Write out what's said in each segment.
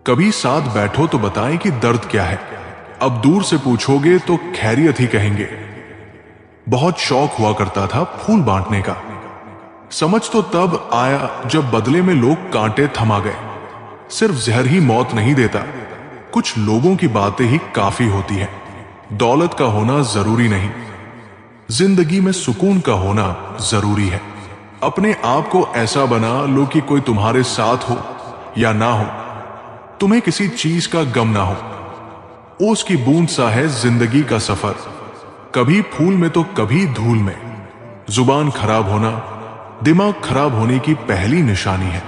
कभी साथ बैठो तो बताएं कि दर्द क्या है। अब दूर से पूछोगे तो खैरियत ही कहेंगे। बहुत शौक हुआ करता था फूल बांटने का। समझ तो तब आया जब बदले में लोग कांटे थमा गए। सिर्फ जहर ही मौत नहीं देता, कुछ लोगों की बातें ही काफी होती हैं। दौलत का होना जरूरी नहीं, जिंदगी में सुकून का होना जरूरी है। अपने आप को ऐसा बना लो कि कोई तुम्हारे साथ हो या ना हो, तुम्हें किसी चीज का गम ना हो। ओस की बूंद सा है जिंदगी का सफर, कभी फूल में तो कभी धूल में। जुबान खराब होना दिमाग खराब होने की पहली निशानी है।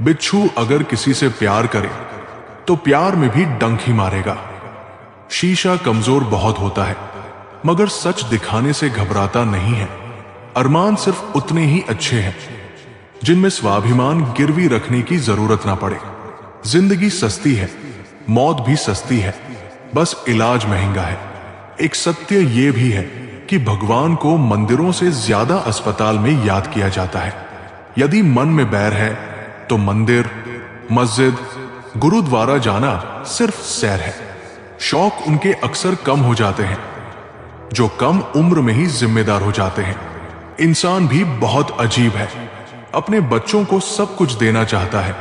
बिच्छू अगर किसी से प्यार करे तो प्यार में भी डंक ही मारेगा। शीशा कमजोर बहुत होता है मगर सच दिखाने से घबराता नहीं है। अरमान सिर्फ उतने ही अच्छे हैं जिनमें स्वाभिमान गिरवी रखने की जरूरत ना पड़े। जिंदगी सस्ती है, मौत भी सस्ती है, बस इलाज महंगा है। एक सत्य यह भी है कि भगवान को मंदिरों से ज्यादा अस्पताल में याद किया जाता है। यदि मन में बैर है तो मंदिर, मस्जिद, गुरुद्वारा जाना सिर्फ सैर है। शौक उनके अक्सर कम हो जाते हैं जो कम उम्र में ही जिम्मेदार हो जाते हैं। इंसान भी बहुत अजीब है, अपने बच्चों को सब कुछ देना चाहता है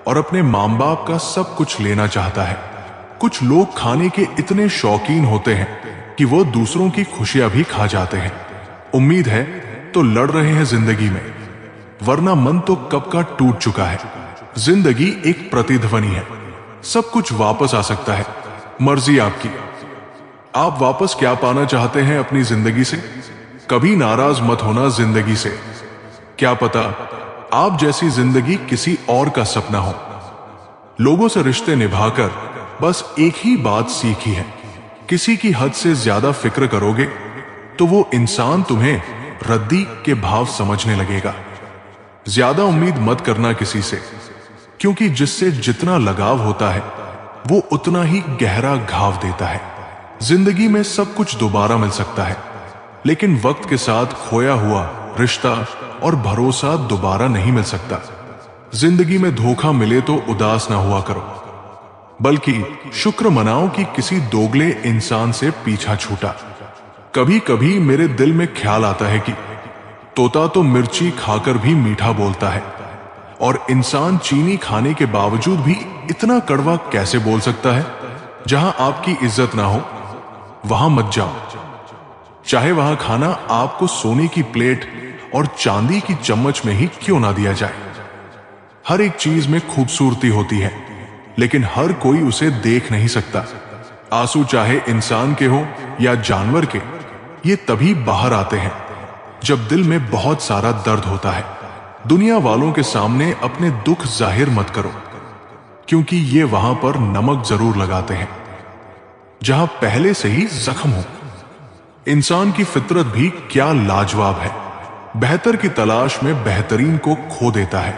और अपने मां बाप का सब कुछ लेना चाहता है। कुछ लोग खाने के इतने शौकीन होते हैं कि वो दूसरों की खुशियां भी खा जाते हैं। उम्मीद है तो लड़ रहे हैं जिंदगी में, वरना मन तो कब का टूट चुका है। जिंदगी एक प्रतिध्वनि है, सब कुछ वापस आ सकता है, मर्जी आपकी। आप वापस क्या पाना चाहते हैं अपनी जिंदगी से? कभी नाराज मत होना जिंदगी से, क्या पता आप जैसी जिंदगी किसी और का सपना हो। लोगों से रिश्ते निभाकर बस एक ही बात सीखी है, किसी की हद से ज्यादा फिक्र करोगे तो वो इंसान तुम्हें रद्दी के भाव समझने लगेगा। ज्यादा उम्मीद मत करना किसी से, क्योंकि जिससे जितना लगाव होता है वो उतना ही गहरा घाव देता है। जिंदगी में सब कुछ दोबारा मिल सकता है, लेकिन वक्त के साथ खोया हुआ रिश्ता और भरोसा दोबारा नहीं मिल सकता। जिंदगी में धोखा मिले तो उदास ना हुआ करो, बल्कि शुक्र मनाओ कि किसी दोगले इंसान से पीछा छूटा। कभी कभी मेरे दिल में ख्याल आता है कि तोता तो मिर्ची खाकर भी मीठा बोलता है, और इंसान चीनी खाने के बावजूद भी इतना कड़वा कैसे बोल सकता है। जहां आपकी इज्जत ना हो वहां मत जाओ, चाहे वहां खाना आपको सोने की प्लेट और चांदी की चम्मच में ही क्यों ना दिया जाए। हर एक चीज में खूबसूरती होती है, लेकिन हर कोई उसे देख नहीं सकता। आंसू चाहे इंसान के हो या जानवर के, ये तभी बाहर आते हैं जब दिल में बहुत सारा दर्द होता है। दुनिया वालों के सामने अपने दुख जाहिर मत करो, क्योंकि ये वहां पर नमक जरूर लगाते हैं जहां पहले से ही जख्म हो। इंसान की फितरत भी क्या लाजवाब है, बेहतर की तलाश में बेहतरीन को खो देता है।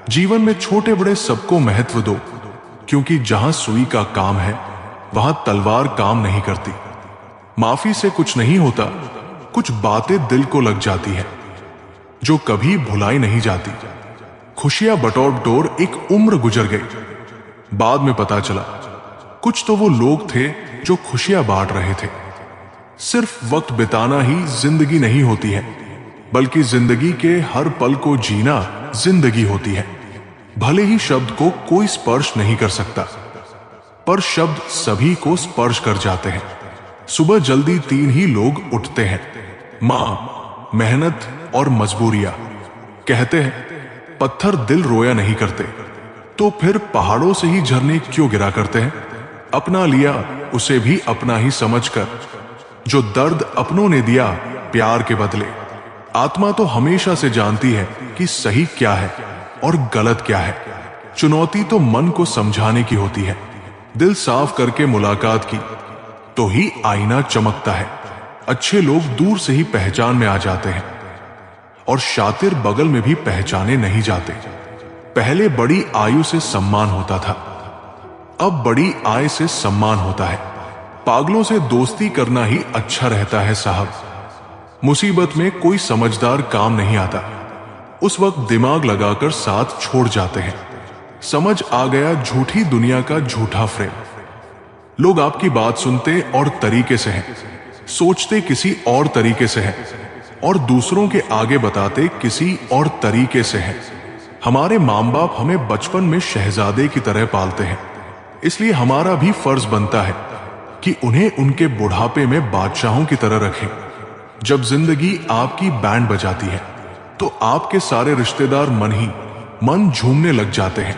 जीवन में छोटे बड़े सबको महत्व दो, क्योंकि जहां सुई का काम है वहां तलवार काम नहीं करती। माफी से कुछ नहीं होता, कुछ बातें दिल को लग जाती है जो कभी भुलाई नहीं जाती। खुशियां बटोर बटोर एक उम्र गुजर गई, बाद में पता चला कुछ तो वो लोग थे जो खुशियां बांट रहे थे। सिर्फ वक्त बिताना ही जिंदगी नहीं होती है, बल्कि जिंदगी के हर पल को जीना जिंदगी होती है। भले ही शब्द को कोई स्पर्श नहीं कर सकता, पर शब्द सभी को स्पर्श कर जाते हैं। सुबह जल्दी 3 ही लोग उठते हैं, मां, मेहनत और मजबूरियां। कहते हैं पत्थर दिल रोया नहीं करते, तो फिर पहाड़ों से ही झरने क्यों गिरा करते हैं। अपना लिया उसे भी अपना ही समझकर, जो दर्द अपनों ने दिया प्यार के बदले। आत्मा तो हमेशा से जानती है कि सही क्या है और गलत क्या है। चुनौती तो मन को समझाने की होती है। दिल साफ करके मुलाकात की तो ही आईना चमकता है। अच्छे लोग दूर से ही पहचान में आ जाते हैं, और शातिर बगल में भी पहचाने नहीं जाते। पहले बड़ी आयु से सम्मान होता था, अब बड़ी आय से सम्मान होता है। पागलों से दोस्ती करना ही अच्छा रहता है साहब। मुसीबत में कोई समझदार काम नहीं आता, उस वक्त दिमाग लगाकर साथ छोड़ जाते हैं। समझ आ गया झूठी दुनिया का झूठा फ्रेम। लोग आपकी बात सुनते और तरीके से हैं, सोचते किसी और तरीके से हैं और दूसरों के आगे बताते किसी और तरीके से हैं। हमारे माँ बाप हमें बचपन में शहजादे की तरह पालते हैं, इसलिए हमारा भी फर्ज बनता है कि उन्हें उनके बुढ़ापे में बादशाहों की तरह रखें। जब जिंदगी आपकी बैंड बजाती है तो आपके सारे रिश्तेदार मन झूमने लग जाते हैं।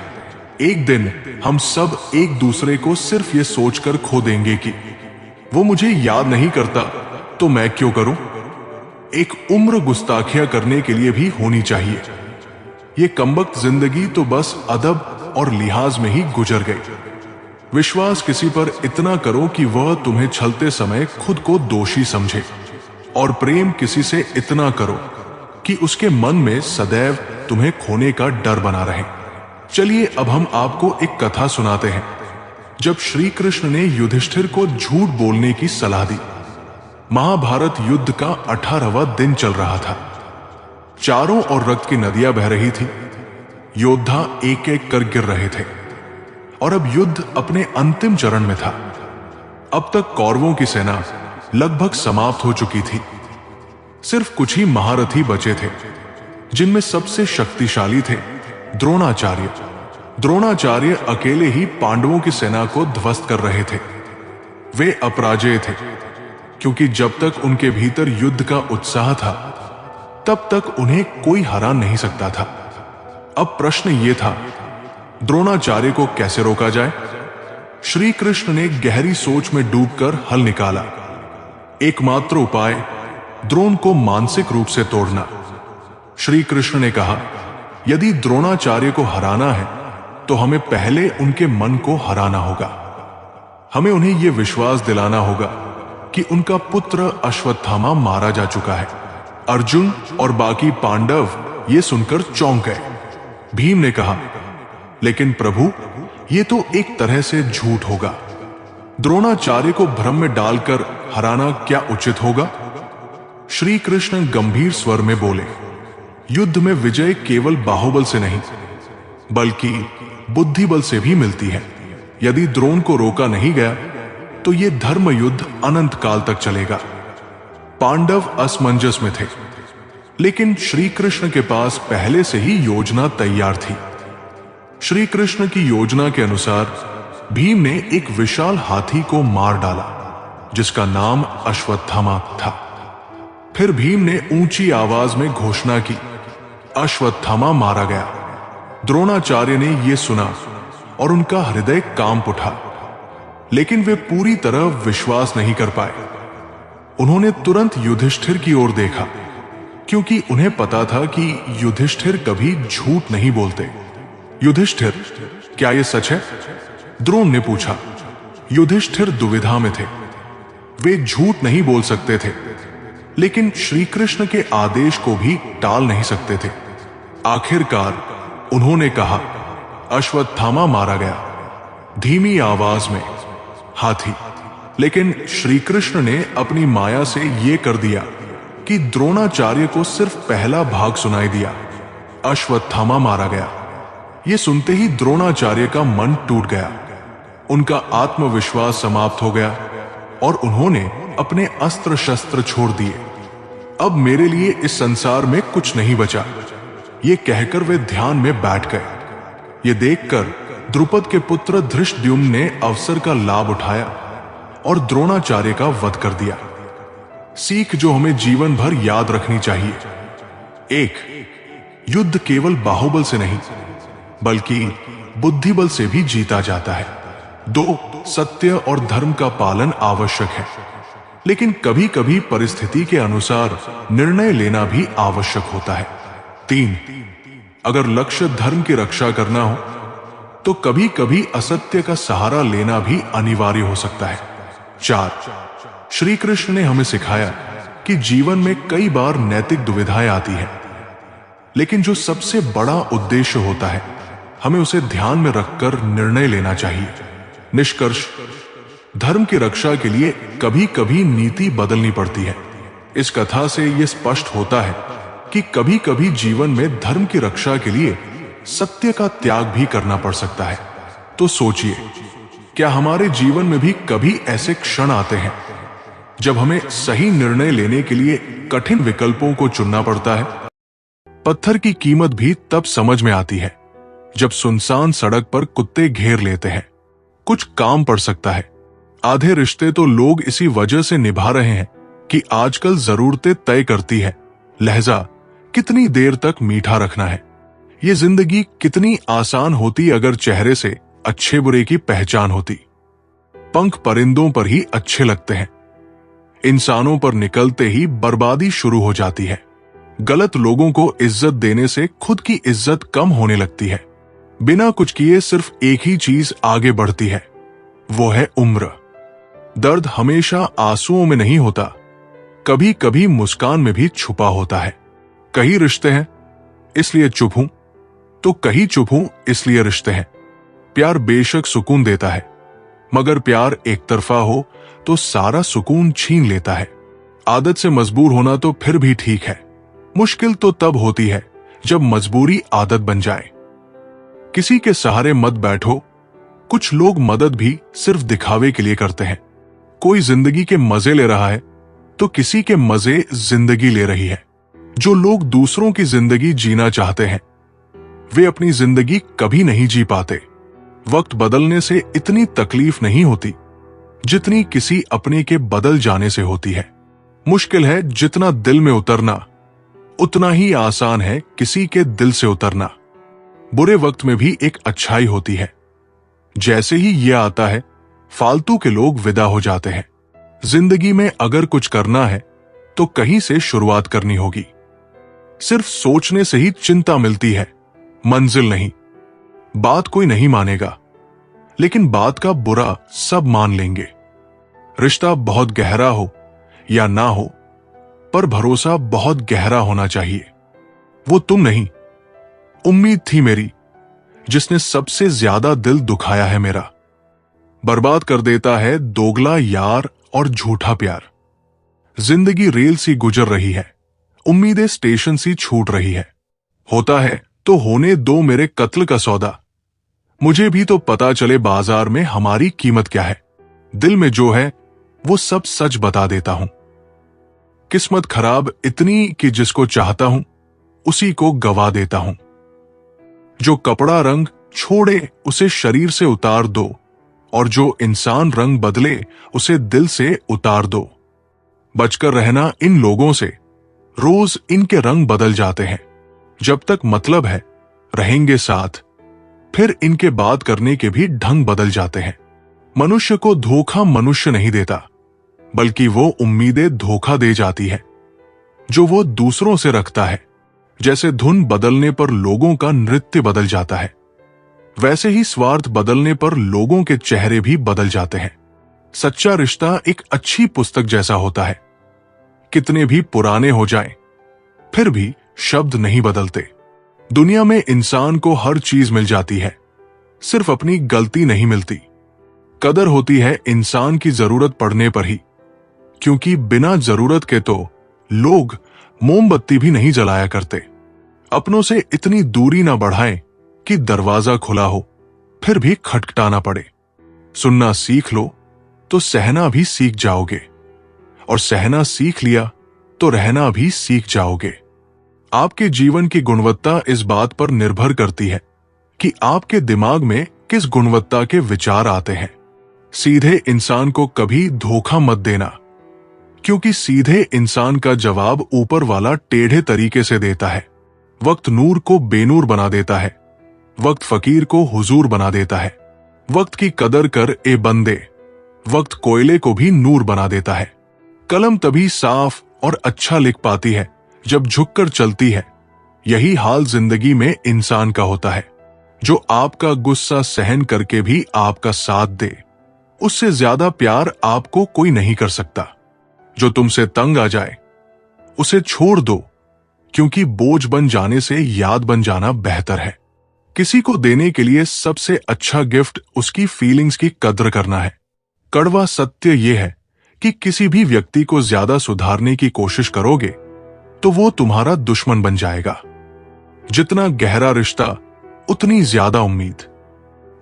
एक दिन हम सब एक दूसरे को सिर्फ ये सोचकर खो देंगे कि वो मुझे याद नहीं करता तो मैं क्यों करूं। एक उम्र गुस्ताखियां करने के लिए भी होनी चाहिए। ये कमबख्त जिंदगी तो बस अदब और लिहाज में ही गुजर गई। विश्वास किसी पर इतना करो कि वह तुम्हें छलते समय खुद को दोषी समझे, और प्रेम किसी से इतना करो कि उसके मन में सदैव तुम्हें खोने का डर बना रहे। चलिए अब हम आपको एक कथा सुनाते हैं। जब श्री कृष्ण ने युधिष्ठिर को झूठ बोलने की सलाह दी। महाभारत युद्ध का 18वां दिन चल रहा था। चारों ओर रक्त की नदियां बह रही थी। योद्धा एक एक कर गिर रहे थे और अब युद्ध अपने अंतिम चरण में था। अब तक कौरवों की सेना लगभग समाप्त हो चुकी थी। सिर्फ कुछ ही महारथी बचे थे, जिनमें सबसे शक्तिशाली थे द्रोणाचार्य। द्रोणाचार्य अकेले ही पांडवों की सेना को ध्वस्त कर रहे थे। वे अपराजेय थे, क्योंकि जब तक उनके भीतर युद्ध का उत्साह था तब तक उन्हें कोई हरा नहीं सकता था। अब प्रश्न यह था, द्रोणाचार्य को कैसे रोका जाए। श्री कृष्ण ने गहरी सोच में डूबकर हल निकाला। एकमात्र उपाय द्रोण को मानसिक रूप से तोड़ना। श्री कृष्ण ने कहा, यदि द्रोणाचार्य को हराना है तो हमें पहले उनके मन को हराना होगा। हमें उन्हें यह विश्वास दिलाना होगा कि उनका पुत्र अश्वत्थामा मारा जा चुका है। अर्जुन और बाकी पांडव ये सुनकर चौंक गए। भीम ने कहा, लेकिन प्रभु, ये तो एक तरह से झूठ होगा। द्रोणाचार्य को भ्रम में डालकर हराना क्या उचित होगा। श्री कृष्ण गंभीर स्वर में बोले, युद्ध में विजय केवल बाहुबल से नहीं बल्कि बुद्धिबल से भी मिलती है। यदि द्रोण को रोका नहीं गया तो यह धर्म युद्ध अनंत काल तक चलेगा। पांडव असमंजस में थे, लेकिन श्री कृष्ण के पास पहले से ही योजना तैयार थी। श्री कृष्ण की योजना के अनुसार भीम ने एक विशाल हाथी को मार डाला, जिसका नाम अश्वत्थामा था। फिर भीम ने ऊंची आवाज में घोषणा की, अश्वत्थामा मारा गया। द्रोणाचार्य ने यह सुना और उनका हृदय कांप उठा, लेकिन वे पूरी तरह विश्वास नहीं कर पाए। उन्होंने तुरंत युधिष्ठिर की ओर देखा, क्योंकि उन्हें पता था कि युधिष्ठिर कभी झूठ नहीं बोलते। युधिष्ठिर, क्या यह सच है? द्रोण ने पूछा। युधिष्ठिर दुविधा में थे। वे झूठ नहीं बोल सकते थे, लेकिन श्री कृष्ण के आदेश को भी टाल नहीं सकते थे। आखिरकार उन्होंने कहा, अश्वत्थामा मारा गया। धीमी आवाज में, हाथी। लेकिन श्री कृष्ण ने अपनी माया से यह कर दिया कि द्रोणाचार्य को सिर्फ पहला भाग सुनाई दिया, अश्वत्थामा मारा गया। यह सुनते ही द्रोणाचार्य का मन टूट गया। उनका आत्मविश्वास समाप्त हो गया और उन्होंने अपने अस्त्र शस्त्र छोड़ दिए। अब मेरे लिए इस संसार में कुछ नहीं बचा, ये कहकर वे ध्यान में बैठ गए। ये देखकर द्रुपद के पुत्र धृष्टद्युम्न ने अवसर का लाभ उठाया और द्रोणाचार्य का वध कर दिया। सीख जो हमें जीवन भर याद रखनी चाहिए। 1. युद्ध केवल बाहुबल से नहीं बल्कि बुद्धिबल से भी जीता जाता है। 2. सत्य और धर्म का पालन आवश्यक है, लेकिन कभी कभी परिस्थिति के अनुसार निर्णय लेना भी आवश्यक होता है। 3. अगर लक्ष्य धर्म की रक्षा करना हो तो कभी कभी असत्य का सहारा लेना भी अनिवार्य हो सकता है। 4. श्री कृष्ण ने हमें सिखाया कि जीवन में कई बार नैतिक दुविधाएं आती हैं, लेकिन जो सबसे बड़ा उद्देश्य होता है हमें उसे ध्यान में रखकर निर्णय लेना चाहिए। निष्कर्ष, धर्म की रक्षा के लिए कभी कभी नीति बदलनी पड़ती है। इस कथा से यह स्पष्ट होता है कि कभी कभी जीवन में धर्म की रक्षा के लिए सत्य का त्याग भी करना पड़ सकता है। तो सोचिए, क्या हमारे जीवन में भी कभी ऐसे क्षण आते हैं जब हमें सही निर्णय लेने के लिए कठिन विकल्पों को चुनना पड़ता है? पत्थर की कीमत भी तब समझ में आती है जब सुनसान सड़क पर कुत्ते घेर लेते हैं। कुछ काम पड़ सकता है, आधे रिश्ते तो लोग इसी वजह से निभा रहे हैं कि आजकल जरूरतें तय करती है लहजा कितनी देर तक मीठा रखना है। ये जिंदगी कितनी आसान होती अगर चेहरे से अच्छे बुरे की पहचान होती। पंख परिंदों पर ही अच्छे लगते हैं, इंसानों पर निकलते ही बर्बादी शुरू हो जाती है। गलत लोगों को इज्जत देने से खुद की इज्जत कम होने लगती है। बिना कुछ किए सिर्फ एक ही चीज आगे बढ़ती है, वो है उम्र। दर्द हमेशा आंसुओं में नहीं होता, कभी कभी मुस्कान में भी छुपा होता है। कई रिश्ते हैं इसलिए चुप हूं, तो कहीं चुप हूं इसलिए रिश्ते हैं। प्यार बेशक सुकून देता है, मगर प्यार एक तरफा हो तो सारा सुकून छीन लेता है। आदत से मजबूर होना तो फिर भी ठीक है, मुश्किल तो तब होती है जब मजबूरी आदत बन जाए। किसी के सहारे मत बैठो, कुछ लोग मदद भी सिर्फ दिखावे के लिए करते हैं। कोई जिंदगी के मजे ले रहा है तो किसी के मजे जिंदगी ले रही है। जो लोग दूसरों की जिंदगी जीना चाहते हैं वे अपनी जिंदगी कभी नहीं जी पाते। वक्त बदलने से इतनी तकलीफ नहीं होती जितनी किसी अपने के बदल जाने से होती है। मुश्किल है जितना दिल में उतरना, उतना ही आसान है किसी के दिल से उतरना। बुरे वक्त में भी एक अच्छाई होती है, जैसे ही यह आता है फालतू के लोग विदा हो जाते हैं। जिंदगी में अगर कुछ करना है तो कहीं से शुरुआत करनी होगी। सिर्फ सोचने से ही चिंता मिलती है, मंजिल नहीं। बात कोई नहीं मानेगा, लेकिन बात का बुरा सब मान लेंगे। रिश्ता बहुत गहरा हो या ना हो, पर भरोसा बहुत गहरा होना चाहिए। वो तुम नहीं, उम्मीद थी मेरी, जिसने सबसे ज्यादा दिल दुखाया है मेरा। बर्बाद कर देता है दोगला यार और झूठा प्यार। जिंदगी रेल सी गुजर रही है, उम्मीदें स्टेशन सी छूट रही है। होता है तो होने दो मेरे कत्ल का सौदा, मुझे भी तो पता चले बाजार में हमारी कीमत क्या है। दिल में जो है वो सब सच बता देता हूं। किस्मत खराब इतनी कि जिसको चाहता हूं उसी को गवा देता हूं। जो कपड़ा रंग छोड़े उसे शरीर से उतार दो, और जो इंसान रंग बदले उसे दिल से उतार दो। बचकर रहना इन लोगों से, रोज इनके रंग बदल जाते हैं। जब तक मतलब है रहेंगे साथ, फिर इनके बात करने के भी ढंग बदल जाते हैं। मनुष्य को धोखा मनुष्य नहीं देता, बल्कि वो उम्मीदें धोखा दे जाती है जो वो दूसरों से रखता है। जैसे धुन बदलने पर लोगों का नृत्य बदल जाता है, वैसे ही स्वार्थ बदलने पर लोगों के चेहरे भी बदल जाते हैं। सच्चा रिश्ता एक अच्छी पुस्तक जैसा होता है, कितने भी पुराने हो जाएं, फिर भी शब्द नहीं बदलते। दुनिया में इंसान को हर चीज मिल जाती है, सिर्फ अपनी गलती नहीं मिलती। कदर होती है इंसान की जरूरत पड़ने पर ही, क्योंकि बिना जरूरत के तो लोग मोमबत्ती भी नहीं जलाया करते। अपनों से इतनी दूरी ना बढ़ाएं कि दरवाजा खुला हो फिर भी खटखटाना पड़े। सुनना सीख लो तो सहना भी सीख जाओगे, और सहना सीख लिया तो रहना भी सीख जाओगे। आपके जीवन की गुणवत्ता इस बात पर निर्भर करती है कि आपके दिमाग में किस गुणवत्ता के विचार आते हैं। सीधे इंसान को कभी धोखा मत देना, क्योंकि सीधे इंसान का जवाब ऊपर वाला टेढ़े तरीके से देता है। वक्त नूर को बेनूर बना देता है, वक्त फकीर को हुजूर बना देता है। वक्त की कदर कर ए बंदे, वक्त कोयले को भी नूर बना देता है। कलम तभी साफ और अच्छा लिख पाती है जब झुककर चलती है। यही हाल जिंदगी में इंसान का होता है। जो आपका गुस्सा सहन करके भी आपका साथ दे, उससे ज्यादा प्यार आपको कोई नहीं कर सकता। जो तुमसे तंग आ जाए उसे छोड़ दो, क्योंकि बोझ बन जाने से याद बन जाना बेहतर है। किसी को देने के लिए सबसे अच्छा गिफ्ट उसकी फीलिंग्स की कद्र करना है। कड़वा सत्य यह है कि किसी भी व्यक्ति को ज्यादा सुधारने की कोशिश करोगे तो वो तुम्हारा दुश्मन बन जाएगा। जितना गहरा रिश्ता उतनी ज्यादा उम्मीद,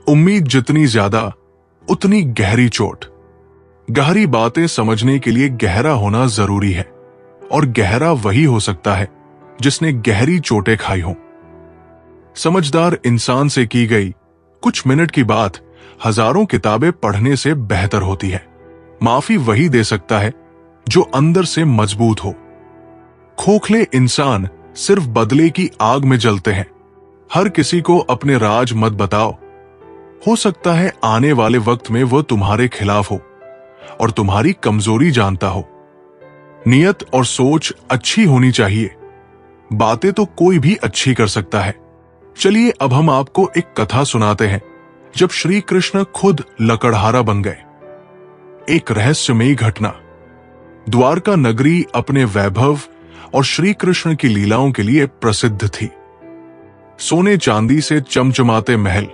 उम्मीद जितनी ज्यादा उतनी गहरी चोट। गहरी बातें समझने के लिए गहरा होना जरूरी है, और गहरा वही हो सकता है जिसने गहरी चोटें खाई हों। समझदार इंसान से की गई कुछ मिनट की बात हजारों किताबें पढ़ने से बेहतर होती है। माफी वही दे सकता है जो अंदर से मजबूत हो। खोखले इंसान सिर्फ बदले की आग में जलते हैं। हर किसी को अपने राज मत बताओ। हो सकता है आने वाले वक्त में वो तुम्हारे खिलाफ हो और तुम्हारी कमजोरी जानता हो। नियत और सोच अच्छी होनी चाहिए। बातें तो कोई भी अच्छी कर सकता है। चलिए अब हम आपको एक कथा सुनाते हैं जब श्री कृष्ण खुद लकड़हारा बन गए। एक रहस्यमयी घटना। द्वारका नगरी अपने वैभव और श्री कृष्ण की लीलाओं के लिए प्रसिद्ध थी। सोने चांदी से चमचमाते महल,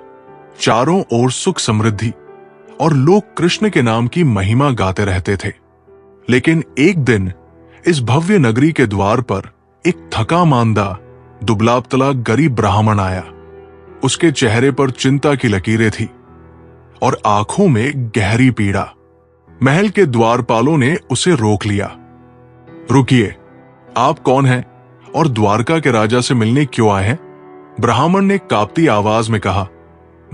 चारों ओर सुख समृद्धि, और लोग कृष्ण के नाम की महिमा गाते रहते थे। लेकिन एक दिन इस भव्य नगरी के द्वार पर एक थका मांदा, दुबला पतला गरीब ब्राह्मण आया। उसके चेहरे पर चिंता की लकीरें थी और आंखों में गहरी पीड़ा। महल के द्वारपालों ने उसे रोक लिया। रुकिए, आप कौन हैं और द्वारका के राजा से मिलने क्यों आए हैं? ब्राह्मण ने कांपती आवाज में कहा,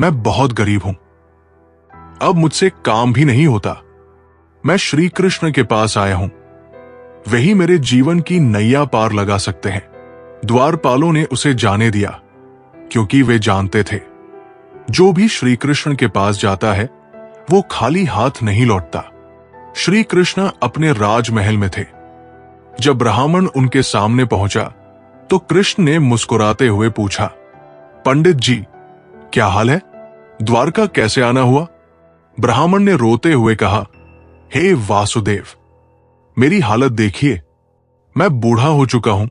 मैं बहुत गरीब हूं। अब मुझसे काम भी नहीं होता। मैं श्री कृष्ण के पास आया हूं। वही मेरे जीवन की नैया पार लगा सकते हैं। द्वारपालों ने उसे जाने दिया, क्योंकि वे जानते थे जो भी श्री कृष्ण के पास जाता है वो खाली हाथ नहीं लौटता। श्री कृष्ण अपने राजमहल में थे। जब ब्राह्मण उनके सामने पहुंचा तो कृष्ण ने मुस्कुराते हुए पूछा, पंडित जी, क्या हाल है? द्वारका कैसे आना हुआ? ब्राह्मण ने रोते हुए कहा, हे वासुदेव, मेरी हालत देखिए। मैं बूढ़ा हो चुका हूं,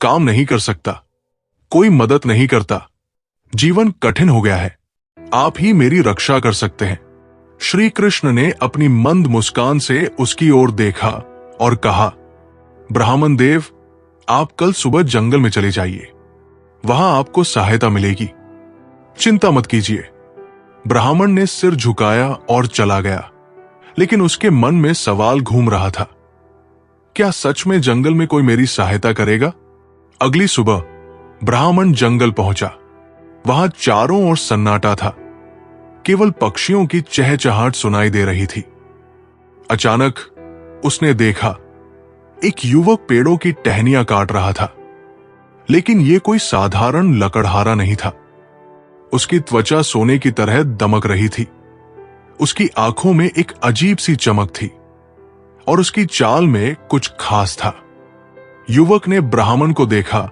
काम नहीं कर सकता, कोई मदद नहीं करता, जीवन कठिन हो गया है। आप ही मेरी रक्षा कर सकते हैं। श्री कृष्ण ने अपनी मंद मुस्कान से उसकी ओर देखा और कहा, ब्राह्मण देव, आप कल सुबह जंगल में चले जाइए, वहां आपको सहायता मिलेगी। चिंता मत कीजिए। ब्राह्मण ने सिर झुकाया और चला गया, लेकिन उसके मन में सवाल घूम रहा था, क्या सच में जंगल में कोई मेरी सहायता करेगा? अगली सुबह ब्राह्मण जंगल पहुंचा। वहां चारों ओर सन्नाटा था, केवल पक्षियों की चहचहाहट सुनाई दे रही थी। अचानक उसने देखा एक युवक पेड़ों की टहनियां काट रहा था, लेकिन यह कोई साधारण लकड़हारा नहीं था। उसकी त्वचा सोने की तरह दमक रही थी। उसकी आंखों में एक अजीब सी चमक थी और उसकी चाल में कुछ खास था। युवक ने ब्राह्मण को देखा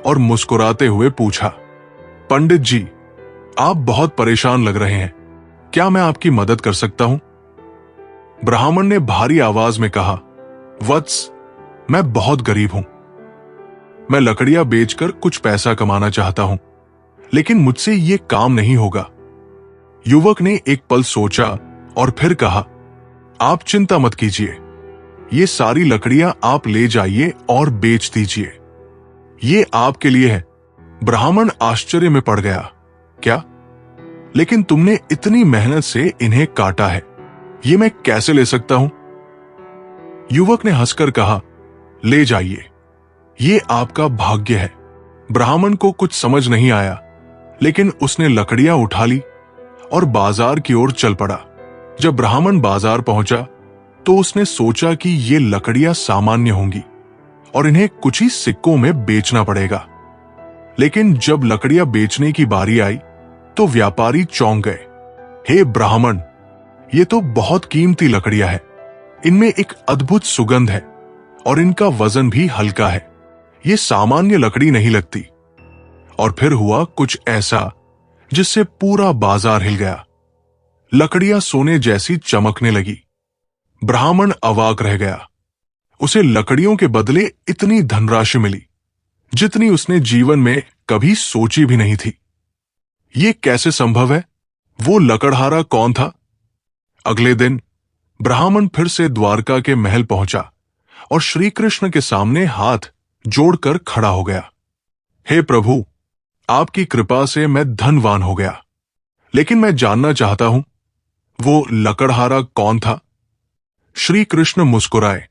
और मुस्कुराते हुए पूछा, पंडित जी, आप बहुत परेशान लग रहे हैं, क्या मैं आपकी मदद कर सकता हूं? ब्राह्मण ने भारी आवाज में कहा, वत्स, मैं बहुत गरीब हूं। मैं लकड़ियां बेचकर कुछ पैसा कमाना चाहता हूं, लेकिन मुझसे यह काम नहीं होगा। युवक ने एक पल सोचा और फिर कहा, आप चिंता मत कीजिए, ये सारी लकड़ियां आप ले जाइए और बेच दीजिए। ये आपके लिए है। ब्राह्मण आश्चर्य में पड़ गया, क्या? लेकिन तुमने इतनी मेहनत से इन्हें काटा है, ये मैं कैसे ले सकता हूं? युवक ने हंसकर कहा, ले जाइए, ये आपका भाग्य है। ब्राह्मण को कुछ समझ नहीं आया, लेकिन उसने लकड़ियां उठा ली और बाजार की ओर चल पड़ा। जब ब्राह्मण बाजार पहुंचा तो उसने सोचा कि ये लकड़ियां सामान्य होंगी और इन्हें कुछ ही सिक्कों में बेचना पड़ेगा। लेकिन जब लकड़ियां बेचने की बारी आई तो व्यापारी चौंक गए। हे ब्राह्मण, ये तो बहुत कीमती लकड़ियां हैं। इनमें एक अद्भुत सुगंध है और इनका वजन भी हल्का है। ये सामान्य लकड़ी नहीं लगती। और फिर हुआ कुछ ऐसा जिससे पूरा बाजार हिल गया। लकड़ियां सोने जैसी चमकने लगी। ब्राह्मण अवाक रह गया। उसे लकड़ियों के बदले इतनी धनराशि मिली जितनी उसने जीवन में कभी सोची भी नहीं थी। ये कैसे संभव है? वो लकड़हारा कौन था? अगले दिन ब्राह्मण फिर से द्वारका के महल पहुंचा और श्री कृष्ण के सामने हाथ जोड़कर खड़ा हो गया। हे प्रभु, आपकी कृपा से मैं धनवान हो गया, लेकिन मैं जानना चाहता हूं, वो लकड़हारा कौन था? श्री कृष्ण मुस्कुराए।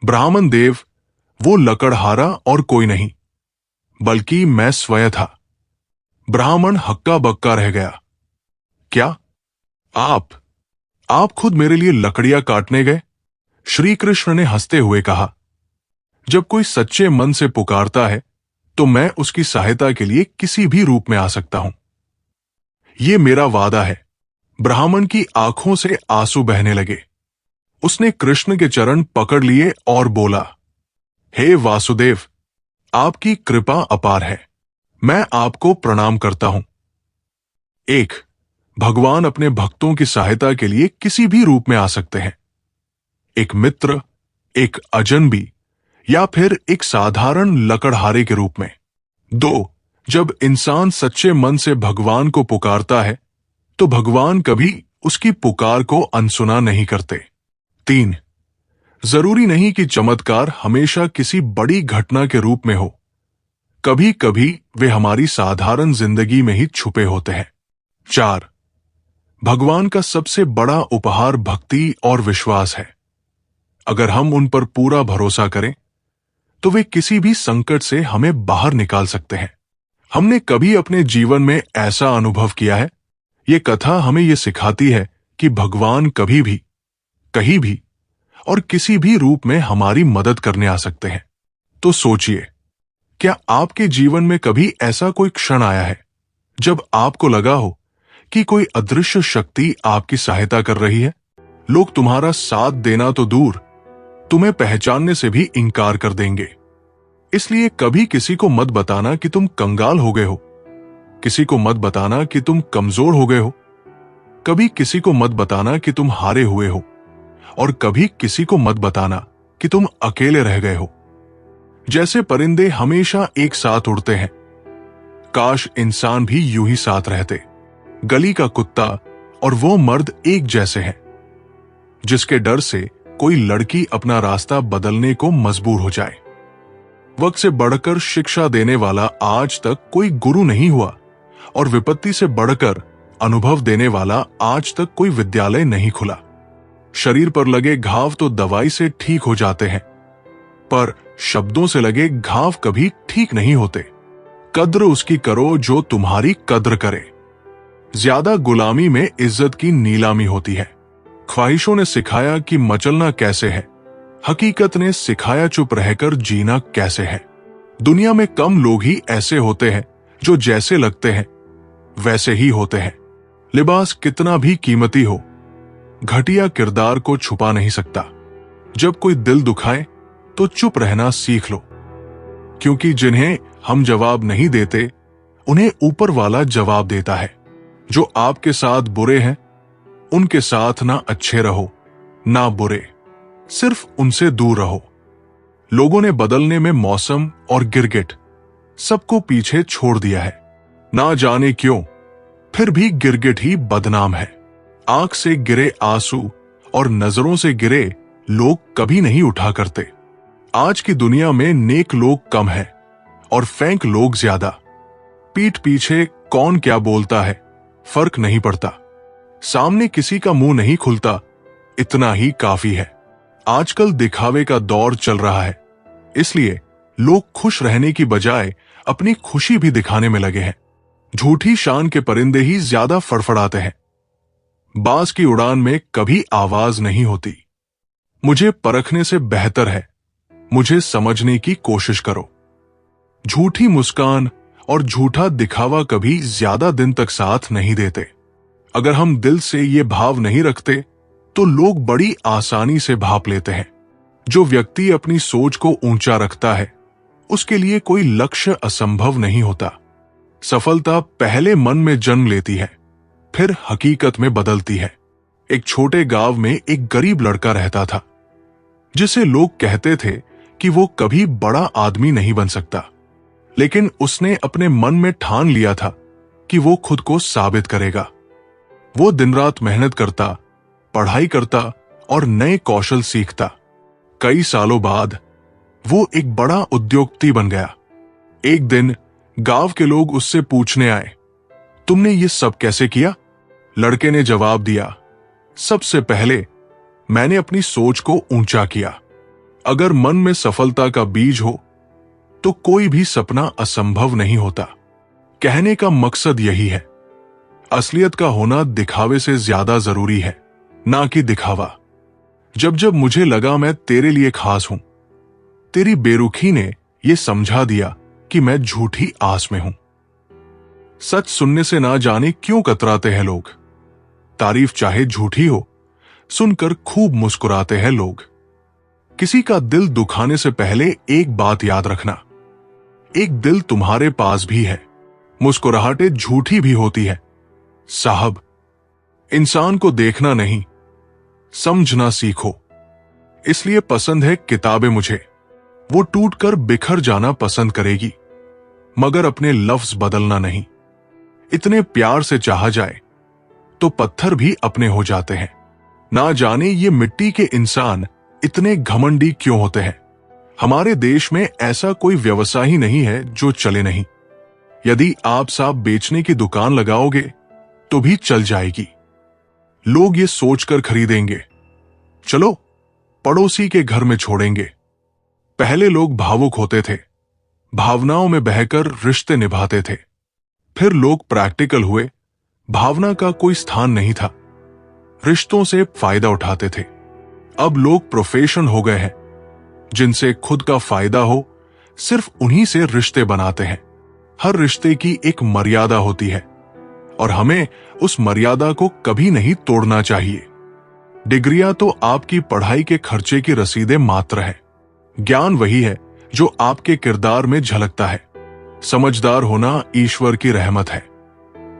ब्राह्मण देव, वो लकड़हारा और कोई नहीं, बल्कि मैं स्वयं था। ब्राह्मण हक्का बक्का रह गया। क्या आप खुद मेरे लिए लकड़ियां काटने गए? श्री कृष्ण ने हंसते हुए कहा, जब कोई सच्चे मन से पुकारता है तो मैं उसकी सहायता के लिए किसी भी रूप में आ सकता हूं। ये मेरा वादा है। ब्राह्मण की आंखों से आंसू बहने लगे। उसने कृष्ण के चरण पकड़ लिए और बोला, हे वासुदेव, आपकी कृपा अपार है। मैं आपको प्रणाम करता हूं। एक, भगवान अपने भक्तों की सहायता के लिए किसी भी रूप में आ सकते हैं। एक मित्र, एक अजनबी, या फिर एक साधारण लकड़हारे के रूप में। दो, जब इंसान सच्चे मन से भगवान को पुकारता है तो भगवान कभी उसकी पुकार को अनसुना नहीं करते। तीन, जरूरी नहीं कि चमत्कार हमेशा किसी बड़ी घटना के रूप में हो। कभी कभी वे हमारी साधारण जिंदगी में ही छुपे होते हैं। चार, भगवान का सबसे बड़ा उपहार भक्ति और विश्वास है। अगर हम उन पर पूरा भरोसा करें तो वे किसी भी संकट से हमें बाहर निकाल सकते हैं। हमने कभी अपने जीवन में ऐसा अनुभव किया है? ये कथा हमें यह सिखाती है कि भगवान कभी भी, कहीं भी और किसी भी रूप में हमारी मदद करने आ सकते हैं। तो सोचिए, क्या आपके जीवन में कभी ऐसा कोई क्षण आया है जब आपको लगा हो कि कोई अदृश्य शक्ति आपकी सहायता कर रही है? लोग तुम्हारा साथ देना तो दूर, तुम्हें पहचानने से भी इनकार कर देंगे। इसलिए कभी किसी को मत बताना कि तुम कंगाल हो गए हो। किसी को मत बताना कि तुम कमजोर हो गए हो। कभी किसी को मत बताना कि तुम हारे हुए हो। और कभी किसी को मत बताना कि तुम अकेले रह गए हो। जैसे परिंदे हमेशा एक साथ उड़ते हैं, काश इंसान भी यूं ही साथ रहते। गली का कुत्ता और वो मर्द एक जैसे हैं, जिसके डर से कोई लड़की अपना रास्ता बदलने को मजबूर हो जाए। वक्त से बढ़कर शिक्षा देने वाला आज तक कोई गुरु नहीं हुआ, और विपत्ति से बढ़कर अनुभव देने वाला आज तक कोई विद्यालय नहीं खुला। शरीर पर लगे घाव तो दवाई से ठीक हो जाते हैं, पर शब्दों से लगे घाव कभी ठीक नहीं होते। कद्र उसकी करो जो तुम्हारी कद्र करे। ज्यादा गुलामी में इज्जत की नीलामी होती है। ख्वाहिशों ने सिखाया कि मचलना कैसे है, हकीकत ने सिखाया चुप रहकर जीना कैसे है। दुनिया में कम लोग ही ऐसे होते हैं जो जैसे लगते हैं वैसे ही होते हैं। लिबास कितना भी कीमती हो, घटिया किरदार को छुपा नहीं सकता। जब कोई दिल दुखाए तो चुप रहना सीख लो, क्योंकि जिन्हें हम जवाब नहीं देते उन्हें ऊपर वाला जवाब देता है। जो आपके साथ बुरे हैं उनके साथ ना अच्छे रहो ना बुरे, सिर्फ उनसे दूर रहो। लोगों ने बदलने में मौसम और गिरगिट सबको पीछे छोड़ दिया है। ना जाने क्यों, फिर भी गिरगिट ही बदनाम है। आंख से गिरे आंसू और नजरों से गिरे लोग कभी नहीं उठा करते। आज की दुनिया में नेक लोग कम हैं और फेंक लोग ज्यादा। पीठ पीछे कौन क्या बोलता है फर्क नहीं पड़ता। सामने किसी का मुंह नहीं खुलता, इतना ही काफी है। आजकल दिखावे का दौर चल रहा है, इसलिए लोग खुश रहने की बजाय अपनी खुशी भी दिखाने में लगे हैं। झूठी शान के परिंदे ही ज्यादा फड़फड़ाते हैं। बाज की उड़ान में कभी आवाज नहीं होती। मुझे परखने से बेहतर है मुझे समझने की कोशिश करो। झूठी मुस्कान और झूठा दिखावा कभी ज्यादा दिन तक साथ नहीं देते। अगर हम दिल से ये भाव नहीं रखते तो लोग बड़ी आसानी से भाप लेते हैं। जो व्यक्ति अपनी सोच को ऊंचा रखता है उसके लिए कोई लक्ष्य असंभव नहीं होता। सफलता पहले मन में जन्म लेती है, फिर हकीकत में बदलती है। एक छोटे गांव में एक गरीब लड़का रहता था, जिसे लोग कहते थे कि वो कभी बड़ा आदमी नहीं बन सकता। लेकिन उसने अपने मन में ठान लिया था कि वो खुद को साबित करेगा। वो दिन रात मेहनत करता, पढ़ाई करता और नए कौशल सीखता। कई सालों बाद वो एक बड़ा उद्योगपति बन गया। एक दिन गांव के लोग उससे पूछने आए, तुमने ये सब कैसे किया? लड़के ने जवाब दिया, सबसे पहले मैंने अपनी सोच को ऊंचा किया। अगर मन में सफलता का बीज हो तो कोई भी सपना असंभव नहीं होता। कहने का मकसद यही है, असलियत का होना दिखावे से ज्यादा जरूरी है, ना कि दिखावा। जब जब मुझे लगा मैं तेरे लिए खास हूं, तेरी बेरुखी ने यह समझा दिया कि मैं झूठी आस में हूं। सच सुनने से ना जाने क्यों कतराते हैं लोग। तारीफ चाहे झूठी हो, सुनकर खूब मुस्कुराते हैं लोग। किसी का दिल दुखाने से पहले एक बात याद रखना, एक दिल तुम्हारे पास भी है, मुस्कुराहटें झूठी भी होती है। साहब, इंसान को देखना नहीं, समझना सीखो। इसलिए पसंद है किताबें मुझे, वो टूटकर बिखर जाना पसंद करेगी, मगर अपने लफ्ज बदलना नहीं। इतने प्यार से चाहा जाए तो पत्थर भी अपने हो जाते हैं। ना जाने ये मिट्टी के इंसान इतने घमंडी क्यों होते हैं। हमारे देश में ऐसा कोई व्यवसाय ही नहीं है जो चले नहीं। यदि आप साहब बेचने की दुकान लगाओगे तो भी चल जाएगी। लोग ये सोचकर खरीदेंगे, चलो पड़ोसी के घर में छोड़ेंगे। पहले लोग भावुक होते थे, भावनाओं में बहकर रिश्ते निभाते थे। फिर लोग प्रैक्टिकल हुए, भावना का कोई स्थान नहीं था, रिश्तों से फायदा उठाते थे। अब लोग प्रोफेशन हो गए हैं, जिनसे खुद का फायदा हो, सिर्फ उन्हीं से रिश्ते बनाते हैं। हर रिश्ते की एक मर्यादा होती है और हमें उस मर्यादा को कभी नहीं तोड़ना चाहिए। डिग्रियां तो आपकी पढ़ाई के खर्चे की रसीदें मात्र है। ज्ञान वही है जो आपके किरदार में झलकता है। समझदार होना ईश्वर की रहमत है,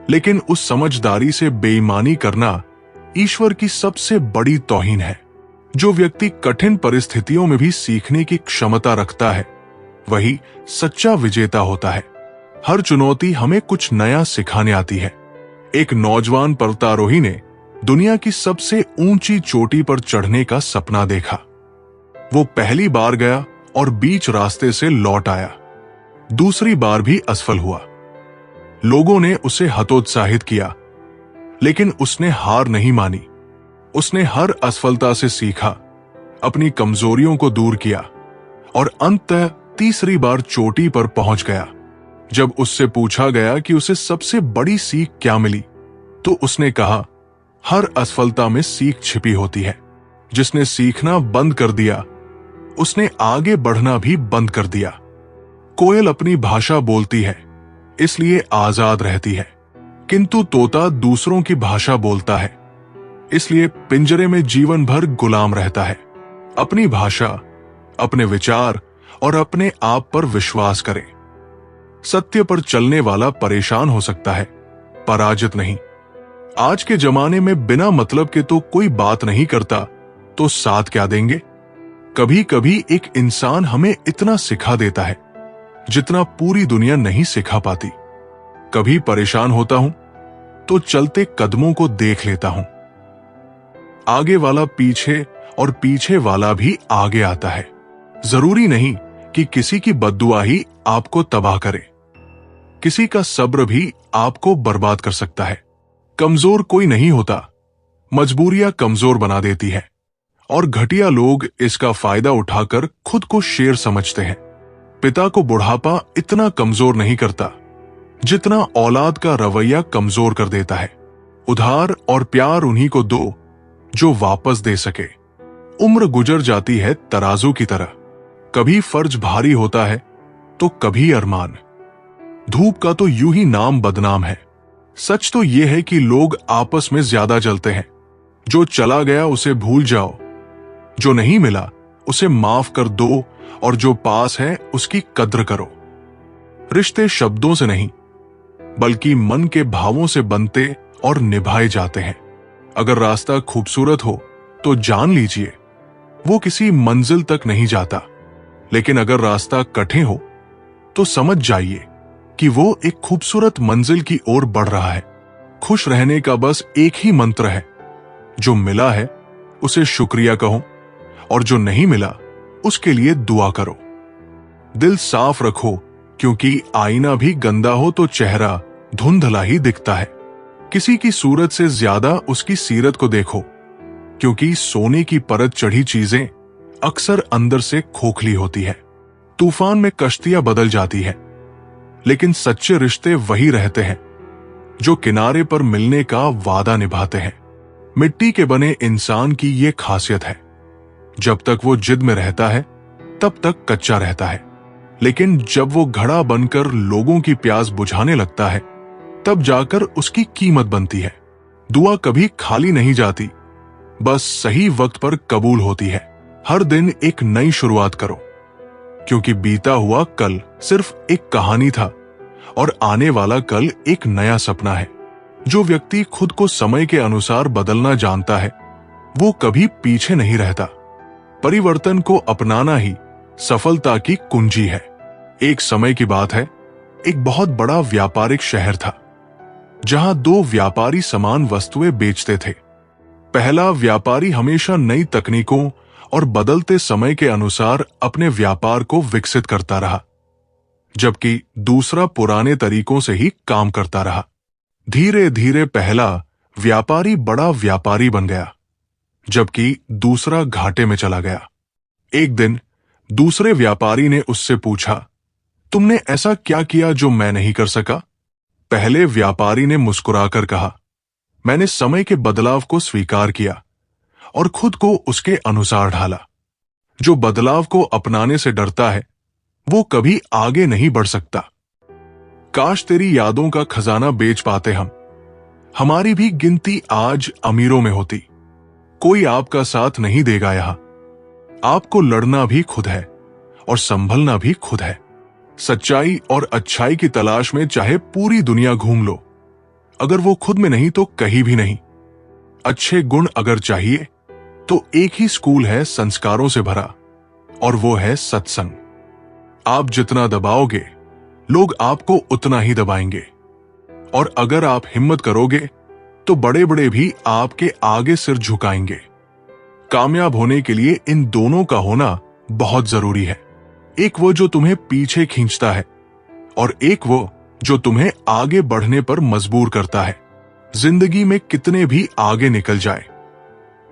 लेकिन उस समझदारी से बेईमानी करना ईश्वर की सबसे बड़ी तौहीन है। जो व्यक्ति कठिन परिस्थितियों में भी सीखने की क्षमता रखता है, वही सच्चा विजेता होता है। हर चुनौती हमें कुछ नया सिखाने आती है। एक नौजवान पर्वतारोही ने दुनिया की सबसे ऊंची चोटी पर चढ़ने का सपना देखा। वो पहली बार गया और बीच रास्ते से लौट आया। दूसरी बार भी असफल हुआ। लोगों ने उसे हतोत्साहित किया, लेकिन उसने हार नहीं मानी। उसने हर असफलता से सीखा, अपनी कमजोरियों को दूर किया और अंततः तीसरी बार चोटी पर पहुंच गया। जब उससे पूछा गया कि उसे सबसे बड़ी सीख क्या मिली, तो उसने कहा, हर असफलता में सीख छिपी होती है। जिसने सीखना बंद कर दिया, उसने आगे बढ़ना भी बंद कर दिया। कोयल अपनी भाषा बोलती है, इसलिए आजाद रहती है, किंतु तोता दूसरों की भाषा बोलता है, इसलिए पिंजरे में जीवन भर गुलाम रहता है। अपनी भाषा, अपने विचार और अपने आप पर विश्वास करें। सत्य पर चलने वाला परेशान हो सकता है, पराजित नहीं। आज के जमाने में बिना मतलब के तो कोई बात नहीं करता, तो साथ क्या देंगे। कभी कभी एक इंसान हमें इतना सिखा देता है जितना पूरी दुनिया नहीं सिखा पाती। कभी परेशान होता हूं तो चलते कदमों को देख लेता हूं। आगे वाला पीछे और पीछे वाला भी आगे आता है। जरूरी नहीं कि किसी की बद्दुआ ही आपको तबाह करे। किसी का सब्र भी आपको बर्बाद कर सकता है। कमजोर कोई नहीं होता, मजबूरियां कमजोर बना देती है और घटिया लोग इसका फायदा उठाकर खुद को शेर समझते हैं। पिता को बुढ़ापा इतना कमजोर नहीं करता जितना औलाद का रवैया कमजोर कर देता है। उधार और प्यार उन्हीं को दो जो वापस दे सके। उम्र गुजर जाती है तराजू की तरह, कभी फर्ज भारी होता है तो कभी अरमान। धूप का तो यूं ही नाम बदनाम है। सच तो यह है कि लोग आपस में ज्यादा जलते हैं। जो चला गया उसे भूल जाओ, जो नहीं मिला उसे माफ कर दो और जो पास है उसकी कद्र करो। रिश्ते शब्दों से नहीं बल्कि मन के भावों से बनते और निभाए जाते हैं। अगर रास्ता खूबसूरत हो तो जान लीजिए वो किसी मंजिल तक नहीं जाता, लेकिन अगर रास्ता कठिन हो तो समझ जाइए कि वो एक खूबसूरत मंजिल की ओर बढ़ रहा है। खुश रहने का बस एक ही मंत्र है, जो मिला है उसे शुक्रिया कहो और जो नहीं मिला उसके लिए दुआ करो। दिल साफ रखो, क्योंकि आईना भी गंदा हो तो चेहरा धुंधला ही दिखता है। किसी की सूरत से ज्यादा उसकी सीरत को देखो, क्योंकि सोने की परत चढ़ी चीजें अक्सर अंदर से खोखली होती है। तूफान में कश्तियां बदल जाती है, लेकिन सच्चे रिश्ते वही रहते हैं जो किनारे पर मिलने का वादा निभाते हैं। मिट्टी के बने इंसान की ये खासियत है, जब तक वो जिद में रहता है तब तक कच्चा रहता है, लेकिन जब वो घड़ा बनकर लोगों की प्यास बुझाने लगता है तब जाकर उसकी कीमत बनती है। दुआ कभी खाली नहीं जाती, बस सही वक्त पर कबूल होती है। हर दिन एक नई शुरुआत करो, क्योंकि बीता हुआ कल सिर्फ एक कहानी था और आने वाला कल एक नया सपना है। जो व्यक्ति खुद को समय के अनुसार बदलना जानता है वो कभी पीछे नहीं रहता। परिवर्तन को अपनाना ही सफलता की कुंजी है। एक समय की बात है, एक बहुत बड़ा व्यापारिक शहर था जहां दो व्यापारी समान वस्तुएं बेचते थे। पहला व्यापारी हमेशा नई तकनीकों और बदलते समय के अनुसार अपने व्यापार को विकसित करता रहा, जबकि दूसरा पुराने तरीकों से ही काम करता रहा। धीरे धीरे पहला व्यापारी बड़ा व्यापारी बन गया, जबकि दूसरा घाटे में चला गया। एक दिन दूसरे व्यापारी ने उससे पूछा, तुमने ऐसा क्या किया जो मैं नहीं कर सका? पहले व्यापारी ने मुस्कुराकर कहा, मैंने समय के बदलाव को स्वीकार किया और खुद को उसके अनुसार ढाला। जो बदलाव को अपनाने से डरता है वो कभी आगे नहीं बढ़ सकता। काश तेरी यादों का खजाना बेच पाते हम, हमारी भी गिनती आज अमीरों में होती। कोई आपका साथ नहीं देगा यहां, आपको लड़ना भी खुद है और संभलना भी खुद है। सच्चाई और अच्छाई की तलाश में चाहे पूरी दुनिया घूम लो, अगर वो खुद में नहीं तो कहीं भी नहीं। अच्छे गुण अगर चाहिए तो एक ही स्कूल है संस्कारों से भरा, और वो है सत्संग। आप जितना दबाओगे लोग आपको उतना ही दबाएंगे, और अगर आप हिम्मत करोगे तो बड़े बड़े भी आपके आगे सिर झुकाएंगे। कामयाब होने के लिए इन दोनों का होना बहुत जरूरी है। एक वो जो तुम्हें पीछे खींचता है और एक वो जो तुम्हें आगे बढ़ने पर मजबूर करता है। जिंदगी में कितने भी आगे निकल जाए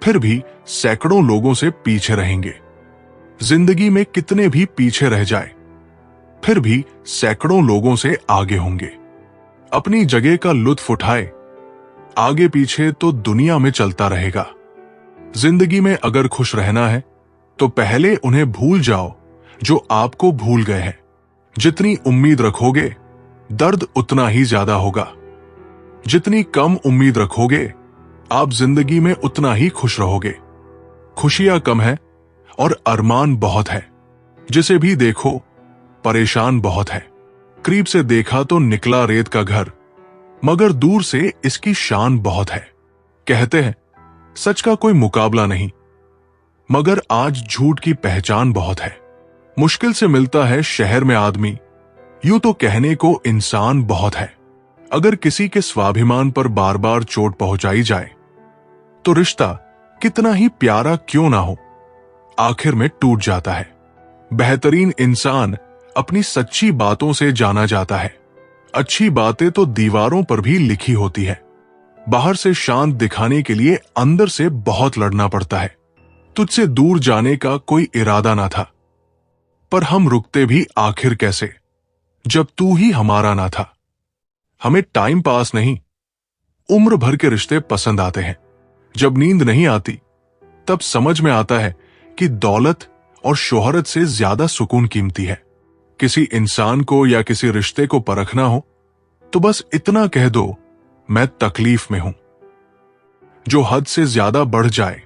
फिर भी सैकड़ों लोगों से पीछे रहेंगे। जिंदगी में कितने भी पीछे रह जाए फिर भी सैकड़ों लोगों से आगे होंगे। अपनी जगह का लुत्फ उठाए, आगे पीछे तो दुनिया में चलता रहेगा। जिंदगी में अगर खुश रहना है तो पहले उन्हें भूल जाओ जो आपको भूल गए हैं। जितनी उम्मीद रखोगे दर्द उतना ही ज्यादा होगा। जितनी कम उम्मीद रखोगे आप जिंदगी में उतना ही खुश रहोगे। खुशियां कम है और अरमान बहुत है। जिसे भी देखो परेशान बहुत है। करीब से देखा तो निकला रेत का घर, मगर दूर से इसकी शान बहुत है। कहते हैं सच का कोई मुकाबला नहीं, मगर आज झूठ की पहचान बहुत है। मुश्किल से मिलता है शहर में आदमी, यूं तो कहने को इंसान बहुत है। अगर किसी के स्वाभिमान पर बार बार चोट पहुंचाई जाए तो रिश्ता कितना ही प्यारा क्यों ना हो, आखिर में टूट जाता है। बेहतरीन इंसान अपनी सच्ची बातों से जाना जाता है। अच्छी बातें तो दीवारों पर भी लिखी होती है। बाहर से शांत दिखाने के लिए अंदर से बहुत लड़ना पड़ता है। तुझसे दूर जाने का कोई इरादा ना था, पर हम रुकते भी आखिर कैसे जब तू ही हमारा ना था। हमें टाइम पास नहीं, उम्र भर के रिश्ते पसंद आते हैं। जब नींद नहीं आती तब समझ में आता है कि दौलत और शोहरत से ज्यादा सुकून कीमती है। किसी इंसान को या किसी रिश्ते को परखना हो तो बस इतना कह दो, मैं तकलीफ में हूं। जो हद से ज्यादा बढ़ जाए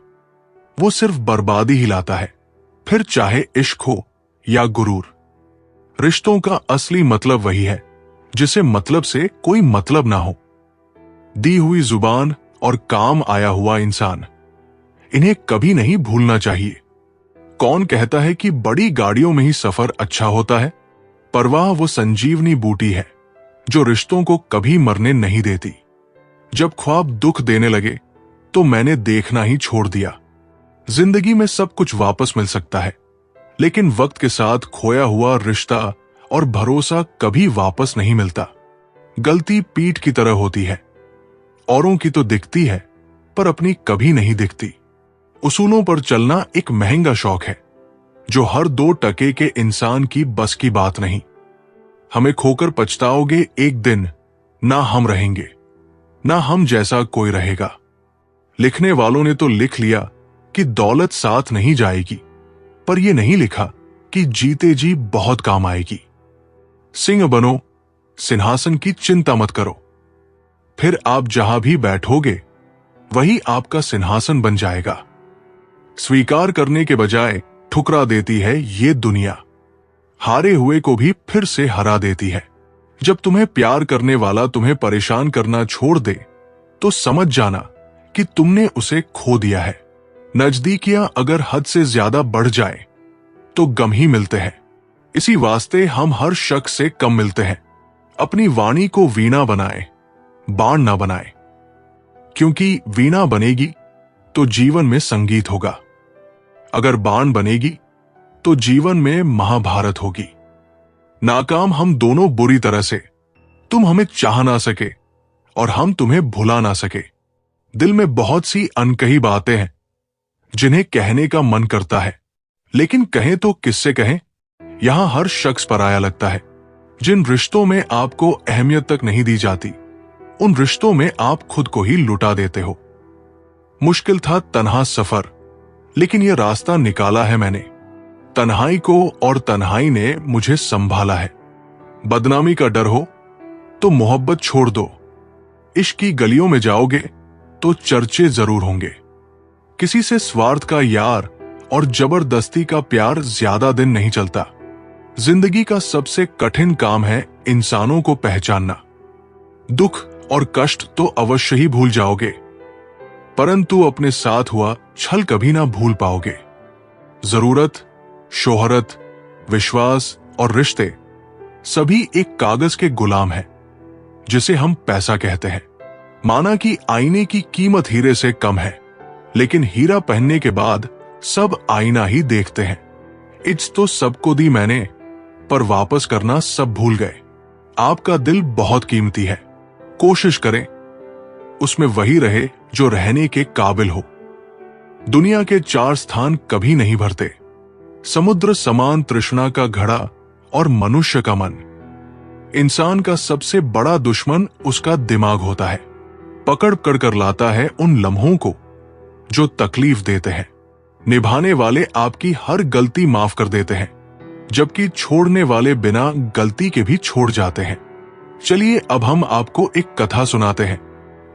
वो सिर्फ बर्बादी ही लाता है, फिर चाहे इश्क हो या गुरूर। रिश्तों का असली मतलब वही है जिसे मतलब से कोई मतलब ना हो। दी हुई जुबान और काम आया हुआ इंसान, इन्हें कभी नहीं भूलना चाहिए। कौन कहता है कि बड़ी गाड़ियों में ही सफर अच्छा होता है? परवाह वो संजीवनी बूटी है जो रिश्तों को कभी मरने नहीं देती। जब ख्वाब दुख देने लगे तो मैंने देखना ही छोड़ दिया। जिंदगी में सब कुछ वापस मिल सकता है, लेकिन वक्त के साथ खोया हुआ रिश्ता और भरोसा कभी वापस नहीं मिलता। गलती पीठ की तरह होती है, औरों की तो दिखती है पर अपनी कभी नहीं दिखती। उसूलों पर चलना एक महंगा शौक है जो हर 2 टके के इंसान की बस की बात नहीं। हमें खोकर पछताओगे एक दिन, ना हम रहेंगे, ना हम जैसा कोई रहेगा। लिखने वालों ने तो लिख लिया कि दौलत साथ नहीं जाएगी, पर यह नहीं लिखा कि जीते जी बहुत काम आएगी। सिंह बनो, सिंहासन की चिंता मत करो, फिर आप जहां भी बैठोगे वही आपका सिंहासन बन जाएगा। स्वीकार करने के बजाय ठुकरा देती है ये दुनिया, हारे हुए को भी फिर से हरा देती है। जब तुम्हें प्यार करने वाला तुम्हें परेशान करना छोड़ दे तो समझ जाना कि तुमने उसे खो दिया है। नजदीकियां अगर हद से ज्यादा बढ़ जाए तो गम ही मिलते हैं। इसी वास्ते हम हर शख्स से कम मिलते हैं। अपनी वाणी को वीणा बनाए, बाण ना बनाए, क्योंकि वीणा बनेगी तो जीवन में संगीत होगा, अगर बाण बनेगी तो जीवन में महाभारत होगी। नाकाम हम दोनों बुरी तरह से, तुम हमें चाह ना सके और हम तुम्हें भुला ना सके। दिल में बहुत सी अनकही बातें हैं जिन्हें कहने का मन करता है, लेकिन कहें तो किससे कहें। यहां हर शख्स पराया लगता है। जिन रिश्तों में आपको अहमियत तक नहीं दी जाती, उन रिश्तों में आप खुद को ही लुटा देते हो। मुश्किल था तन्हा सफर, लेकिन यह रास्ता निकाला है मैंने। तन्हाई को और तन्हाई ने मुझे संभाला है। बदनामी का डर हो तो मोहब्बत छोड़ दो। इश्क की गलियों में जाओगे तो चर्चे जरूर होंगे। किसी से स्वार्थ का यार और जबरदस्ती का प्यार ज्यादा दिन नहीं चलता। जिंदगी का सबसे कठिन काम है इंसानों को पहचानना। दुख और कष्ट तो अवश्य ही भूल जाओगे, परंतु अपने साथ हुआ छल कभी ना भूल पाओगे। जरूरत, शोहरत, विश्वास और रिश्ते सभी एक कागज के गुलाम हैं जिसे हम पैसा कहते हैं। माना कि आईने की कीमत हीरे से कम है, लेकिन हीरा पहनने के बाद सब आईना ही देखते हैं। इज्जत तो सबको दी मैंने, पर वापस करना सब भूल गए। आपका दिल बहुत कीमती है, कोशिश करें उसमें वही रहे जो रहने के काबिल हो। दुनिया के 4 स्थान कभी नहीं भरते, समुद्र समान तृष्णा का घड़ा और मनुष्य का मन। इंसान का सबसे बड़ा दुश्मन उसका दिमाग होता है। पकड़ कर लाता है उन लम्हों को जो तकलीफ देते हैं। निभाने वाले आपकी हर गलती माफ कर देते हैं, जबकि छोड़ने वाले बिना गलती के भी छोड़ जाते हैं। चलिए अब हम आपको एक कथा सुनाते हैं।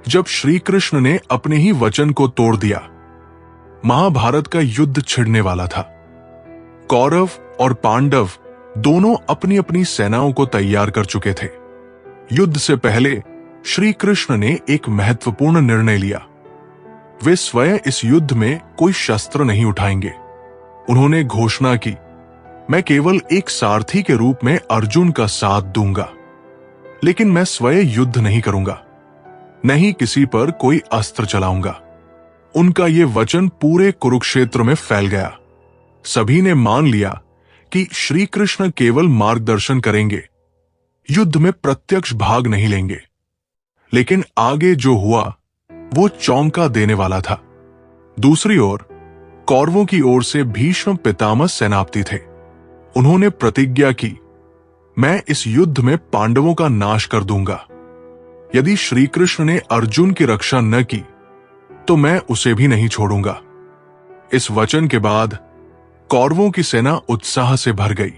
जब श्री कृष्ण ने अपने ही वचन को तोड़ दिया, महाभारत का युद्ध छिड़ने वाला था। कौरव और पांडव दोनों अपनी अपनी सेनाओं को तैयार कर चुके थे। युद्ध से पहले श्री कृष्ण ने एक महत्वपूर्ण निर्णय लिया। वे स्वयं इस युद्ध में कोई शस्त्र नहीं उठाएंगे। उन्होंने घोषणा की, मैं केवल एक सारथी के रूप में अर्जुन का साथ दूंगा, लेकिन मैं स्वयं युद्ध नहीं करूंगा, न ही किसी पर कोई अस्त्र चलाऊंगा। उनका यह वचन पूरे कुरुक्षेत्र में फैल गया। सभी ने मान लिया कि श्री कृष्ण केवल मार्गदर्शन करेंगे, युद्ध में प्रत्यक्ष भाग नहीं लेंगे। लेकिन आगे जो हुआ वो चौंका देने वाला था। दूसरी ओर कौरवों की ओर से भीष्म पितामह सेनापति थे। उन्होंने प्रतिज्ञा की, मैं इस युद्ध में पांडवों का नाश कर दूंगा। यदि श्री कृष्ण ने अर्जुन की रक्षा न की तो मैं उसे भी नहीं छोड़ूंगा। इस वचन के बाद कौरवों की सेना उत्साह से भर गई।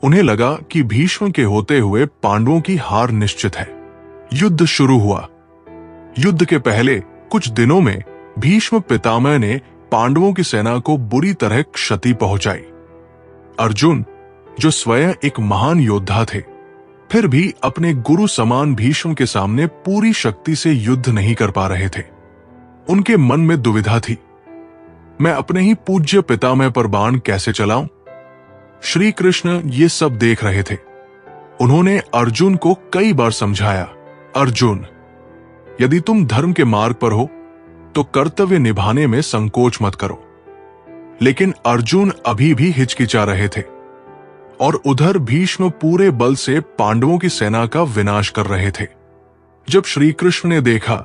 उन्हें लगा कि भीष्म के होते हुए पांडवों की हार निश्चित है। युद्ध शुरू हुआ। युद्ध के पहले कुछ दिनों में भीष्म पितामह ने पांडवों की सेना को बुरी तरह क्षति पहुंचाई। अर्जुन, जो स्वयं एक महान योद्धा थे, फिर भी अपने गुरु समान भीष्म के सामने पूरी शक्ति से युद्ध नहीं कर पा रहे थे। उनके मन में दुविधा थी, मैं अपने ही पूज्य पितामह पर बाण कैसे चलाऊं? श्री कृष्ण ये सब देख रहे थे। उन्होंने अर्जुन को कई बार समझाया, अर्जुन, यदि तुम धर्म के मार्ग पर हो तो कर्तव्य निभाने में संकोच मत करो। लेकिन अर्जुन अभी भी हिचकिचा रहे थे और उधर भीष्म पूरे बल से पांडवों की सेना का विनाश कर रहे थे। जब श्री कृष्ण ने देखा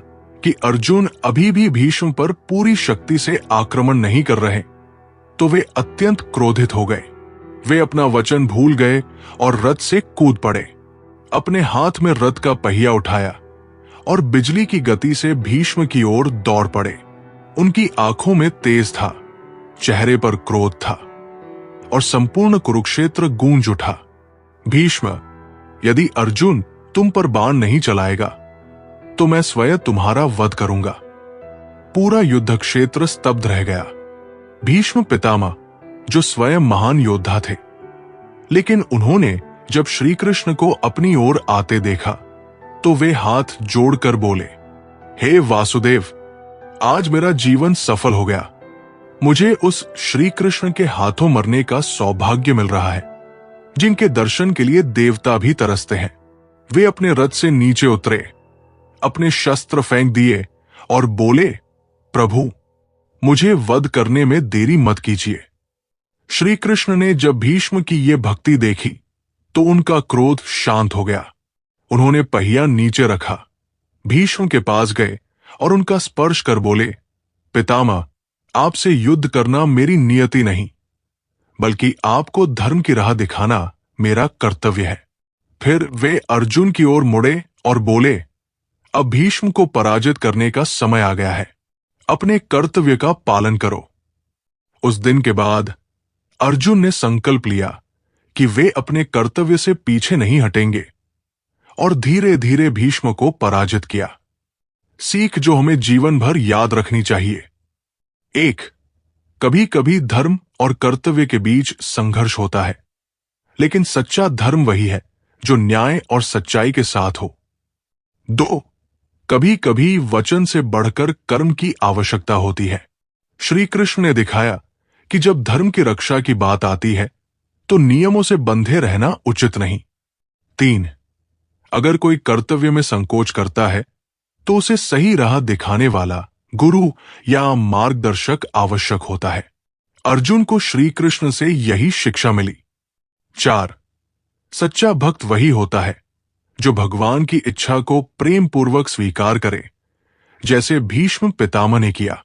कि अर्जुन अभी भी भीष्म पर पूरी शक्ति से आक्रमण नहीं कर रहे, तो वे अत्यंत क्रोधित हो गए। वे अपना वचन भूल गए और रथ से कूद पड़े। अपने हाथ में रथ का पहिया उठाया और बिजली की गति से भीष्म की ओर दौड़ पड़े। उनकी आंखों में तेज था, चेहरे पर क्रोध था और संपूर्ण कुरुक्षेत्र गूंज उठा। भीष्म, यदि अर्जुन तुम पर बाण नहीं चलाएगा तो मैं स्वयं तुम्हारा वध करूंगा। पूरा युद्ध क्षेत्र स्तब्ध रह गया। भीष्म पितामह जो स्वयं महान योद्धा थे, लेकिन उन्होंने जब श्री कृष्ण को अपनी ओर आते देखा तो वे हाथ जोड़कर बोले, हे वासुदेव, आज मेरा जीवन सफल हो गया। मुझे उस श्री कृष्ण के हाथों मरने का सौभाग्य मिल रहा है जिनके दर्शन के लिए देवता भी तरसते हैं। वे अपने रथ से नीचे उतरे, अपने शस्त्र फेंक दिए और बोले, प्रभु, मुझे वध करने में देरी मत कीजिए। श्री कृष्ण ने जब भीष्म की ये भक्ति देखी तो उनका क्रोध शांत हो गया। उन्होंने पहिया नीचे रखा, भीष्म के पास गए और उनका स्पर्श कर बोले, पितामह, आपसे युद्ध करना मेरी नियति नहीं, बल्कि आपको धर्म की राह दिखाना मेरा कर्तव्य है। फिर वे अर्जुन की ओर मुड़े और बोले, अब भीष्म को पराजित करने का समय आ गया है। अपने कर्तव्य का पालन करो। उस दिन के बाद अर्जुन ने संकल्प लिया कि वे अपने कर्तव्य से पीछे नहीं हटेंगे और धीरे धीरे भीष्म को पराजित किया। सीख जो हमें जीवन भर याद रखनी चाहिए। 1. कभी कभी धर्म और कर्तव्य के बीच संघर्ष होता है, लेकिन सच्चा धर्म वही है जो न्याय और सच्चाई के साथ हो। 2. कभी कभी वचन से बढ़कर कर्म की आवश्यकता होती है। श्री कृष्ण ने दिखाया कि जब धर्म की रक्षा की बात आती है तो नियमों से बंधे रहना उचित नहीं। 3. अगर कोई कर्तव्य में संकोच करता है तो उसे सही राह दिखाने वाला गुरु या मार्गदर्शक आवश्यक होता है। अर्जुन को श्री कृष्ण से यही शिक्षा मिली। 4. सच्चा भक्त वही होता है जो भगवान की इच्छा को प्रेम पूर्वक स्वीकार करे, जैसे भीष्म पितामह ने किया।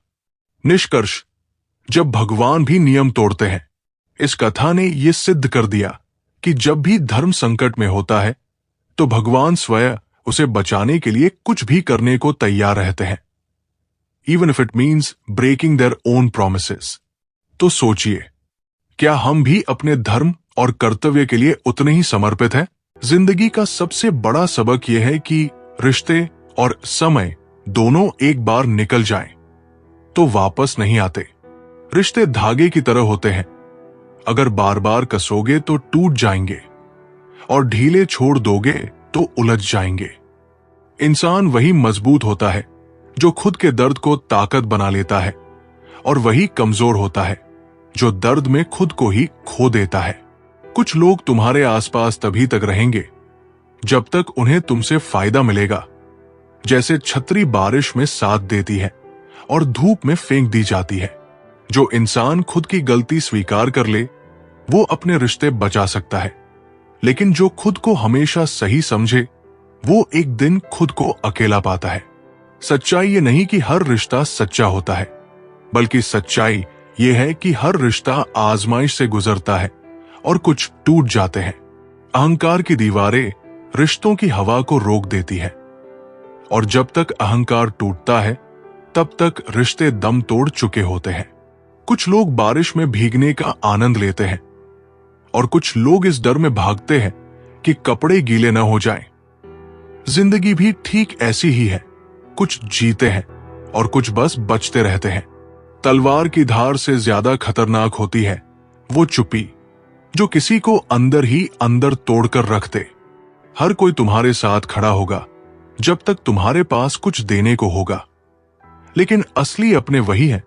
निष्कर्ष, जब भगवान भी नियम तोड़ते हैं। इस कथा ने यह सिद्ध कर दिया कि जब भी धर्म संकट में होता है तो भगवान स्वयं उसे बचाने के लिए कुछ भी करने को तैयार रहते हैं, even if it means breaking their own promises. तो सोचिए, क्या हम भी अपने धर्म और कर्तव्य के लिए उतने ही समर्पित हैं? जिंदगी का सबसे बड़ा सबक यह है कि रिश्ते और समय दोनों एक बार निकल जाएं तो वापस नहीं आते। रिश्ते धागे की तरह होते हैं, अगर बार बार कसोगे तो टूट जाएंगे और ढीले छोड़ दोगे तो उलझ जाएंगे। इंसान वही मजबूत होता है जो खुद के दर्द को ताकत बना लेता है, और वही कमजोर होता है जो दर्द में खुद को ही खो देता है। कुछ लोग तुम्हारे आसपास तभी तक रहेंगे जब तक उन्हें तुमसे फायदा मिलेगा, जैसे छतरी बारिश में साथ देती है और धूप में फेंक दी जाती है। जो इंसान खुद की गलती स्वीकार कर ले वो अपने रिश्ते बचा सकता है, लेकिन जो खुद को हमेशा सही समझे वो एक दिन खुद को अकेला पाता है। सच्चाई ये नहीं कि हर रिश्ता सच्चा होता है, बल्कि सच्चाई ये है कि हर रिश्ता आजमाइश से गुजरता है और कुछ टूट जाते हैं। अहंकार की दीवारें रिश्तों की हवा को रोक देती है, और जब तक अहंकार टूटता है तब तक रिश्ते दम तोड़ चुके होते हैं। कुछ लोग बारिश में भीगने का आनंद लेते हैं और कुछ लोग इस डर में भागते हैं कि कपड़े गीले न हो जाएं। जिंदगी भी ठीक ऐसी ही है, कुछ जीते हैं और कुछ बस बचते रहते हैं। तलवार की धार से ज्यादा खतरनाक होती है वो चुप्पी जो किसी को अंदर ही अंदर तोड़कर रख दे। हर कोई तुम्हारे साथ खड़ा होगा जब तक तुम्हारे पास कुछ देने को होगा, लेकिन असली अपने वही हैं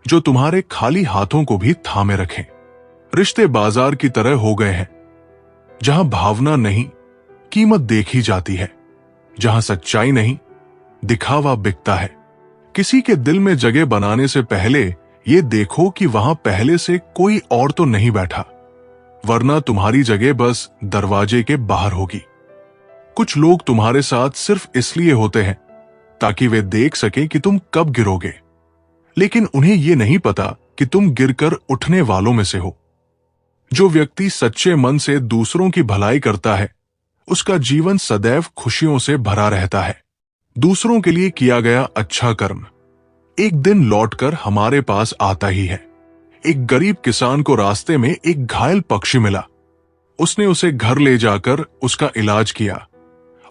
जो तुम्हारे खाली हाथों को भी थामे रखें। रिश्ते बाजार की तरह हो गए हैं, जहां भावना नहीं कीमत देखी जाती है, जहां सच्चाई नहीं दिखावा बिकता है। किसी के दिल में जगह बनाने से पहले ये देखो कि वहां पहले से कोई और तो नहीं बैठा, वरना तुम्हारी जगह बस दरवाजे के बाहर होगी। कुछ लोग तुम्हारे साथ सिर्फ इसलिए होते हैं ताकि वे देख सकें कि तुम कब गिरोगे, लेकिन उन्हें यह नहीं पता कि तुम गिरकर उठने वालों में से हो। जो व्यक्ति सच्चे मन से दूसरों की भलाई करता है, उसका जीवन सदैव खुशियों से भरा रहता है। दूसरों के लिए किया गया अच्छा कर्म एक दिन लौटकर हमारे पास आता ही है। एक गरीब किसान को रास्ते में एक घायल पक्षी मिला। उसने उसे घर ले जाकर उसका इलाज किया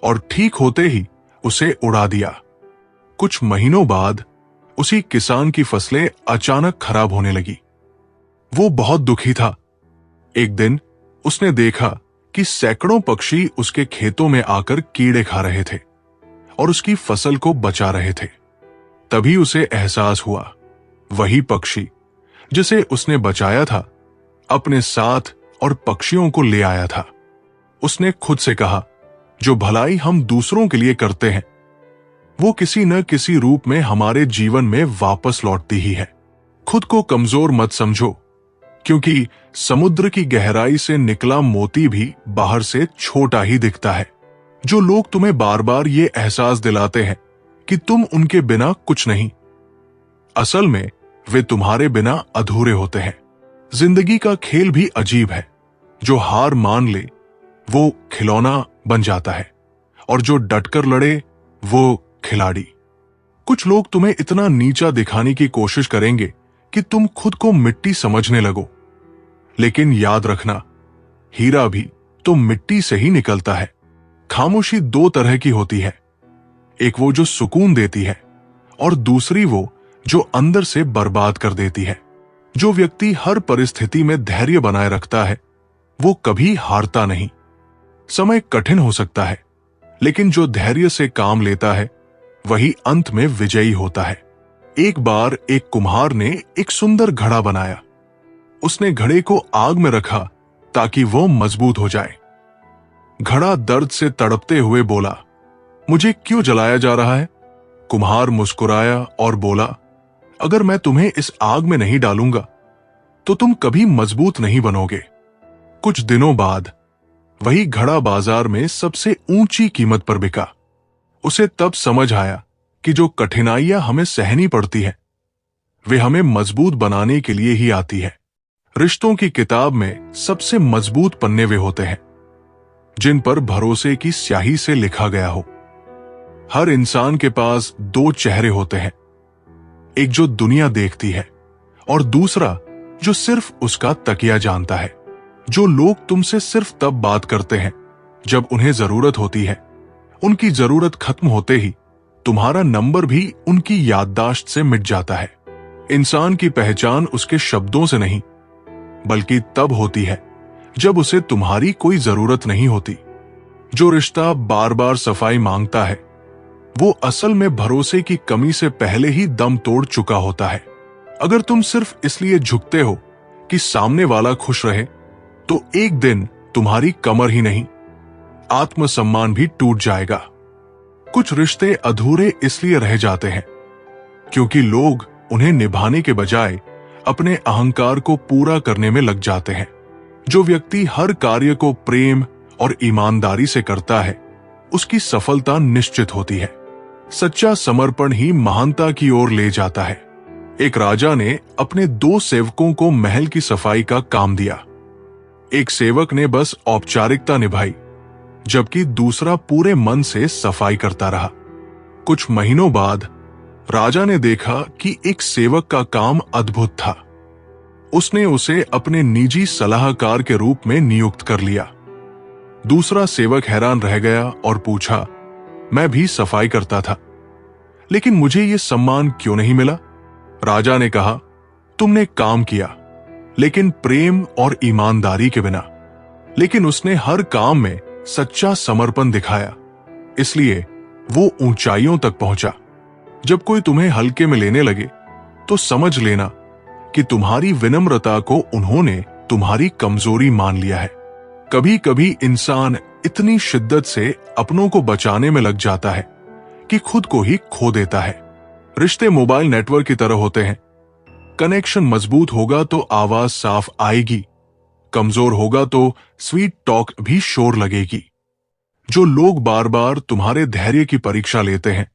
और ठीक होते ही उसे उड़ा दिया। कुछ महीनों बाद उसी किसान की फसलें अचानक खराब होने लगी। वो बहुत दुखी था। एक दिन उसने देखा कि सैकड़ों पक्षी उसके खेतों में आकर कीड़े खा रहे थे और उसकी फसल को बचा रहे थे। तभी उसे एहसास हुआ, वही पक्षी जिसे उसने बचाया था अपने साथ और पक्षियों को ले आया था। उसने खुद से कहा, जो भलाई हम दूसरों के लिए करते हैं वो किसी न किसी रूप में हमारे जीवन में वापस लौटती ही है। खुद को कमजोर मत समझो, क्योंकि समुद्र की गहराई से निकला मोती भी बाहर से छोटा ही दिखता है। जो लोग तुम्हें बार बार ये एहसास दिलाते हैं कि तुम उनके बिना कुछ नहीं, असल में वे तुम्हारे बिना अधूरे होते हैं। जिंदगी का खेल भी अजीब है। जो हार मान ले वो खिलौना बन जाता है और जो डटकर लड़े वो खिलाड़ी। कुछ लोग तुम्हें इतना नीचा दिखाने की कोशिश करेंगे कि तुम खुद को मिट्टी समझने लगो, लेकिन याद रखना, हीरा भी तो मिट्टी से ही निकलता है। खामोशी दो तरह की होती है, एक वो जो सुकून देती है और दूसरी वो जो अंदर से बर्बाद कर देती है। जो व्यक्ति हर परिस्थिति में धैर्य बनाए रखता है वो कभी हारता नहीं। समय कठिन हो सकता है, लेकिन जो धैर्य से काम लेता है वही अंत में विजयी होता है। एक बार एक कुम्हार ने एक सुंदर घड़ा बनाया। उसने घड़े को आग में रखा ताकि वो मजबूत हो जाए। घड़ा दर्द से तड़पते हुए बोला, मुझे क्यों जलाया जा रहा है? कुम्हार मुस्कुराया और बोला, अगर मैं तुम्हें इस आग में नहीं डालूंगा तो तुम कभी मजबूत नहीं बनोगे। कुछ दिनों बाद वही घड़ा बाजार में सबसे ऊंची कीमत पर बिका। उसे तब समझ आया कि जो कठिनाइयां हमें सहनी पड़ती हैं वे हमें मजबूत बनाने के लिए ही आती है। रिश्तों की किताब में सबसे मजबूत पन्ने वे होते हैं जिन पर भरोसे की स्याही से लिखा गया हो। हर इंसान के पास दो चेहरे होते हैं, एक जो दुनिया देखती है और दूसरा जो सिर्फ उसका तकिया जानता है। जो लोग तुमसे सिर्फ तब बात करते हैं जब उन्हें जरूरत होती है, उनकी जरूरत खत्म होते ही तुम्हारा नंबर भी उनकी याददाश्त से मिट जाता है। इंसान की पहचान उसके शब्दों से नहीं बल्कि तब होती है जब उसे तुम्हारी कोई जरूरत नहीं होती। जो रिश्ता बार बार सफाई मांगता है वो असल में भरोसे की कमी से पहले ही दम तोड़ चुका होता है। अगर तुम सिर्फ इसलिए झुकते हो कि सामने वाला खुश रहे तो एक दिन तुम्हारी कमर ही नहीं, आत्मसम्मान भी टूट जाएगा। कुछ रिश्ते अधूरे इसलिए रह जाते हैं क्योंकि लोग उन्हें निभाने के बजाय अपने अहंकार को पूरा करने में लग जाते हैं। जो व्यक्ति हर कार्य को प्रेम और ईमानदारी से करता है उसकी सफलता निश्चित होती है। सच्चा समर्पण ही महानता की ओर ले जाता है। एक राजा ने अपने दो सेवकों को महल की सफाई का काम दिया। एक सेवक ने बस औपचारिकता निभाई जबकि दूसरा पूरे मन से सफाई करता रहा। कुछ महीनों बाद राजा ने देखा कि एक सेवक का काम अद्भुत था। उसने उसे अपने निजी सलाहकार के रूप में नियुक्त कर लिया। दूसरा सेवक हैरान रह गया और पूछा, मैं भी सफाई करता था लेकिन मुझे यह सम्मान क्यों नहीं मिला? राजा ने कहा, तुमने काम किया लेकिन प्रेम और ईमानदारी के बिना। लेकिन उसने हर काम में सच्चा समर्पण दिखाया, इसलिए वो ऊंचाइयों तक पहुंचा। जब कोई तुम्हें हल्के में लेने लगे तो समझ लेना कि तुम्हारी विनम्रता को उन्होंने तुम्हारी कमजोरी मान लिया है। कभी कभी इंसान इतनी शिद्दत से अपनों को बचाने में लग जाता है कि खुद को ही खो देता है। रिश्ते मोबाइल नेटवर्क की तरह होते हैं। कनेक्शन मजबूत होगा तो आवाज साफ आएगी, कमजोर होगा तो स्वीट टॉक भी शोर लगेगी। जो लोग बार बार तुम्हारे धैर्य की परीक्षा लेते हैं,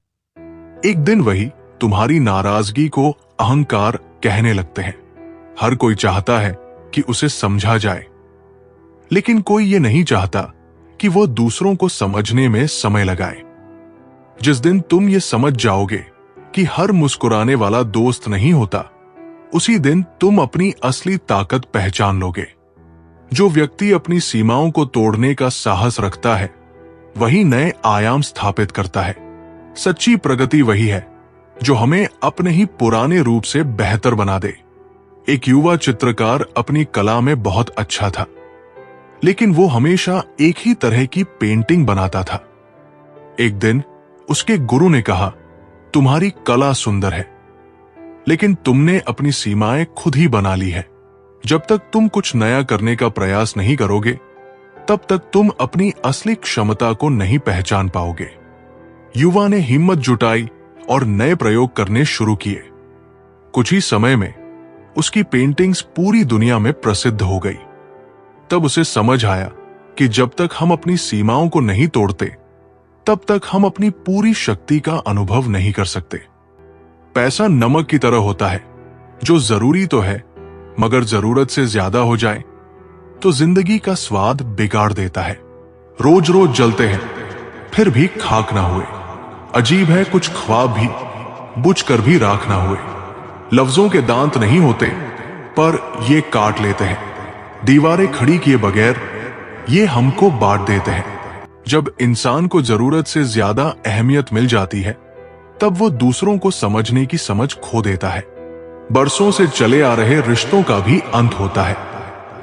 एक दिन वही तुम्हारी नाराजगी को अहंकार कहने लगते हैं। हर कोई चाहता है कि उसे समझा जाए, लेकिन कोई ये नहीं चाहता कि वो दूसरों को समझने में समय लगाए। जिस दिन तुम ये समझ जाओगे कि हर मुस्कुराने वाला दोस्त नहीं होता, उसी दिन तुम अपनी असली ताकत पहचान लोगे। जो व्यक्ति अपनी सीमाओं को तोड़ने का साहस रखता है, वही नए आयाम स्थापित करता है। सच्ची प्रगति वही है जो हमें अपने ही पुराने रूप से बेहतर बना दे। एक युवा चित्रकार अपनी कला में बहुत अच्छा था, लेकिन वो हमेशा एक ही तरह की पेंटिंग बनाता था। एक दिन उसके गुरु ने कहा, तुम्हारी कला सुंदर है, लेकिन तुमने अपनी सीमाएं खुद ही बना ली है। जब तक तुम कुछ नया करने का प्रयास नहीं करोगे, तब तक तुम अपनी असली क्षमता को नहीं पहचान पाओगे। युवा ने हिम्मत जुटाई और नए प्रयोग करने शुरू किए। कुछ ही समय में उसकी पेंटिंग्स पूरी दुनिया में प्रसिद्ध हो गई। तब उसे समझ आया कि जब तक हम अपनी सीमाओं को नहीं तोड़ते, तब तक हम अपनी पूरी शक्ति का अनुभव नहीं कर सकते। पैसा नमक की तरह होता है, जो जरूरी तो है, मगर जरूरत से ज्यादा हो जाए तो जिंदगी का स्वाद बिगाड़ देता है। रोज रोज जलते हैं, फिर भी खाक ना हुए। अजीब है कुछ ख्वाब भी बुझ कर भी राख ना हुए। लफ्जों के दांत नहीं होते, पर ये काट लेते हैं। दीवारें खड़ी किए बगैर ये हमको बांट देते हैं। जब इंसान को जरूरत से ज्यादा अहमियत मिल जाती है, तब वो दूसरों को समझने की समझ खो देता है। बरसों से चले आ रहे रिश्तों का भी अंत होता है,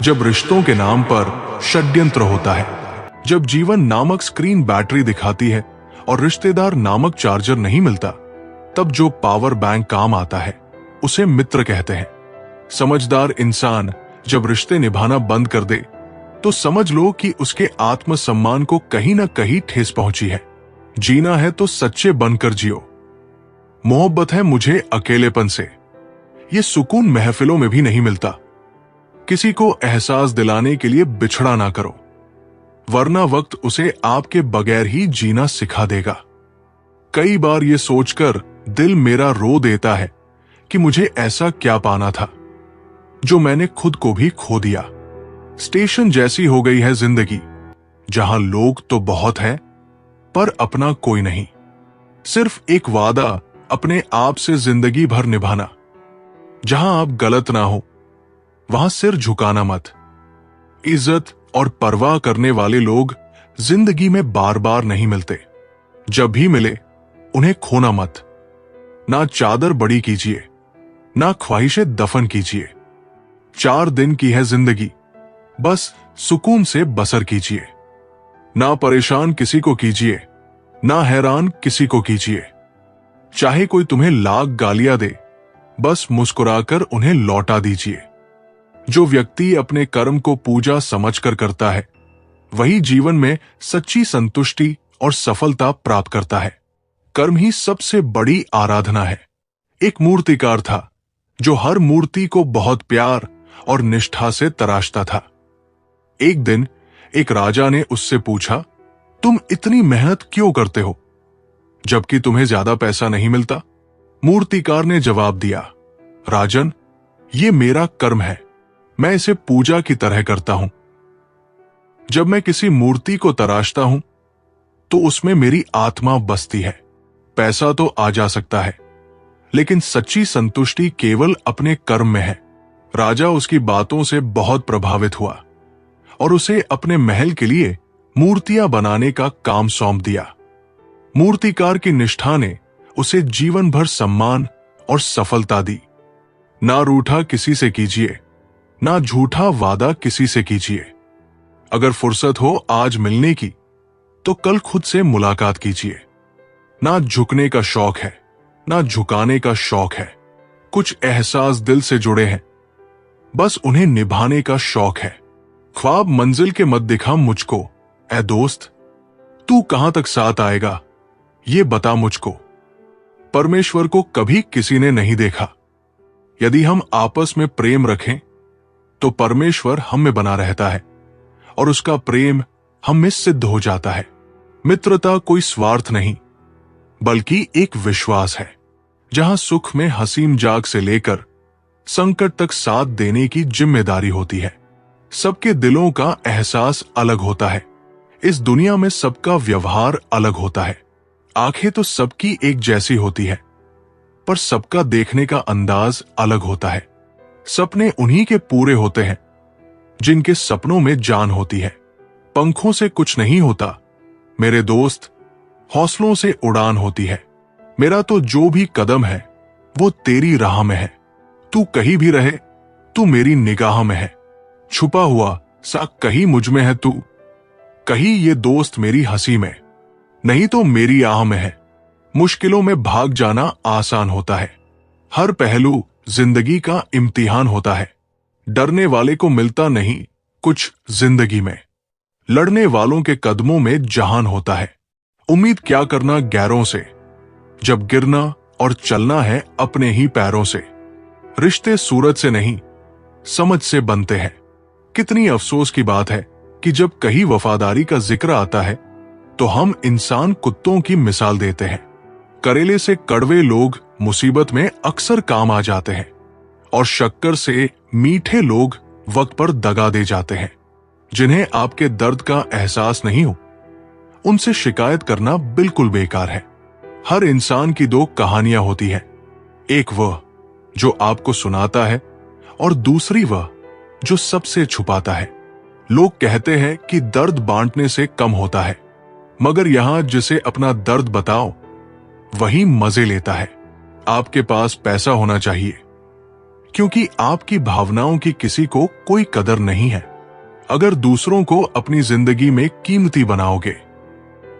जब रिश्तों के नाम पर षड्यंत्र होता है। जब जीवन नामक स्क्रीन बैटरी दिखाती है और रिश्तेदार नामक चार्जर नहीं मिलता, तब जो पावर बैंक काम आता है उसे मित्र कहते हैं। समझदार इंसान जब रिश्ते निभाना बंद कर दे, तो समझ लो कि उसके आत्मसम्मान को कहीं ना कहीं ठेस पहुंची है। जीना है तो सच्चे बनकर जियो। मोहब्बत है मुझे अकेलेपन से, ये सुकून महफिलों में भी नहीं मिलता। किसी को एहसास दिलाने के लिए बिछड़ा ना करो, वरना वक्त उसे आपके बगैर ही जीना सिखा देगा। कई बार ये सोचकर दिल मेरा रो देता है कि मुझे ऐसा क्या पाना था जो मैंने खुद को भी खो दिया। स्टेशन जैसी हो गई है जिंदगी, जहां लोग तो बहुत हैं, पर अपना कोई नहीं। सिर्फ एक वादा अपने आप से जिंदगी भर निभाना। जहां आप गलत ना हो, वहां सिर झुकाना मत। इज्जत और परवाह करने वाले लोग जिंदगी में बार बार नहीं मिलते। जब भी मिले उन्हें खोना मत। ना चादर बड़ी कीजिए, ना ख्वाहिशें दफन कीजिए। 4 दिन की है जिंदगी, बस सुकून से बसर कीजिए। ना परेशान किसी को कीजिए, ना हैरान किसी को कीजिए। चाहे कोई तुम्हें लाख गालियां दे, बस मुस्कुराकर उन्हें लौटा दीजिए। जो व्यक्ति अपने कर्म को पूजा समझकर करता है, वही जीवन में सच्ची संतुष्टि और सफलता प्राप्त करता है। कर्म ही सबसे बड़ी आराधना है। एक मूर्तिकार था जो हर मूर्ति को बहुत प्यार और निष्ठा से तराशता था। एक दिन एक राजा ने उससे पूछा, तुम इतनी मेहनत क्यों करते हो, जबकि तुम्हें ज्यादा पैसा नहीं मिलता? मूर्तिकार ने जवाब दिया, राजन, ये मेरा कर्म है, मैं इसे पूजा की तरह करता हूं। जब मैं किसी मूर्ति को तराशता हूं, तो उसमें मेरी आत्मा बसती है। पैसा तो आ जा सकता है, लेकिन सच्ची संतुष्टि केवल अपने कर्म में है। राजा उसकी बातों से बहुत प्रभावित हुआ और उसे अपने महल के लिए मूर्तियां बनाने का काम सौंप दिया। मूर्तिकार की निष्ठा ने उसे जीवन भर सम्मान और सफलता दी। ना रूठा किसी से कीजिए, ना झूठा वादा किसी से कीजिए। अगर फुर्सत हो आज मिलने की, तो कल खुद से मुलाकात कीजिए। ना झुकने का शौक है, ना झुकाने का शौक है। कुछ एहसास दिल से जुड़े हैं, बस उन्हें निभाने का शौक है। ख्वाब मंजिल के मत दिखा मुझको, ऐ दोस्त, तू कहां तक साथ आएगा, ये बता मुझको। परमेश्वर को कभी किसी ने नहीं देखा, यदि हम आपस में प्रेम रखें तो परमेश्वर हम में बना रहता है और उसका प्रेम हम में सिद्ध हो जाता है। मित्रता कोई स्वार्थ नहीं बल्कि एक विश्वास है, जहां सुख में हंसी मजाक से लेकर संकट तक साथ देने की जिम्मेदारी होती है। सबके दिलों का एहसास अलग होता है। इस दुनिया में सबका व्यवहार अलग होता है। आंखें तो सबकी एक जैसी होती है, पर सबका देखने का अंदाज अलग होता है। सपने उन्हीं के पूरे होते हैं जिनके सपनों में जान होती है। पंखों से कुछ नहीं होता मेरे दोस्त, हौसलों से उड़ान होती है। मेरा तो जो भी कदम है वो तेरी राह में है। तू कहीं भी रहे, तू मेरी निगाह में है। छुपा हुआ सा कहीं मुझ में है तू, कहीं ये दोस्त मेरी हंसी में, नहीं तो मेरी आह में है। मुश्किलों में भाग जाना आसान होता है। हर पहलू जिंदगी का इम्तिहान होता है। डरने वाले को मिलता नहीं कुछ जिंदगी में, लड़ने वालों के कदमों में जहान होता है। उम्मीद क्या करना गैरों से, जब गिरना और चलना है अपने ही पैरों से। रिश्ते सूरज से नहीं समझ से बनते हैं। कितनी अफसोस की बात है कि जब कहीं वफादारी का जिक्र आता है तो हम इंसान कुत्तों की मिसाल देते हैं। करेले से कड़वे लोग मुसीबत में अक्सर काम आ जाते हैं और शक्कर से मीठे लोग वक्त पर दगा दे जाते हैं। जिन्हें आपके दर्द का एहसास नहीं हो, उनसे शिकायत करना बिल्कुल बेकार है। हर इंसान की दो कहानियां होती हैं, एक वह जो आपको सुनाता है और दूसरी वह जो सबसे छुपाता है। लोग कहते हैं कि दर्द बांटने से कम होता है, मगर यहां जिसे अपना दर्द बताओ वही मजे लेता है। आपके पास पैसा होना चाहिए, क्योंकि आपकी भावनाओं की किसी को कोई कदर नहीं है। अगर दूसरों को अपनी जिंदगी में कीमती बनाओगे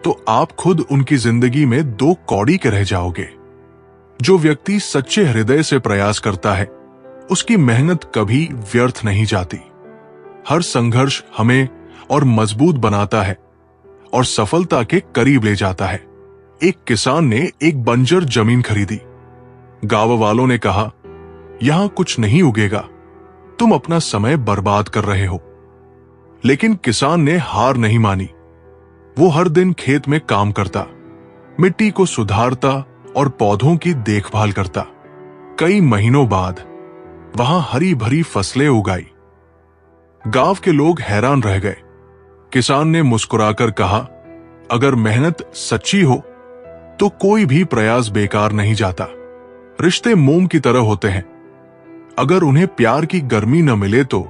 तो आप खुद उनकी जिंदगी में दो कौड़ी के रह जाओगे। जो व्यक्ति सच्चे हृदय से प्रयास करता है उसकी मेहनत कभी व्यर्थ नहीं जाती। हर संघर्ष हमें और मजबूत बनाता है और सफलता के करीब ले जाता है। एक किसान ने एक बंजर जमीन खरीदी। गांव वालों ने कहा, यहां कुछ नहीं उगेगा, तुम अपना समय बर्बाद कर रहे हो। लेकिन किसान ने हार नहीं मानी। वो हर दिन खेत में काम करता, मिट्टी को सुधारता और पौधों की देखभाल करता। कई महीनों बाद वहां हरी भरी फसलें उगाई। गांव के लोग हैरान रह गए। किसान ने मुस्कुराकर कहा, अगर मेहनत सच्ची हो तो कोई भी प्रयास बेकार नहीं जाता। रिश्ते मोम की तरह होते हैं, अगर उन्हें प्यार की गर्मी न मिले तो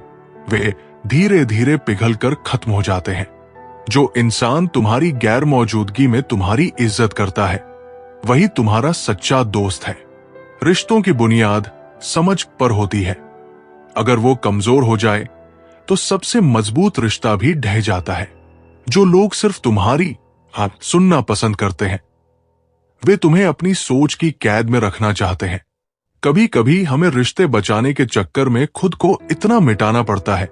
वे धीरे धीरे पिघलकर खत्म हो जाते हैं। जो इंसान तुम्हारी गैर मौजूदगी में तुम्हारी इज्जत करता है वही तुम्हारा सच्चा दोस्त है। रिश्तों की बुनियाद समझ पर होती है। अगर वो कमजोर हो जाए तो सबसे मजबूत रिश्ता भी ढह जाता है। जो लोग सिर्फ तुम्हारी सुनना पसंद करते हैं वे तुम्हें अपनी सोच की कैद में रखना चाहते हैं। कभी कभी हमें रिश्ते बचाने के चक्कर में खुद को इतना मिटाना पड़ता है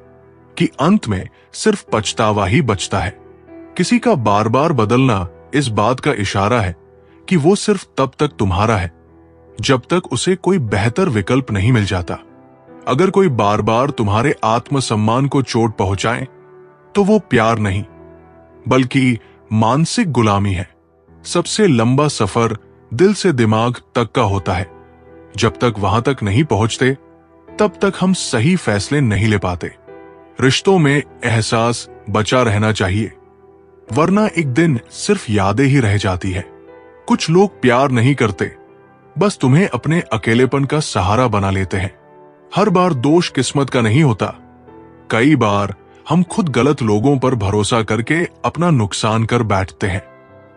कि अंत में सिर्फ पछतावा ही बचता है। किसी का बार बार बदलना इस बात का इशारा है कि वो सिर्फ तब तक तुम्हारा है जब तक उसे कोई बेहतर विकल्प नहीं मिल जाता। अगर कोई बार बार तुम्हारे आत्मसम्मान को चोट पहुंचाए तो वो प्यार नहीं बल्कि मानसिक गुलामी है। सबसे लंबा सफर दिल से दिमाग तक का होता है। जब तक वहां तक नहीं पहुंचते तब तक हम सही फैसले नहीं ले पाते। रिश्तों में एहसास बचा रहना चाहिए, वरना एक दिन सिर्फ यादें ही रह जाती है। कुछ लोग प्यार नहीं करते, बस तुम्हें अपने अकेलेपन का सहारा बना लेते हैं। हर बार दोष किस्मत का नहीं होता। कई बार हम खुद गलत लोगों पर भरोसा करके अपना नुकसान कर बैठते हैं।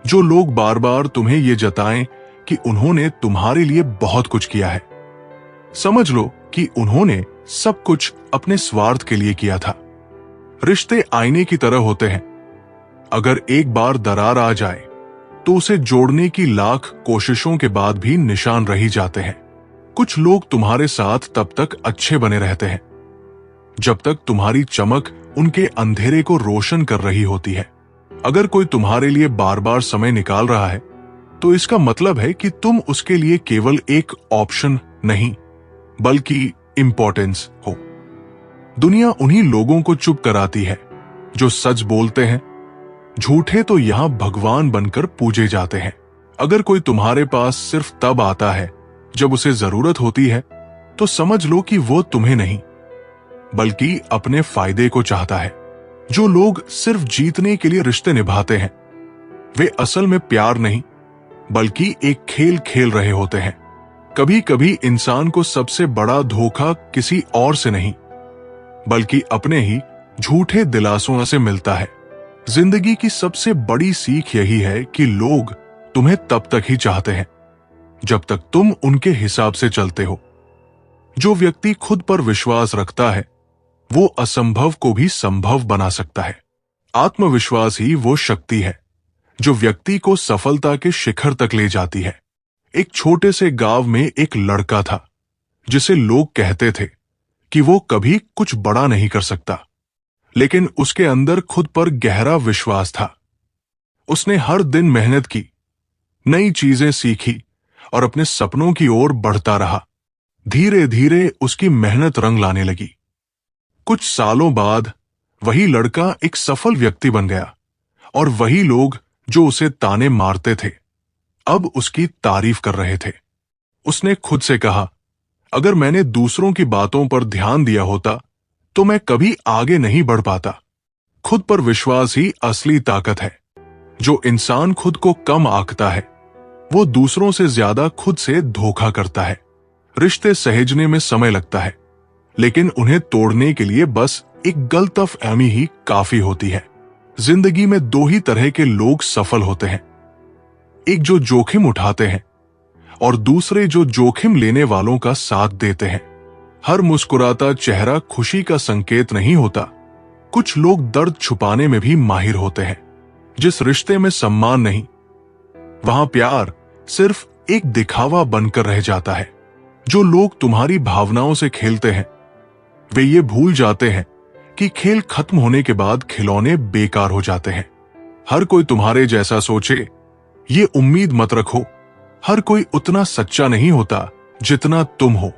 जो लोग बार बार तुम्हें ये जताएं कि उन्होंने तुम्हारे लिए बहुत कुछ किया है, समझ लो कि उन्होंने सब कुछ अपने स्वार्थ के लिए किया था। रिश्ते आईने की तरह होते हैं, अगर एक बार दरार आ जाए तो उसे जोड़ने की लाख कोशिशों के बाद भी निशान रह जाते हैं। कुछ लोग तुम्हारे साथ तब तक अच्छे बने रहते हैं जब तक तुम्हारी चमक उनके अंधेरे को रोशन कर रही होती है। अगर कोई तुम्हारे लिए बार बार समय निकाल रहा है तो इसका मतलब है कि तुम उसके लिए केवल एक ऑप्शन नहीं बल्कि इंपॉर्टेंस हो। दुनिया उन्हीं लोगों को चुप कराती है जो सच बोलते हैं। झूठे तो यहां भगवान बनकर पूजे जाते हैं। अगर कोई तुम्हारे पास सिर्फ तब आता है जब उसे जरूरत होती है, तो समझ लो कि वो तुम्हें नहीं बल्कि अपने फायदे को चाहता है। जो लोग सिर्फ जीतने के लिए रिश्ते निभाते हैं, वे असल में प्यार नहीं बल्कि एक खेल खेल रहे होते हैं। कभी कभी इंसान को सबसे बड़ा धोखा किसी और से नहीं बल्कि अपने ही झूठे दिलासों से मिलता है। जिंदगी की सबसे बड़ी सीख यही है कि लोग तुम्हें तब तक ही चाहते हैं जब तक तुम उनके हिसाब से चलते हो। जो व्यक्ति खुद पर विश्वास रखता है, वो असंभव को भी संभव बना सकता है। आत्मविश्वास ही वो शक्ति है जो व्यक्ति को सफलता के शिखर तक ले जाती है। एक छोटे से गांव में एक लड़का था जिसे लोग कहते थे कि वो कभी कुछ बड़ा नहीं कर सकता, लेकिन उसके अंदर खुद पर गहरा विश्वास था। उसने हर दिन मेहनत की, नई चीजें सीखी और अपने सपनों की ओर बढ़ता रहा। धीरे धीरे उसकी मेहनत रंग लाने लगी। कुछ सालों बाद वही लड़का एक सफल व्यक्ति बन गया और वही लोग जो उसे ताने मारते थे, अब उसकी तारीफ कर रहे थे। उसने खुद से कहा, अगर मैंने दूसरों की बातों पर ध्यान दिया होता तो मैं कभी आगे नहीं बढ़ पाता। खुद पर विश्वास ही असली ताकत है। जो इंसान खुद को कम आंकता है, वो दूसरों से ज्यादा खुद से धोखा करता है। रिश्ते सहेजने में समय लगता है, लेकिन उन्हें तोड़ने के लिए बस एक गलतफहमी ही काफी होती है। जिंदगी में दो ही तरह के लोग सफल होते हैं, एक जो जोखिम उठाते हैं और दूसरे जो जोखिम लेने वालों का साथ देते हैं। हर मुस्कुराता चेहरा खुशी का संकेत नहीं होता। कुछ लोग दर्द छुपाने में भी माहिर होते हैं। जिस रिश्ते में सम्मान नहीं, वहां प्यार सिर्फ एक दिखावा बनकर रह जाता है। जो लोग तुम्हारी भावनाओं से खेलते हैं, वे ये भूल जाते हैं कि खेल खत्म होने के बाद खिलौने बेकार हो जाते हैं। हर कोई तुम्हारे जैसा सोचे, ये उम्मीद मत रखो। हर कोई उतना सच्चा नहीं होता जितना तुम हो।